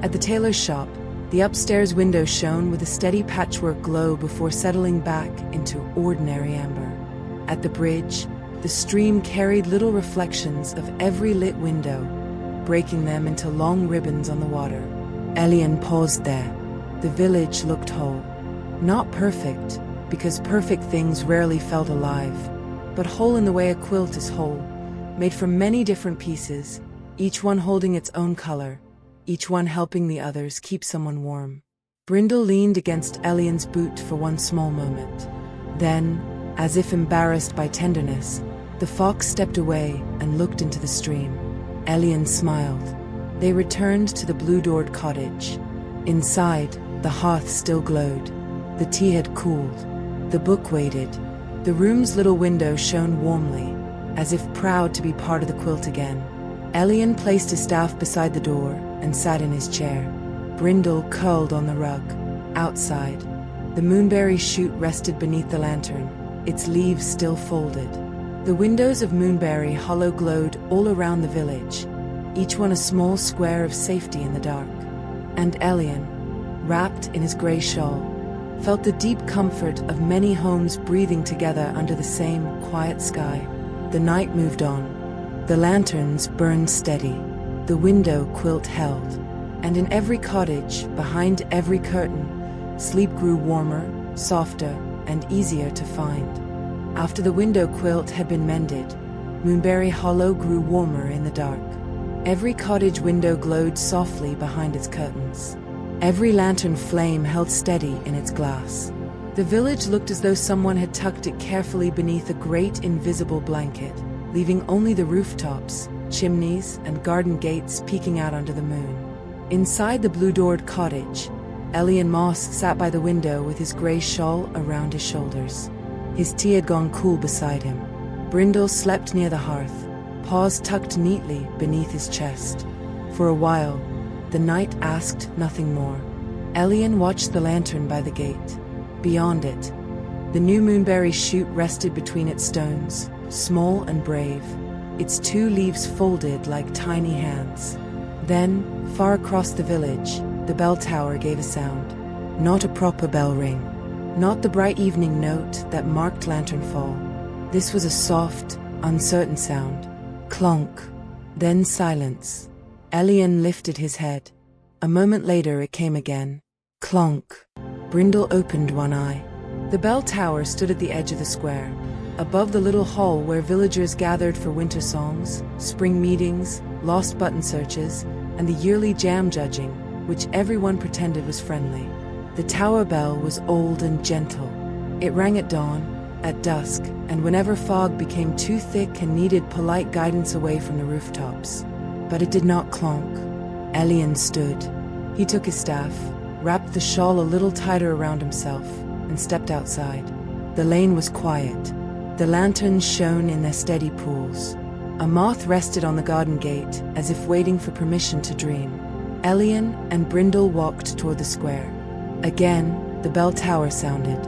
At the tailor's shop, the upstairs window shone with a steady patchwork glow before settling back into ordinary amber. At the bridge, the stream carried little reflections of every lit window, breaking them into long ribbons on the water. Elian paused there. The village looked whole. Not perfect, because perfect things rarely felt alive, but whole in the way a quilt is whole, made from many different pieces, each one holding its own color, each one helping the others keep someone warm. Brindle leaned against Elian's boot for one small moment. Then, as if embarrassed by tenderness, the fox stepped away and looked into the stream. Elian smiled. They returned to the blue-doored cottage. Inside, the hearth still glowed. The tea had cooled. The book waited. The room's little window shone warmly, as if proud to be part of the quilt again. Elian placed his staff beside the door and sat in his chair. Brindle curled on the rug. Outside, the moonberry shoot rested beneath the lantern, its leaves still folded. The windows of Moonberry Hollow glowed all around the village, each one a small square of safety in the dark. And Elian, wrapped in his grey shawl, felt the deep comfort of many homes breathing together under the same quiet sky. The night moved on. The lanterns burned steady. The window quilt held. And in every cottage, behind every curtain, sleep grew warmer, softer, and easier to find. After the window quilt had been mended, Moonberry Hollow grew warmer in the dark. Every cottage window glowed softly behind its curtains. Every lantern flame held steady in its glass. The village looked as though someone had tucked it carefully beneath a great invisible blanket, leaving only the rooftops, chimneys, and garden gates peeking out under the moon. Inside the blue-doored cottage, Elian Moss sat by the window with his grey shawl around his shoulders. His tea had gone cool beside him. Brindle slept near the hearth, paws tucked neatly beneath his chest. For a while, the night asked nothing more. Elian watched the lantern by the gate. Beyond it, the new moonberry shoot rested between its stones, small and brave, its two leaves folded like tiny hands. Then, far across the village, the bell tower gave a sound. Not a proper bell ring, not the bright evening note that marked lanternfall. This was a soft, uncertain sound. Clonk. Then silence. Elian lifted his head. A moment later it came again. Clonk. Brindle opened one eye. The bell tower stood at the edge of the square, above the little hall where villagers gathered for winter songs, spring meetings, lost button searches, and the yearly jam judging, which everyone pretended was friendly. The tower bell was old and gentle. It rang at dawn, at dusk, and whenever fog became too thick and needed polite guidance away from the rooftops. But it did not clonk. Elian stood. He took his staff, wrapped the shawl a little tighter around himself, and stepped outside. The lane was quiet. The lanterns shone in their steady pools. A moth rested on the garden gate, as if waiting for permission to dream. Elian and Brindle walked toward the square. Again, the bell tower sounded.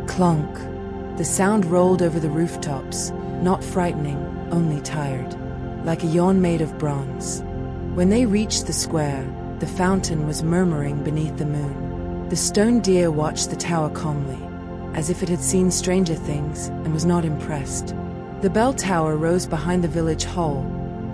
Clonk. The sound rolled over the rooftops, not frightening, only tired, like a yawn made of bronze. When they reached the square, the fountain was murmuring beneath the moon. The stone deer watched the tower calmly, as if it had seen stranger things and was not impressed. The bell tower rose behind the village hall,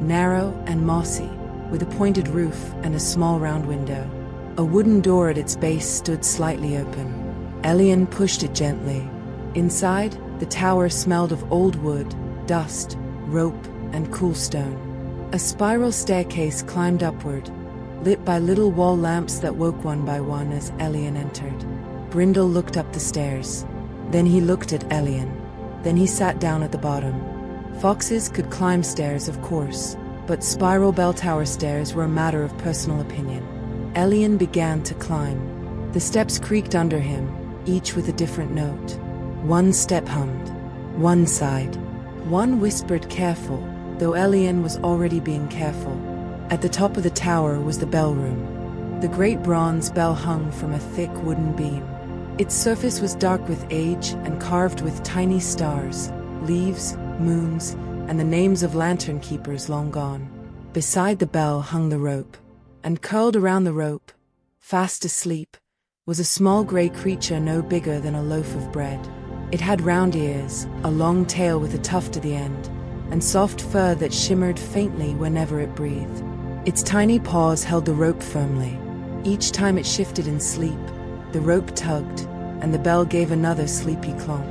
narrow and mossy, with a pointed roof and a small round window. A wooden door at its base stood slightly open. Elian pushed it gently. Inside, the tower smelled of old wood, dust, rope, and cool stone. A spiral staircase climbed upward, lit by little wall lamps that woke one by one as Elian entered. Brindle looked up the stairs. Then he looked at Elian. Then he sat down at the bottom. Foxes could climb stairs, of course, but spiral bell tower stairs were a matter of personal opinion. Elian began to climb. The steps creaked under him, each with a different note. One step hummed. One sighed. One whispered careful, though Elian was already being careful. At the top of the tower was the bell room. The great bronze bell hung from a thick wooden beam. Its surface was dark with age and carved with tiny stars, leaves, moons, and the names of lantern keepers long gone. Beside the bell hung the rope, and curled around the rope, fast asleep, was a small gray creature no bigger than a loaf of bread. It had round ears, a long tail with a tuft to the end, and soft fur that shimmered faintly whenever it breathed. Its tiny paws held the rope firmly. Each time it shifted in sleep, the rope tugged, and the bell gave another sleepy clonk.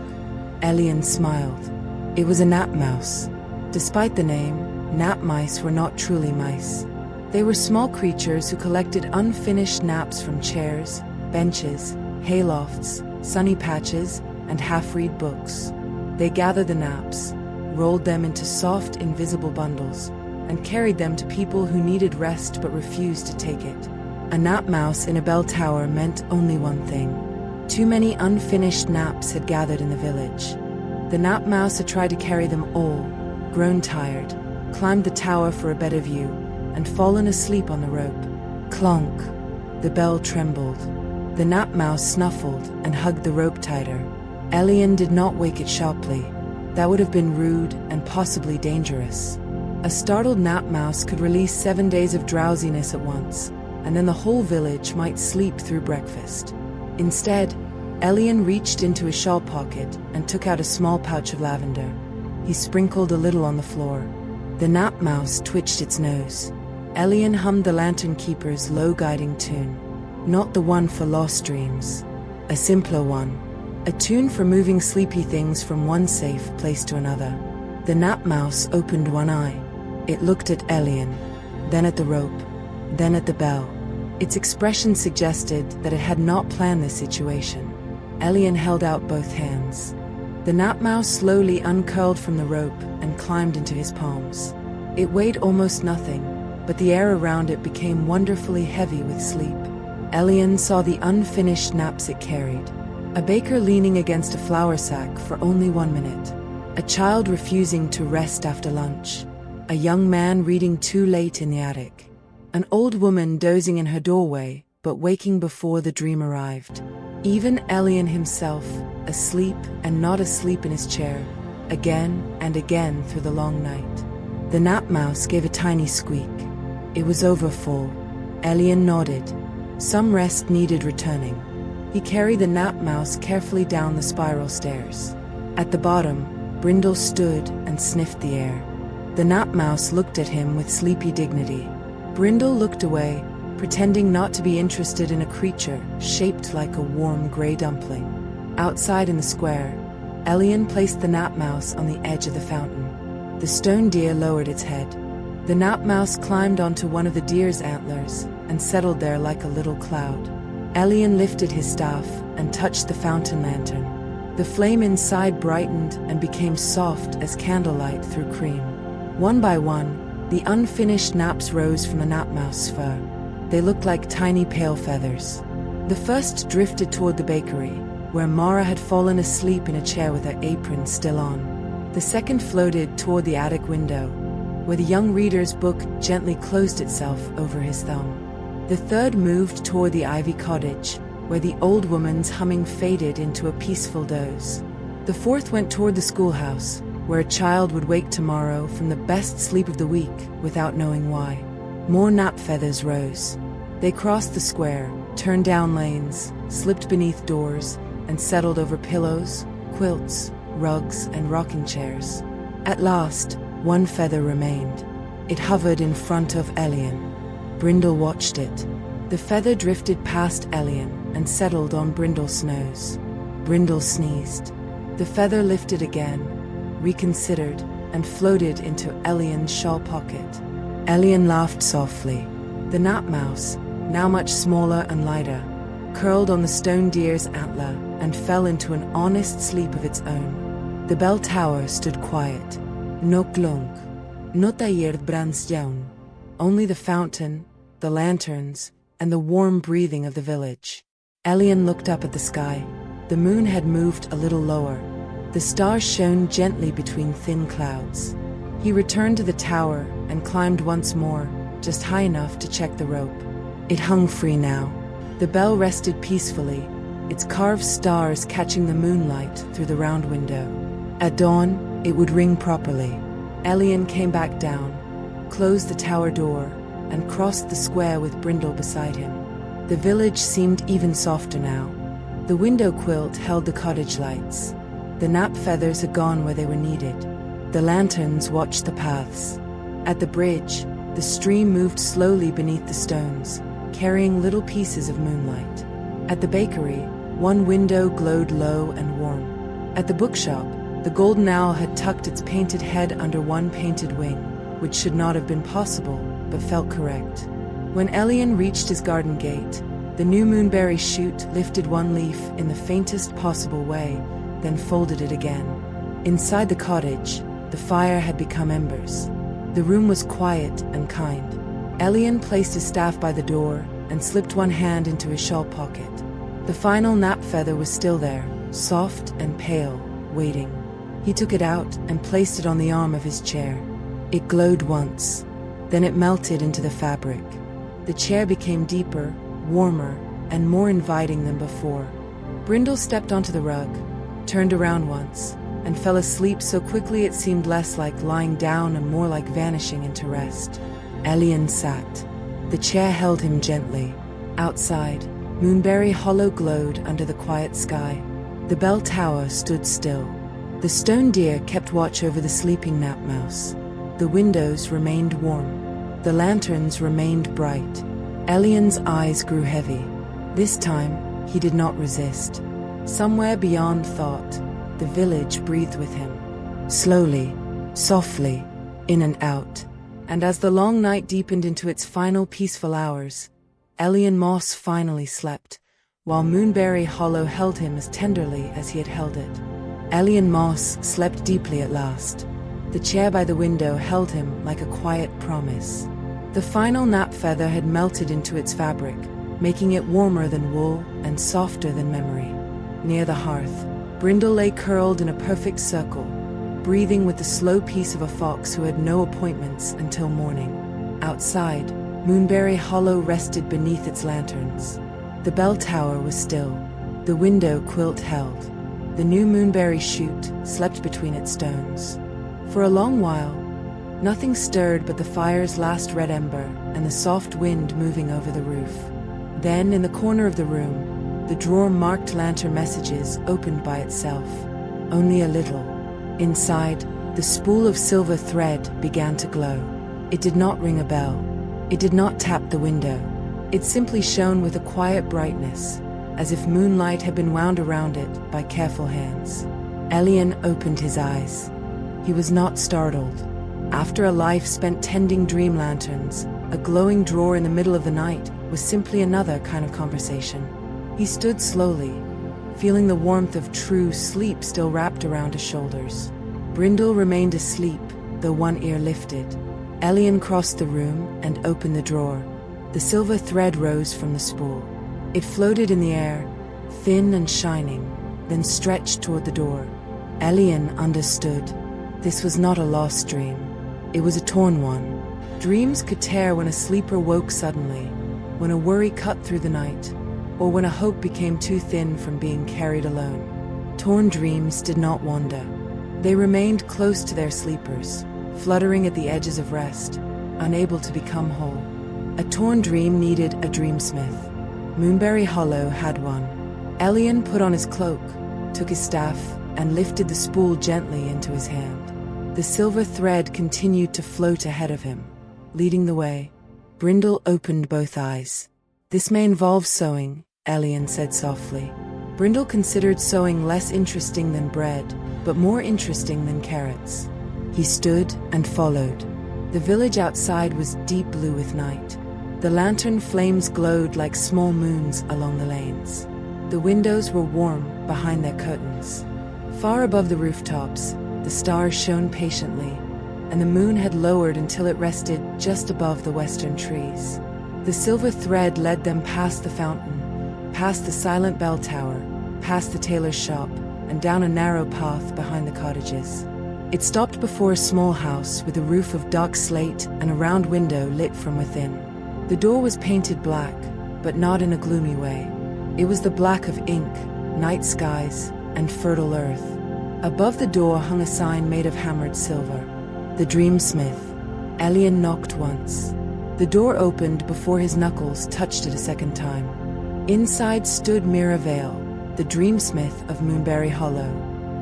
Elian smiled. It was a nap mouse. Despite the name, nap mice were not truly mice. They were small creatures who collected unfinished naps from chairs, benches, haylofts, sunny patches, and half-read books. They gathered the naps, rolled them into soft, invisible bundles, and carried them to people who needed rest but refused to take it. A nap mouse in a bell tower meant only one thing. Too many unfinished naps had gathered in the village. The nap mouse had tried to carry them all, grown tired, climbed the tower for a better view, and fallen asleep on the rope. Clonk! The bell trembled. The nap mouse snuffled and hugged the rope tighter. Elian did not wake it sharply. That would have been rude and possibly dangerous. A startled nap mouse could release 7 days of drowsiness at once, and then the whole village might sleep through breakfast. Instead, Elian reached into his shawl pocket and took out a small pouch of lavender. He sprinkled a little on the floor. The nap mouse twitched its nose. Elian hummed the lantern keeper's low guiding tune. Not the one for lost dreams. A simpler one. A tune for moving sleepy things from one safe place to another. The nap mouse opened one eye. It looked at Elian, then at the rope, then at the bell. Its expression suggested that it had not planned this situation. Elian held out both hands. The nap mouse slowly uncurled from the rope and climbed into his palms. It weighed almost nothing, but the air around it became wonderfully heavy with sleep. Elian saw the unfinished naps it carried. A baker leaning against a flour sack for only 1 minute. A child refusing to rest after lunch. A young man reading too late in the attic. An old woman dozing in her doorway, but waking before the dream arrived. Even Elian himself, asleep and not asleep in his chair, again and again through the long night. The nap mouse gave a tiny squeak. It was over full. Elian nodded. Some rest needed returning. He carried the nap mouse carefully down the spiral stairs. At the bottom, Brindle stood and sniffed the air. The nap mouse looked at him with sleepy dignity. Brindle looked away, pretending not to be interested in a creature shaped like a warm gray dumpling. Outside in the square, Elian placed the nap mouse on the edge of the fountain. The stone deer lowered its head. The nap mouse climbed onto one of the deer's antlers and settled there like a little cloud. Elian lifted his staff and touched the fountain lantern. The flame inside brightened and became soft as candlelight through cream. One by one, the unfinished naps rose from the nap mouse's fur. They looked like tiny pale feathers. The first drifted toward the bakery, where Mara had fallen asleep in a chair with her apron still on. The second floated toward the attic window, where the young reader's book gently closed itself over his thumb. The third moved toward the ivy cottage, where the old woman's humming faded into a peaceful doze. The fourth went toward the schoolhouse, where a child would wake tomorrow from the best sleep of the week without knowing why. More nap feathers rose. They crossed the square, turned down lanes, slipped beneath doors, and settled over pillows, quilts, rugs, and rocking chairs. At last, one feather remained. It hovered in front of Elian. Brindle watched it. The feather drifted past Elian and settled on Brindle's nose. Brindle sneezed. The feather lifted again, reconsidered, and floated into Elian's shawl pocket. Elian laughed softly. The nap mouse, now much smaller and lighter, curled on the stone deer's antler and fell into an honest sleep of its own. The bell tower stood quiet. No clonk. No taller brands down. Only the fountain, the lanterns, and the warm breathing of the village. Elian looked up at the sky. The moon had moved a little lower. The stars shone gently between thin clouds. He returned to the tower and climbed once more, just high enough to check the rope. It hung free now. The bell rested peacefully, its carved stars catching the moonlight through the round window. At dawn, it would ring properly. Elian came back down, closed the tower door, and crossed the square with Brindle beside him. The village seemed even softer now. The window quilt held the cottage lights. The nap feathers had gone where they were needed. The lanterns watched the paths. At the bridge, the stream moved slowly beneath the stones, carrying little pieces of moonlight. At the bakery, one window glowed low and warm. At the bookshop, the golden owl had tucked its painted head under one painted wing, which should not have been possible, but felt correct. When Elian reached his garden gate, the new moonberry shoot lifted one leaf in the faintest possible way, then folded it again. Inside the cottage, the fire had become embers. The room was quiet and kind. Elian placed his staff by the door and slipped one hand into his shawl pocket. The final nap feather was still there, soft and pale, waiting. He took it out and placed it on the arm of his chair. It glowed once. Then it melted into the fabric. The chair became deeper, warmer, and more inviting than before. Brindle stepped onto the rug, turned around once, and fell asleep so quickly it seemed less like lying down and more like vanishing into rest. Elian sat. The chair held him gently. Outside, Moonberry Hollow glowed under the quiet sky. The bell tower stood still. The stone deer kept watch over the sleeping nap mouse. The windows remained warm. The lanterns remained bright. Elian's eyes grew heavy. This time, he did not resist. Somewhere beyond thought, the village breathed with him. Slowly, softly, in and out. And as the long night deepened into its final peaceful hours, Elian Moss finally slept, while Moonberry Hollow held him as tenderly as he had held it. Elian Moss slept deeply at last. The chair by the window held him like a quiet promise. The final nap feather had melted into its fabric, making it warmer than wool and softer than memory. Near the hearth, Brindle lay curled in a perfect circle, breathing with the slow peace of a fox who had no appointments until morning. Outside, Moonberry Hollow rested beneath its lanterns. The bell tower was still. The window quilt held. The new moonberry shoot slept between its stones. For a long while, nothing stirred but the fire's last red ember and the soft wind moving over the roof. Then, in the corner of the room, the drawer marked lantern messages opened by itself. Only a little. Inside, the spool of silver thread began to glow. It did not ring a bell. It did not tap the window. It simply shone with a quiet brightness, as if moonlight had been wound around it by careful hands. Elian opened his eyes. He was not startled. After a life spent tending dream lanterns, a glowing drawer in the middle of the night was simply another kind of conversation. He stood slowly, feeling the warmth of true sleep still wrapped around his shoulders. Brindle remained asleep, though one ear lifted. Elian crossed the room and opened the drawer. The silver thread rose from the spool. It floated in the air, thin and shining, then stretched toward the door. Elian understood. This was not a lost dream. It was a torn one. Dreams could tear when a sleeper woke suddenly, when a worry cut through the night, or when a hope became too thin from being carried alone. Torn dreams did not wander. They remained close to their sleepers, fluttering at the edges of rest, unable to become whole. A torn dream needed a dreamsmith. Moonberry Hollow had one. Elian put on his cloak, took his staff, and lifted the spool gently into his hand. The silver thread continued to float ahead of him, leading the way. Brindle opened both eyes. "This may involve sewing," Elian said softly. Brindle considered sewing less interesting than bread, but more interesting than carrots. He stood and followed. The village outside was deep blue with night. The lantern flames glowed like small moons along the lanes. The windows were warm behind their curtains. Far above the rooftops, the stars shone patiently, and the moon had lowered until it rested just above the western trees. The silver thread led them past the fountain, past the silent bell tower, past the tailor's shop, and down a narrow path behind the cottages. It stopped before a small house with a roof of dark slate and a round window lit from within. The door was painted black, but not in a gloomy way. It was the black of ink, night skies, and fertile earth. Above the door hung a sign made of hammered silver. The Dreamsmith. Elian knocked once. The door opened before his knuckles touched it a second time. Inside stood Mira Vale, the Dreamsmith of Moonberry Hollow.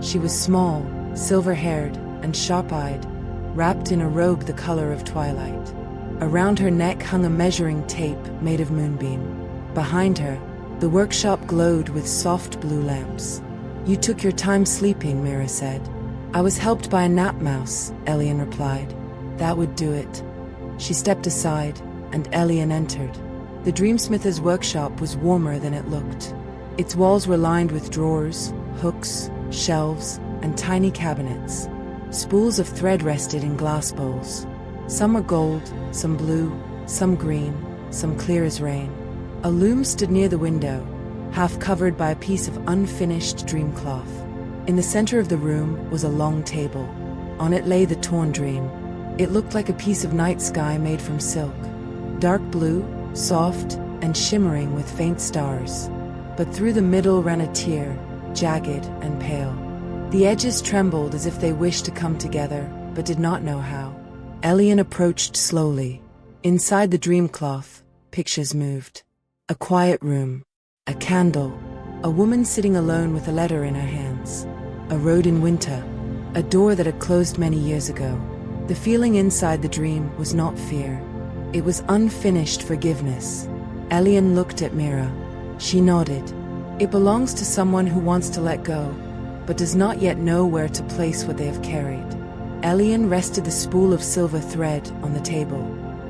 She was small, silver-haired, and sharp-eyed, wrapped in a robe the color of twilight. Around her neck hung a measuring tape made of moonbeam. Behind her, the workshop glowed with soft blue lamps. "You took your time sleeping," Mira said. "I was helped by a nap mouse," Elian replied. "That would do it." She stepped aside, and Elian entered. The Dreamsmith's workshop was warmer than it looked. Its walls were lined with drawers, hooks, shelves, and tiny cabinets. Spools of thread rested in glass bowls. Some were gold, some blue, some green, some clear as rain. A loom stood near the window, half covered by a piece of unfinished dream cloth. In the center of the room was a long table. On it lay the torn dream. It looked like a piece of night sky made from silk. Dark blue, soft and shimmering with faint stars. But through the middle ran a tear, jagged and pale. The edges trembled as if they wished to come together, but did not know how. Elian approached slowly. Inside the dream cloth, pictures moved. A quiet room, a candle, a woman sitting alone with a letter in her hands, a road in winter, a door that had closed many years ago. The feeling inside the dream was not fear. It was unfinished forgiveness. Elian looked at Mira. She nodded. It belongs to someone who wants to let go, but does not yet know where to place what they have carried. Elian rested the spool of silver thread on the table.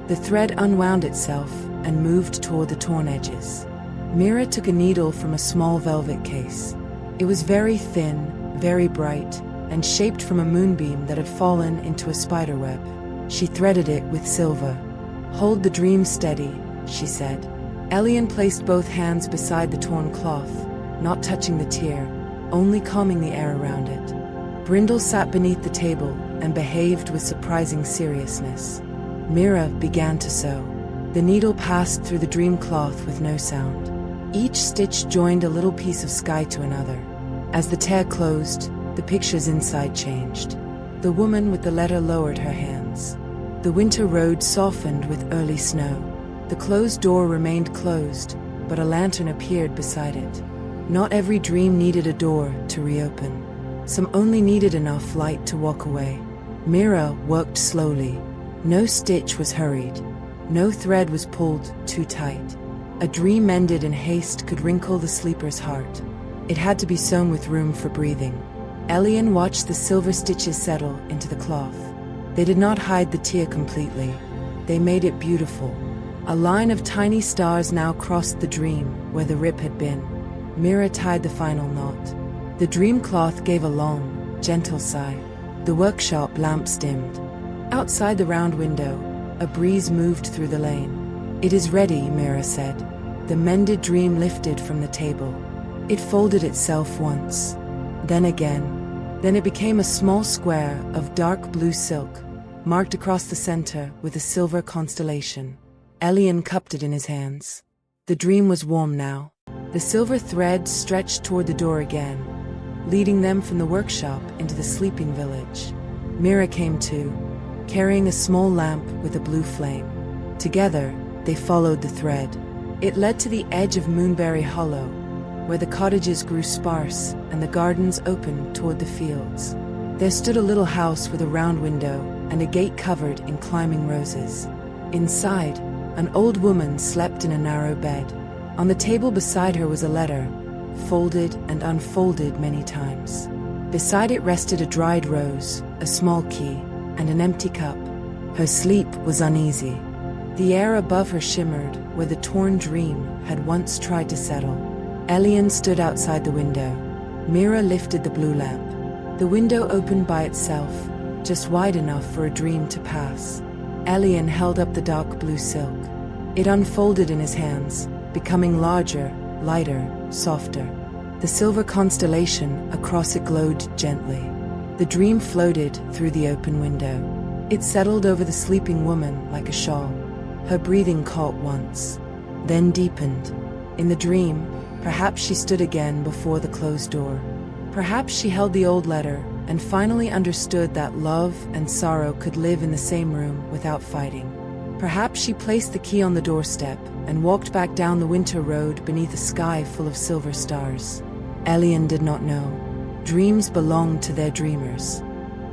The thread unwound itself and moved toward the torn edges. Mira took a needle from a small velvet case. It was very thin, very bright, and shaped from a moonbeam that had fallen into a spiderweb. She threaded it with silver. "Hold the dream steady," she said. Elian placed both hands beside the torn cloth, not touching the tear, only calming the air around it. Brindle sat beneath the table and behaved with surprising seriousness. Mira began to sew. The needle passed through the dream cloth with no sound. Each stitch joined a little piece of sky to another. As the tear closed, the pictures inside changed. The woman with the letter lowered her hands. The winter road softened with early snow. The closed door remained closed, but a lantern appeared beside it. Not every dream needed a door to reopen. Some only needed enough light to walk away. Mira worked slowly. No stitch was hurried. No thread was pulled too tight. A dream mended in haste could wrinkle the sleeper's heart. It had to be sewn with room for breathing. Elian watched the silver stitches settle into the cloth. They did not hide the tear completely. They made it beautiful. A line of tiny stars now crossed the dream where the rip had been. Mira tied the final knot. The dream cloth gave a long, gentle sigh. The workshop lamps dimmed. Outside the round window, a breeze moved through the lane. "It is ready," Mira said. The mended dream lifted from the table. It folded itself once, then again. Then it became a small square of dark blue silk, marked across the center with a silver constellation. Elian cupped it in his hands. The dream was warm now. The silver thread stretched toward the door again, leading them from the workshop into the sleeping village. Mira came too, carrying a small lamp with a blue flame. Together, they followed the thread. It led to the edge of Moonberry Hollow, where the cottages grew sparse and the gardens opened toward the fields. There stood a little house with a round window and a gate covered in climbing roses. Inside, an old woman slept in a narrow bed. On the table beside her was a letter, folded and unfolded many times. Beside it rested a dried rose, a small key, and an empty cup. Her sleep was uneasy. The air above her shimmered where the torn dream had once tried to settle. Elian stood outside the window. Mira lifted the blue lamp. The window opened by itself, just wide enough for a dream to pass. Elian held up the dark blue silk. It unfolded in his hands, becoming larger, lighter, softer. The silver constellation across it glowed gently. The dream floated through the open window. It settled over the sleeping woman like a shawl. Her breathing caught once, then deepened. In the dream, perhaps she stood again before the closed door. Perhaps she held the old letter and finally understood that love and sorrow could live in the same room without fighting. Perhaps she placed the key on the doorstep and walked back down the winter road beneath a sky full of silver stars. Elian did not know. Dreams belonged to their dreamers.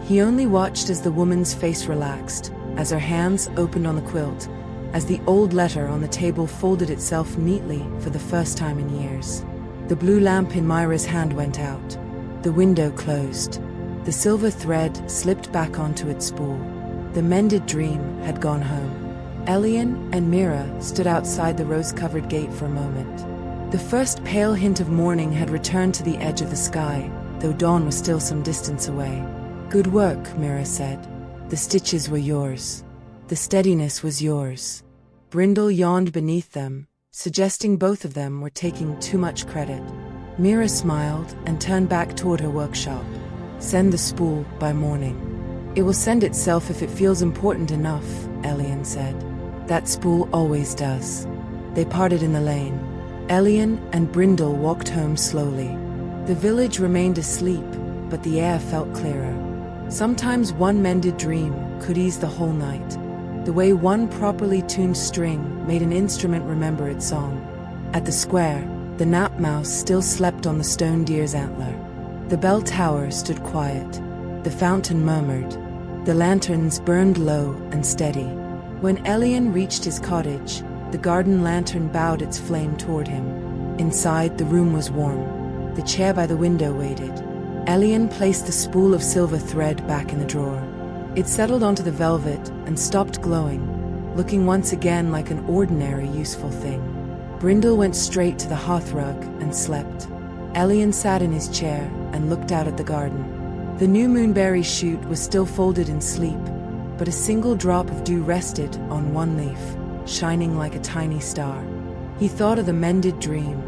He only watched as the woman's face relaxed, as her hands opened on the quilt, as the old letter on the table folded itself neatly for the first time in years. The blue lamp in Myra's hand went out. The window closed. The silver thread slipped back onto its spool. The mended dream had gone home. Elian and Mira stood outside the rose-covered gate for a moment. The first pale hint of morning had returned to the edge of the sky, though dawn was still some distance away. "Good work," Mira said. "The stitches were yours. The steadiness was yours." Brindle yawned beneath them, suggesting both of them were taking too much credit. Mira smiled and turned back toward her workshop. "Send the spool by morning." "It will send itself if it feels important enough," Elian said. "That spool always does." They parted in the lane. Elian and Brindle walked home slowly. The village remained asleep, but the air felt clearer. Sometimes one mended dream could ease the whole night. The way one properly tuned string made an instrument remember its song. At the square, the Nap Mouse still slept on the stone deer's antler. The bell tower stood quiet. The fountain murmured. The lanterns burned low and steady. When Elian reached his cottage, the garden lantern bowed its flame toward him. Inside, the room was warm. The chair by the window waited. Elian placed the spool of silver thread back in the drawer. It settled onto the velvet and stopped glowing, looking once again like an ordinary, useful thing. Brindle went straight to the hearthrug and slept. Elian sat in his chair and looked out at the garden. The new moonberry shoot was still folded in sleep, but a single drop of dew rested on one leaf, shining like a tiny star. He thought of the mended dream,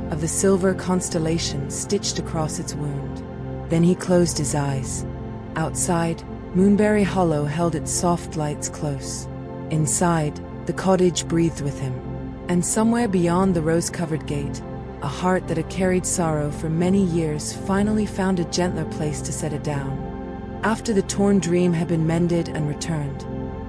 of the silver constellation stitched across its wound. Then he closed his eyes. Outside, Moonberry Hollow held its soft lights close. Inside, the cottage breathed with him. And somewhere beyond the rose-covered gate, a heart that had carried sorrow for many years finally found a gentler place to set it down. After the torn dream had been mended and returned,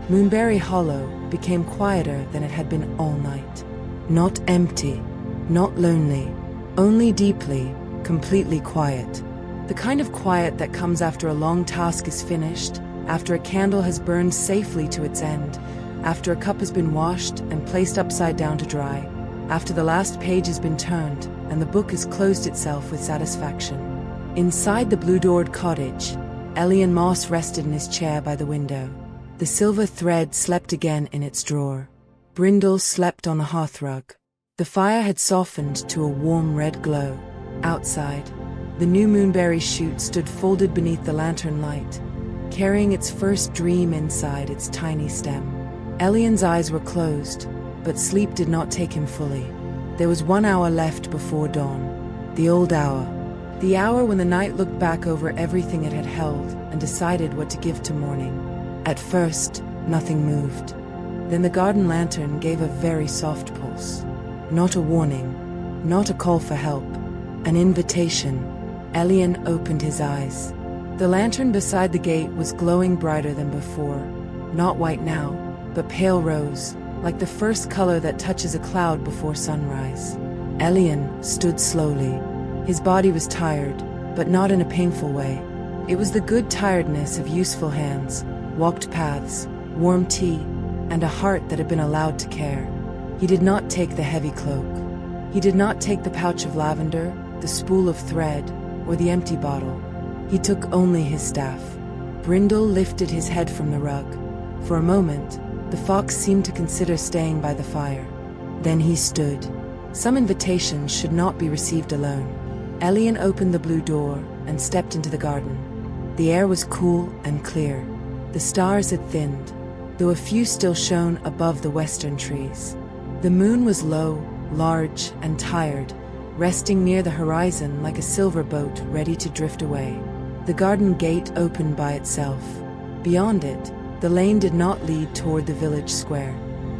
Moonberry Hollow became quieter than it had been all night. Not empty, not lonely, only deeply, completely quiet. The kind of quiet that comes after a long task is finished, after a candle has burned safely to its end, after a cup has been washed and placed upside down to dry, after the last page has been turned and the book has closed itself with satisfaction. Inside the blue-doored cottage, Elian Moss rested in his chair by the window. The silver thread slept again in its drawer. Brindle slept on the hearthrug. The fire had softened to a warm red glow. Outside, the new moonberry shoot stood folded beneath the lantern light, carrying its first dream inside its tiny stem. Elian's eyes were closed, but sleep did not take him fully. There was 1 hour left before dawn. The old hour. The hour when the night looked back over everything it had held and decided what to give to morning. At first, nothing moved. Then the garden lantern gave a very soft pulse. Not a warning, not a call for help, an invitation. Elian opened his eyes. The lantern beside the gate was glowing brighter than before. Not white now, but pale rose, like the first color that touches a cloud before sunrise. Elian stood slowly. His body was tired, but not in a painful way. It was the good tiredness of useful hands, walked paths, warm tea, and a heart that had been allowed to care. He did not take the heavy cloak. He did not take the pouch of lavender, the spool of thread, or the empty bottle. He took only his staff. Brindle lifted his head from the rug. For a moment, the fox seemed to consider staying by the fire. Then he stood. Some invitations should not be received alone. Elian opened the blue door and stepped into the garden. The air was cool and clear. The stars had thinned, though a few still shone above the western trees. The moon was low, large, and tired, resting near the horizon like a silver boat ready to drift away. The garden gate opened by itself. Beyond it, the lane did not lead toward the village square.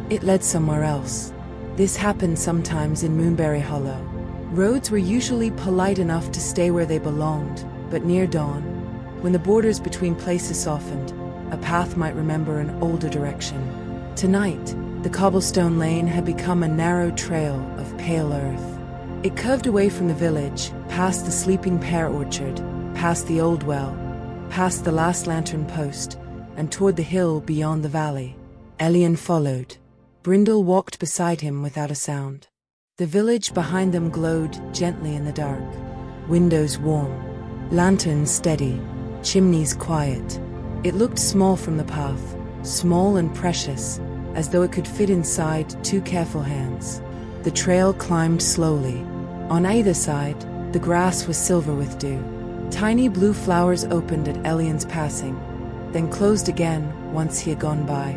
It led somewhere else. This happened sometimes in Moonberry Hollow. Roads were usually polite enough to stay where they belonged, but near dawn, when the borders between places softened, a path might remember an older direction. Tonight, the cobblestone lane had become a narrow trail of pale earth. It curved away from the village, past the sleeping pear orchard, past the old well, past the last lantern post, and toward the hill beyond the valley. Elian followed. Brindle walked beside him without a sound. The village behind them glowed gently in the dark. Windows warm, lanterns steady, chimneys quiet. It looked small from the path, small and precious, as though it could fit inside 2 careful hands. The trail climbed slowly. On either side, the grass was silver with dew. Tiny blue flowers opened at Elian's passing, then closed again once he had gone by.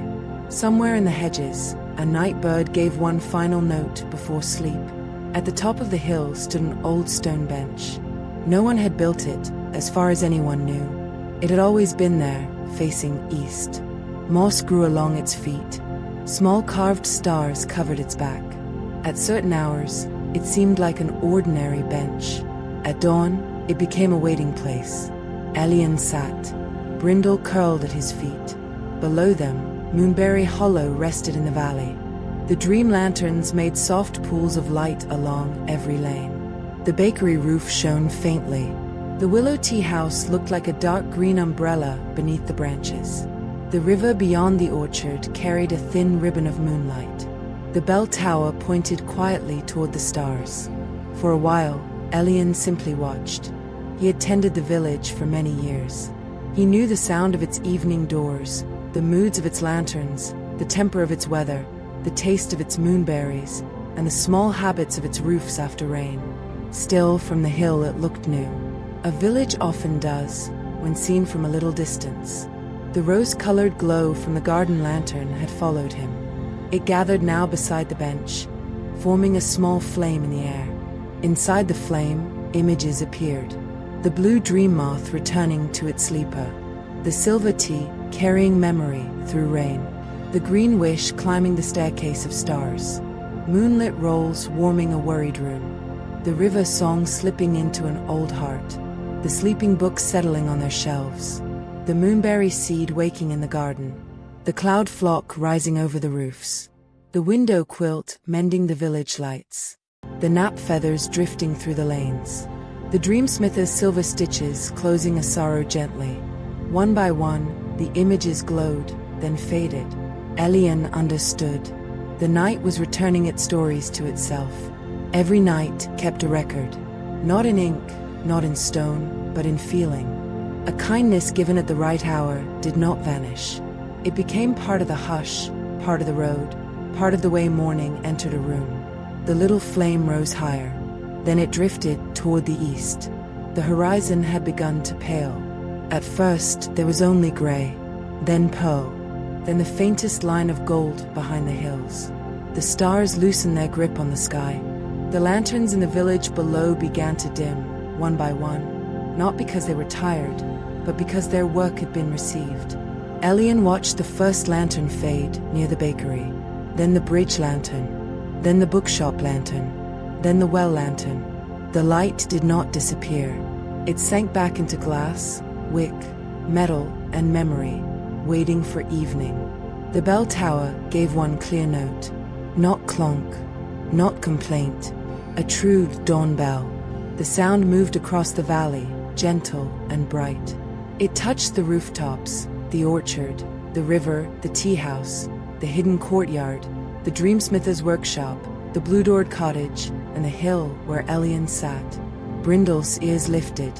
Somewhere in the hedges, a night bird gave one final note before sleep. At the top of the hill stood an old stone bench. No one had built it, as far as anyone knew. It had always been there, facing east. Moss grew along its feet. Small carved stars covered its back. At certain hours, it seemed like an ordinary bench. At dawn, it became a waiting place. Elian sat. Brindle curled at his feet. Below them, Moonberry Hollow rested in the valley. The dream lanterns made soft pools of light along every lane. The bakery roof shone faintly. The willow tea house looked like a dark green umbrella beneath the branches. The river beyond the orchard carried a thin ribbon of moonlight. The bell tower pointed quietly toward the stars. For a while, Elian simply watched. He had tended the village for many years. He knew the sound of its evening doors, the moods of its lanterns, the temper of its weather, the taste of its moonberries, and the small habits of its roofs after rain. Still, from the hill it looked new. A village often does, when seen from a little distance. The rose-colored glow from the garden lantern had followed him. It gathered now beside the bench, forming a small flame in the air. Inside the flame, images appeared. The blue dream moth returning to its sleeper. The silver tea carrying memory through rain. The green wish climbing the staircase of stars. Moonlit rolls warming a worried room. The river song slipping into an old heart. The sleeping books settling on their shelves. The moonberry seed waking in the garden. The cloud flock rising over the roofs. The window quilt mending the village lights. The nap feathers drifting through the lanes. The dreamsmither's silver stitches closing a sorrow gently. One by one, the images glowed, then faded. Elian understood. The night was returning its stories to itself. Every night kept a record. Not in ink, not in stone, but in feeling. A kindness given at the right hour did not vanish. It became part of the hush, part of the road, part of the way morning entered a room. The little flame rose higher. Then it drifted toward the east. The horizon had begun to pale. At first, there was only gray, then pearl, then the faintest line of gold behind the hills. The stars loosened their grip on the sky. The lanterns in the village below began to dim, one by one, not because they were tired, but because their work had been received. Elian watched the first lantern fade near the bakery, then the bridge lantern, then the bookshop lantern, then the well lantern. The light did not disappear. It sank back into glass, wick, metal, and memory, waiting for evening. The bell tower gave one clear note. Not clonk, not complaint, a true dawn bell. The sound moved across the valley, gentle and bright. It touched the rooftops, the orchard, the river, the tea house, the hidden courtyard, the dreamsmither's workshop, the blue-doored cottage, and the hill where Elian sat. Brindle's ears lifted.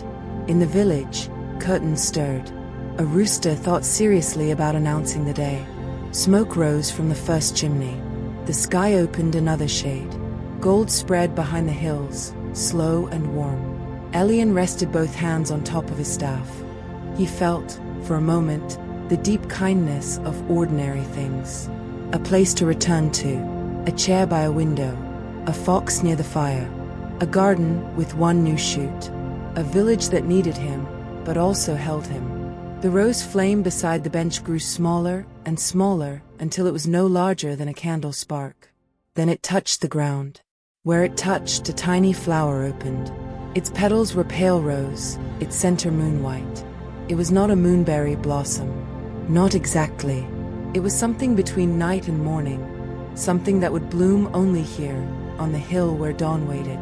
In the village, curtains stirred. A rooster thought seriously about announcing the day. Smoke rose from the first chimney. The sky opened another shade. Gold spread behind the hills, slow and warm. Elian rested both hands on top of his staff. He felt, for a moment, the deep kindness of ordinary things. A place to return to, a chair by a window, a fox near the fire, a garden with one new shoot, a village that needed him, but also held him. The rose flame beside the bench grew smaller and smaller until it was no larger than a candle spark. Then it touched the ground. Where it touched, a tiny flower opened. Its petals were pale rose, its center moon-white. It was not a moonberry blossom. Not exactly. It was something between night and morning, something that would bloom only here, on the hill where dawn waited.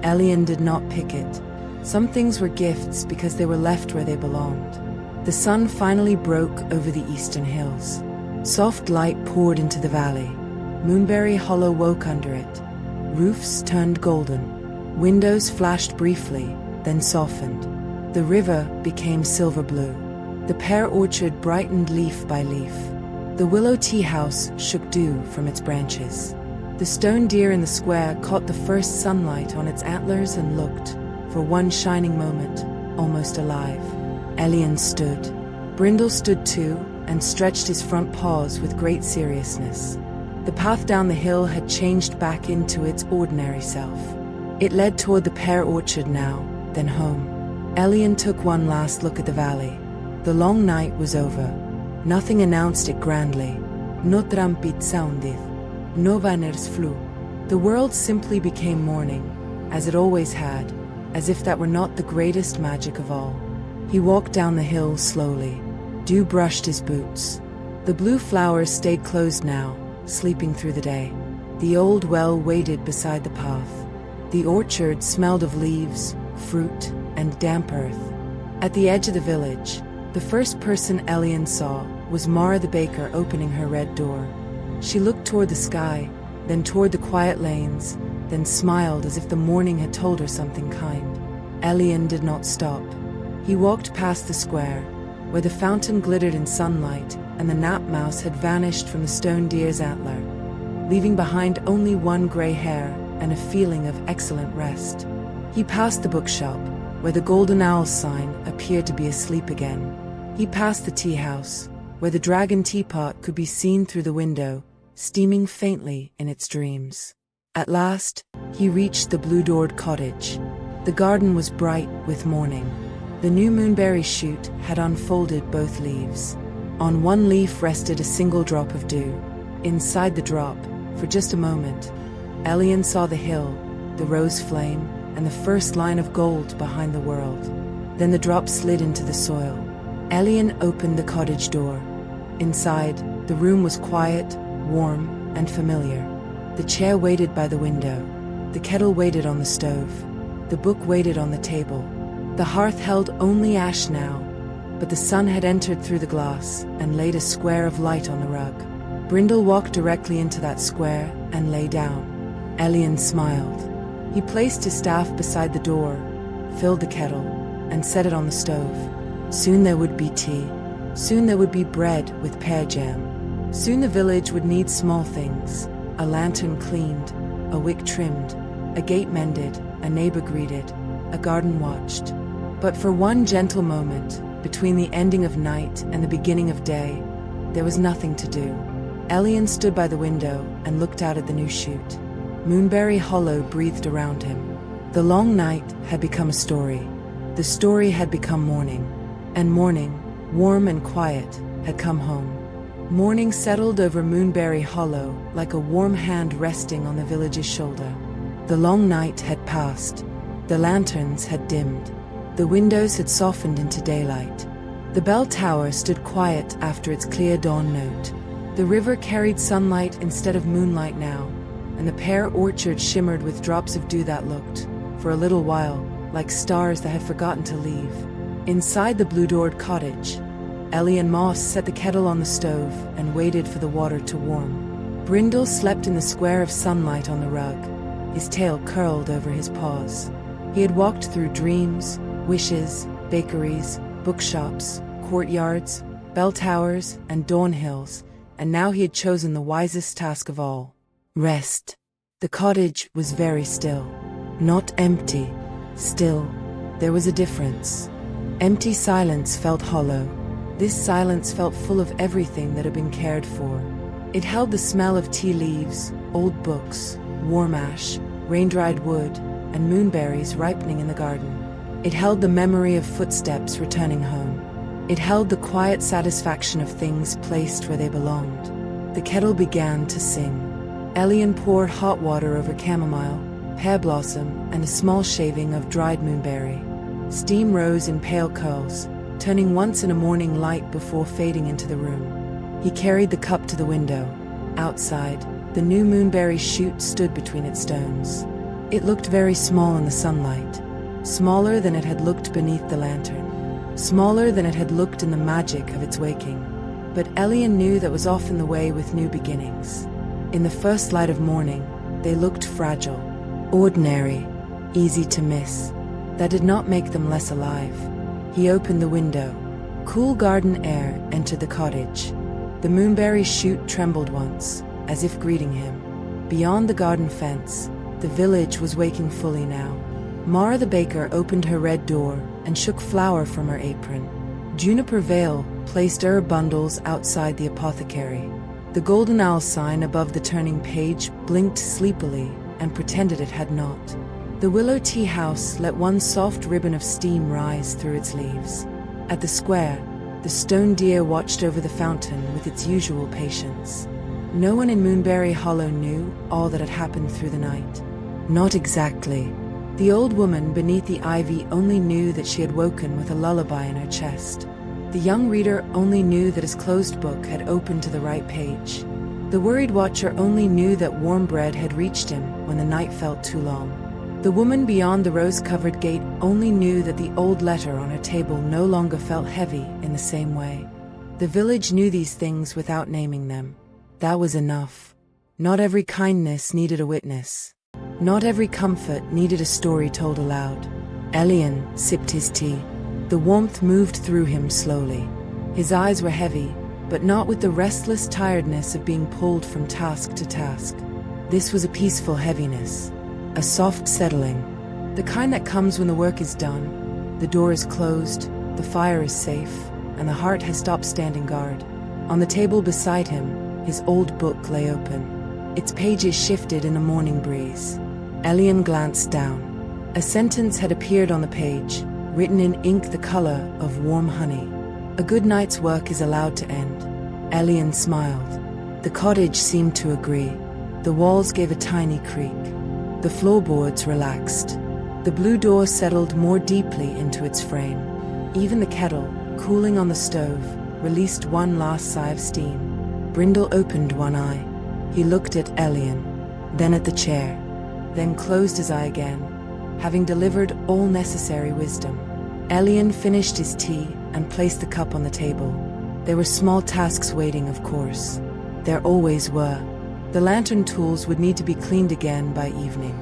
Elian did not pick it. Some things were gifts because they were left where they belonged. The sun finally broke over the eastern hills. Soft light poured into the valley. Moonberry Hollow woke under it. Roofs turned golden. Windows flashed briefly, then softened. The river became silver blue. The pear orchard brightened leaf by leaf. The willow tea house shook dew from its branches. The stone deer in the square caught the first sunlight on its antlers and looked, for one shining moment, almost alive. Elian stood. Brindle stood too, and stretched his front paws with great seriousness. The path down the hill had changed back into its ordinary self. It led toward the pear orchard now, then home. Elian took one last look at the valley. The long night was over. Nothing announced it grandly. No trampit sounded. No banners flew. The world simply became morning, as it always had, as if that were not the greatest magic of all. He walked down the hill slowly. Dew brushed his boots. The blue flowers stayed closed now, sleeping through the day. The old well waited beside the path. The orchard smelled of leaves, fruit, and damp earth. At the edge of the village, the first person Elian saw was Mara the baker opening her red door. She looked toward the sky, then toward the quiet lanes, then smiled as if the morning had told her something kind. Elian did not stop. He walked past the square, where the fountain glittered in sunlight and the gnat mouse had vanished from the stone deer's antler, leaving behind only one gray hair and a feeling of excellent rest. He passed the bookshop, where the golden owl sign appeared to be asleep again. He passed the tea house, where the dragon teapot could be seen through the window, steaming faintly in its dreams. At last, he reached the blue-doored cottage. The garden was bright with morning. The new moonberry shoot had unfolded both leaves. On one leaf rested a single drop of dew. Inside the drop, for just a moment, Elian saw the hill, the rose flame, and the first line of gold behind the world. Then the drop slid into the soil. Elian opened the cottage door. Inside, the room was quiet, warm, and familiar. The chair waited by the window. The kettle waited on the stove. The book waited on the table. The hearth held only ash now, but the sun had entered through the glass and laid a square of light on the rug. Brindle walked directly into that square and lay down. Elian smiled. He placed his staff beside the door, filled the kettle, and set it on the stove. Soon there would be tea. Soon there would be bread with pear jam. Soon the village would need small things: a lantern cleaned, a wick trimmed, a gate mended, a neighbor greeted, a garden watched. But for one gentle moment, between the ending of night and the beginning of day, there was nothing to do. Elian stood by the window and looked out at the new shoot. Moonberry Hollow breathed around him. The long night had become a story. The story had become morning. And morning, warm and quiet, had come home. Morning settled over Moonberry Hollow like a warm hand resting on the village's shoulder. The long night had passed. The lanterns had dimmed. The windows had softened into daylight. The bell tower stood quiet after its clear dawn note. The river carried sunlight instead of moonlight now, and the pear orchard shimmered with drops of dew that looked, for a little while, like stars that had forgotten to leave. Inside the blue-doored cottage, Elian Moss set the kettle on the stove and waited for the water to warm. Brindle slept in the square of sunlight on the rug, his tail curled over his paws. He had walked through dreams, wishes, bakeries, bookshops, courtyards, bell towers, and dawn hills, and now he had chosen the wisest task of all: rest. The cottage was very still. Not empty. Still. There was a difference. Empty silence felt hollow. This silence felt full of everything that had been cared for. It held the smell of tea leaves, old books, warm ash, rain-dried wood, and moonberries ripening in the garden. It held the memory of footsteps returning home. It held the quiet satisfaction of things placed where they belonged. The kettle began to sing. Elian poured hot water over chamomile, pear blossom, and a small shaving of dried moonberry. Steam rose in pale curls, turning once in a morning light before fading into the room. He carried the cup to the window. Outside, the new moonberry shoot stood between its stones. It looked very small in the sunlight, smaller than it had looked beneath the lantern, smaller than it had looked in the magic of its waking. But Elian knew that was often the way with new beginnings. In the first light of morning, they looked fragile, ordinary, easy to miss. That did not make them less alive. He opened the window. Cool garden air entered the cottage. The moonberry shoot trembled once, as if greeting him. Beyond the garden fence, the village was waking fully now. Mara the baker opened her red door and shook flour from her apron. Juniper Vale placed herb bundles outside the apothecary. The golden owl sign above the turning page blinked sleepily and pretended it had not. The willow tea house let one soft ribbon of steam rise through its leaves. At the square, the stone deer watched over the fountain with its usual patience. No one in Moonberry Hollow knew all that had happened through the night. Not exactly. The old woman beneath the ivy only knew that she had woken with a lullaby in her chest. The young reader only knew that his closed book had opened to the right page. The worried watcher only knew that warm bread had reached him when the night felt too long. The woman beyond the rose-covered gate only knew that the old letter on her table no longer felt heavy in the same way. The village knew these things without naming them. That was enough. Not every kindness needed a witness. Not every comfort needed a story told aloud. Elian sipped his tea. The warmth moved through him slowly. His eyes were heavy, but not with the restless tiredness of being pulled from task to task. This was a peaceful heaviness, a soft settling, the kind that comes when the work is done, the door is closed, the fire is safe, and the heart has stopped standing guard. On the table beside him, his old book lay open. Its pages shifted in the morning breeze. Elian glanced down. A sentence had appeared on the page, written in ink the color of warm honey. A good night's work is allowed to end. Elian smiled. The cottage seemed to agree. The walls gave a tiny creak. The floorboards relaxed. The blue door settled more deeply into its frame. Even the kettle, cooling on the stove, released one last sigh of steam. Brindle opened one eye. He looked at Elian, then at the chair, then closed his eye again, having delivered all necessary wisdom. Elian finished his tea and placed the cup on the table. There were small tasks waiting, of course. There always were. The lantern tools would need to be cleaned again by evening.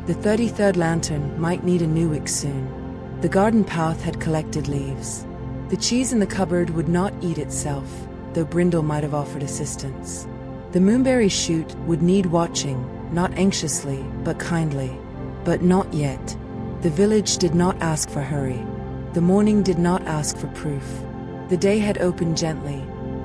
The 33rd lantern might need a new wick soon. The garden path had collected leaves. The cheese in the cupboard would not eat itself, though Brindle might have offered assistance. The moonberry shoot would need watching, not anxiously, but kindly. But not yet. The village did not ask for hurry. The morning did not ask for proof. The day had opened gently,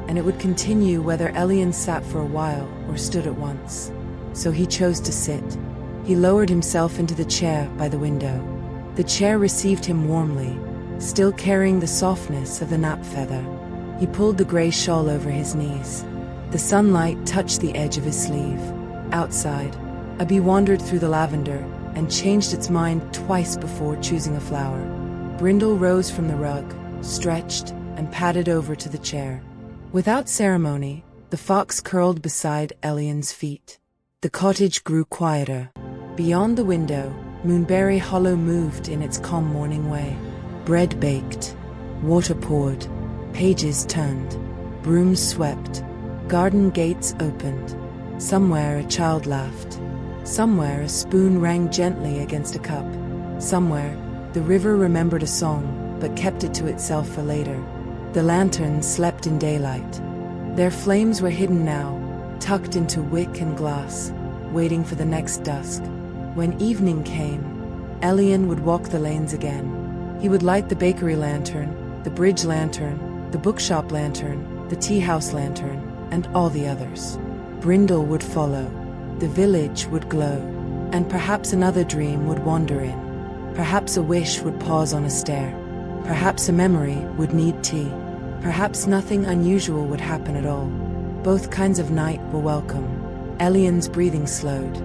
and it would continue whether Elian sat for a while or stood at once. So he chose to sit. He lowered himself into the chair by the window. The chair received him warmly, still carrying the softness of the nap feather. He pulled the gray shawl over his knees. The sunlight touched the edge of his sleeve. Outside, a bee wandered through the lavender and changed its mind twice before choosing a flower. Brindle rose from the rug, stretched, and padded over to the chair. Without ceremony, the fox curled beside Elian's feet. The cottage grew quieter. Beyond the window, Moonberry Hollow moved in its calm morning way. Bread baked, water poured, pages turned, brooms swept, garden gates opened. Somewhere a child laughed. Somewhere a spoon rang gently against a cup. Somewhere, the river remembered a song, but kept it to itself for later. The lanterns slept in daylight. Their flames were hidden now, tucked into wick and glass, waiting for the next dusk. When evening came, Elian would walk the lanes again. He would light the bakery lantern, the bridge lantern, the bookshop lantern, the tea house lantern, and all the others. Brindle would follow. The village would glow, and perhaps another dream would wander in. Perhaps a wish would pause on a stair. Perhaps a memory would need tea. Perhaps nothing unusual would happen at all. Both kinds of night were welcome. Elian's breathing slowed.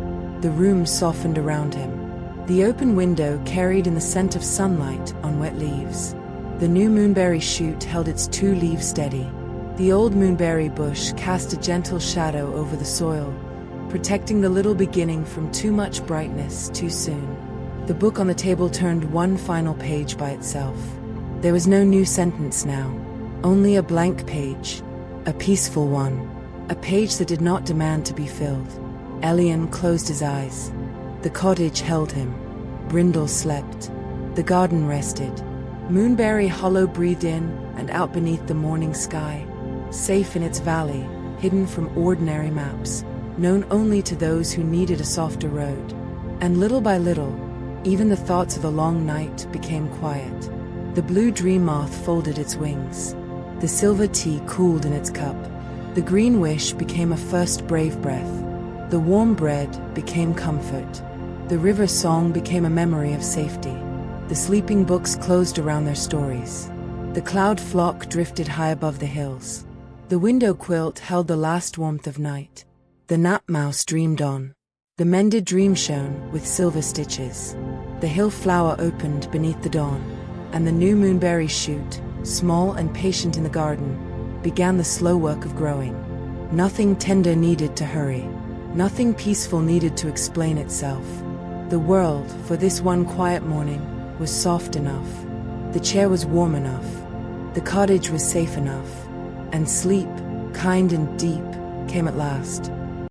The room softened around him. The open window carried in the scent of sunlight on wet leaves. The new moonberry shoot held its 2 leaves steady. The old moonberry bush cast a gentle shadow over the soil, protecting the little beginning from too much brightness too soon. The book on the table turned one final page by itself. There was no new sentence now, only a blank page, a peaceful one, a page that did not demand to be filled. Elian closed his eyes. The cottage held him. Brindle slept. The garden rested. Moonberry Hollow breathed in and out beneath the morning sky, safe in its valley, hidden from ordinary maps, known only to those who needed a softer road. And little by little, even the thoughts of the long night became quiet. The blue dream moth folded its wings. The silver tea cooled in its cup. The green wish became a first brave breath. The warm bread became comfort. The river song became a memory of safety. The sleeping books closed around their stories. The cloud flock drifted high above the hills. The window quilt held the last warmth of night. The gnat mouse dreamed on. The mended dream shone with silver stitches. The hill flower opened beneath the dawn, and the new moonberry shoot, small and patient in the garden, began the slow work of growing. Nothing tender needed to hurry. Nothing peaceful needed to explain itself. The world, for this one quiet morning, was soft enough. The chair was warm enough. The cottage was safe enough. And sleep, kind and deep, came at last.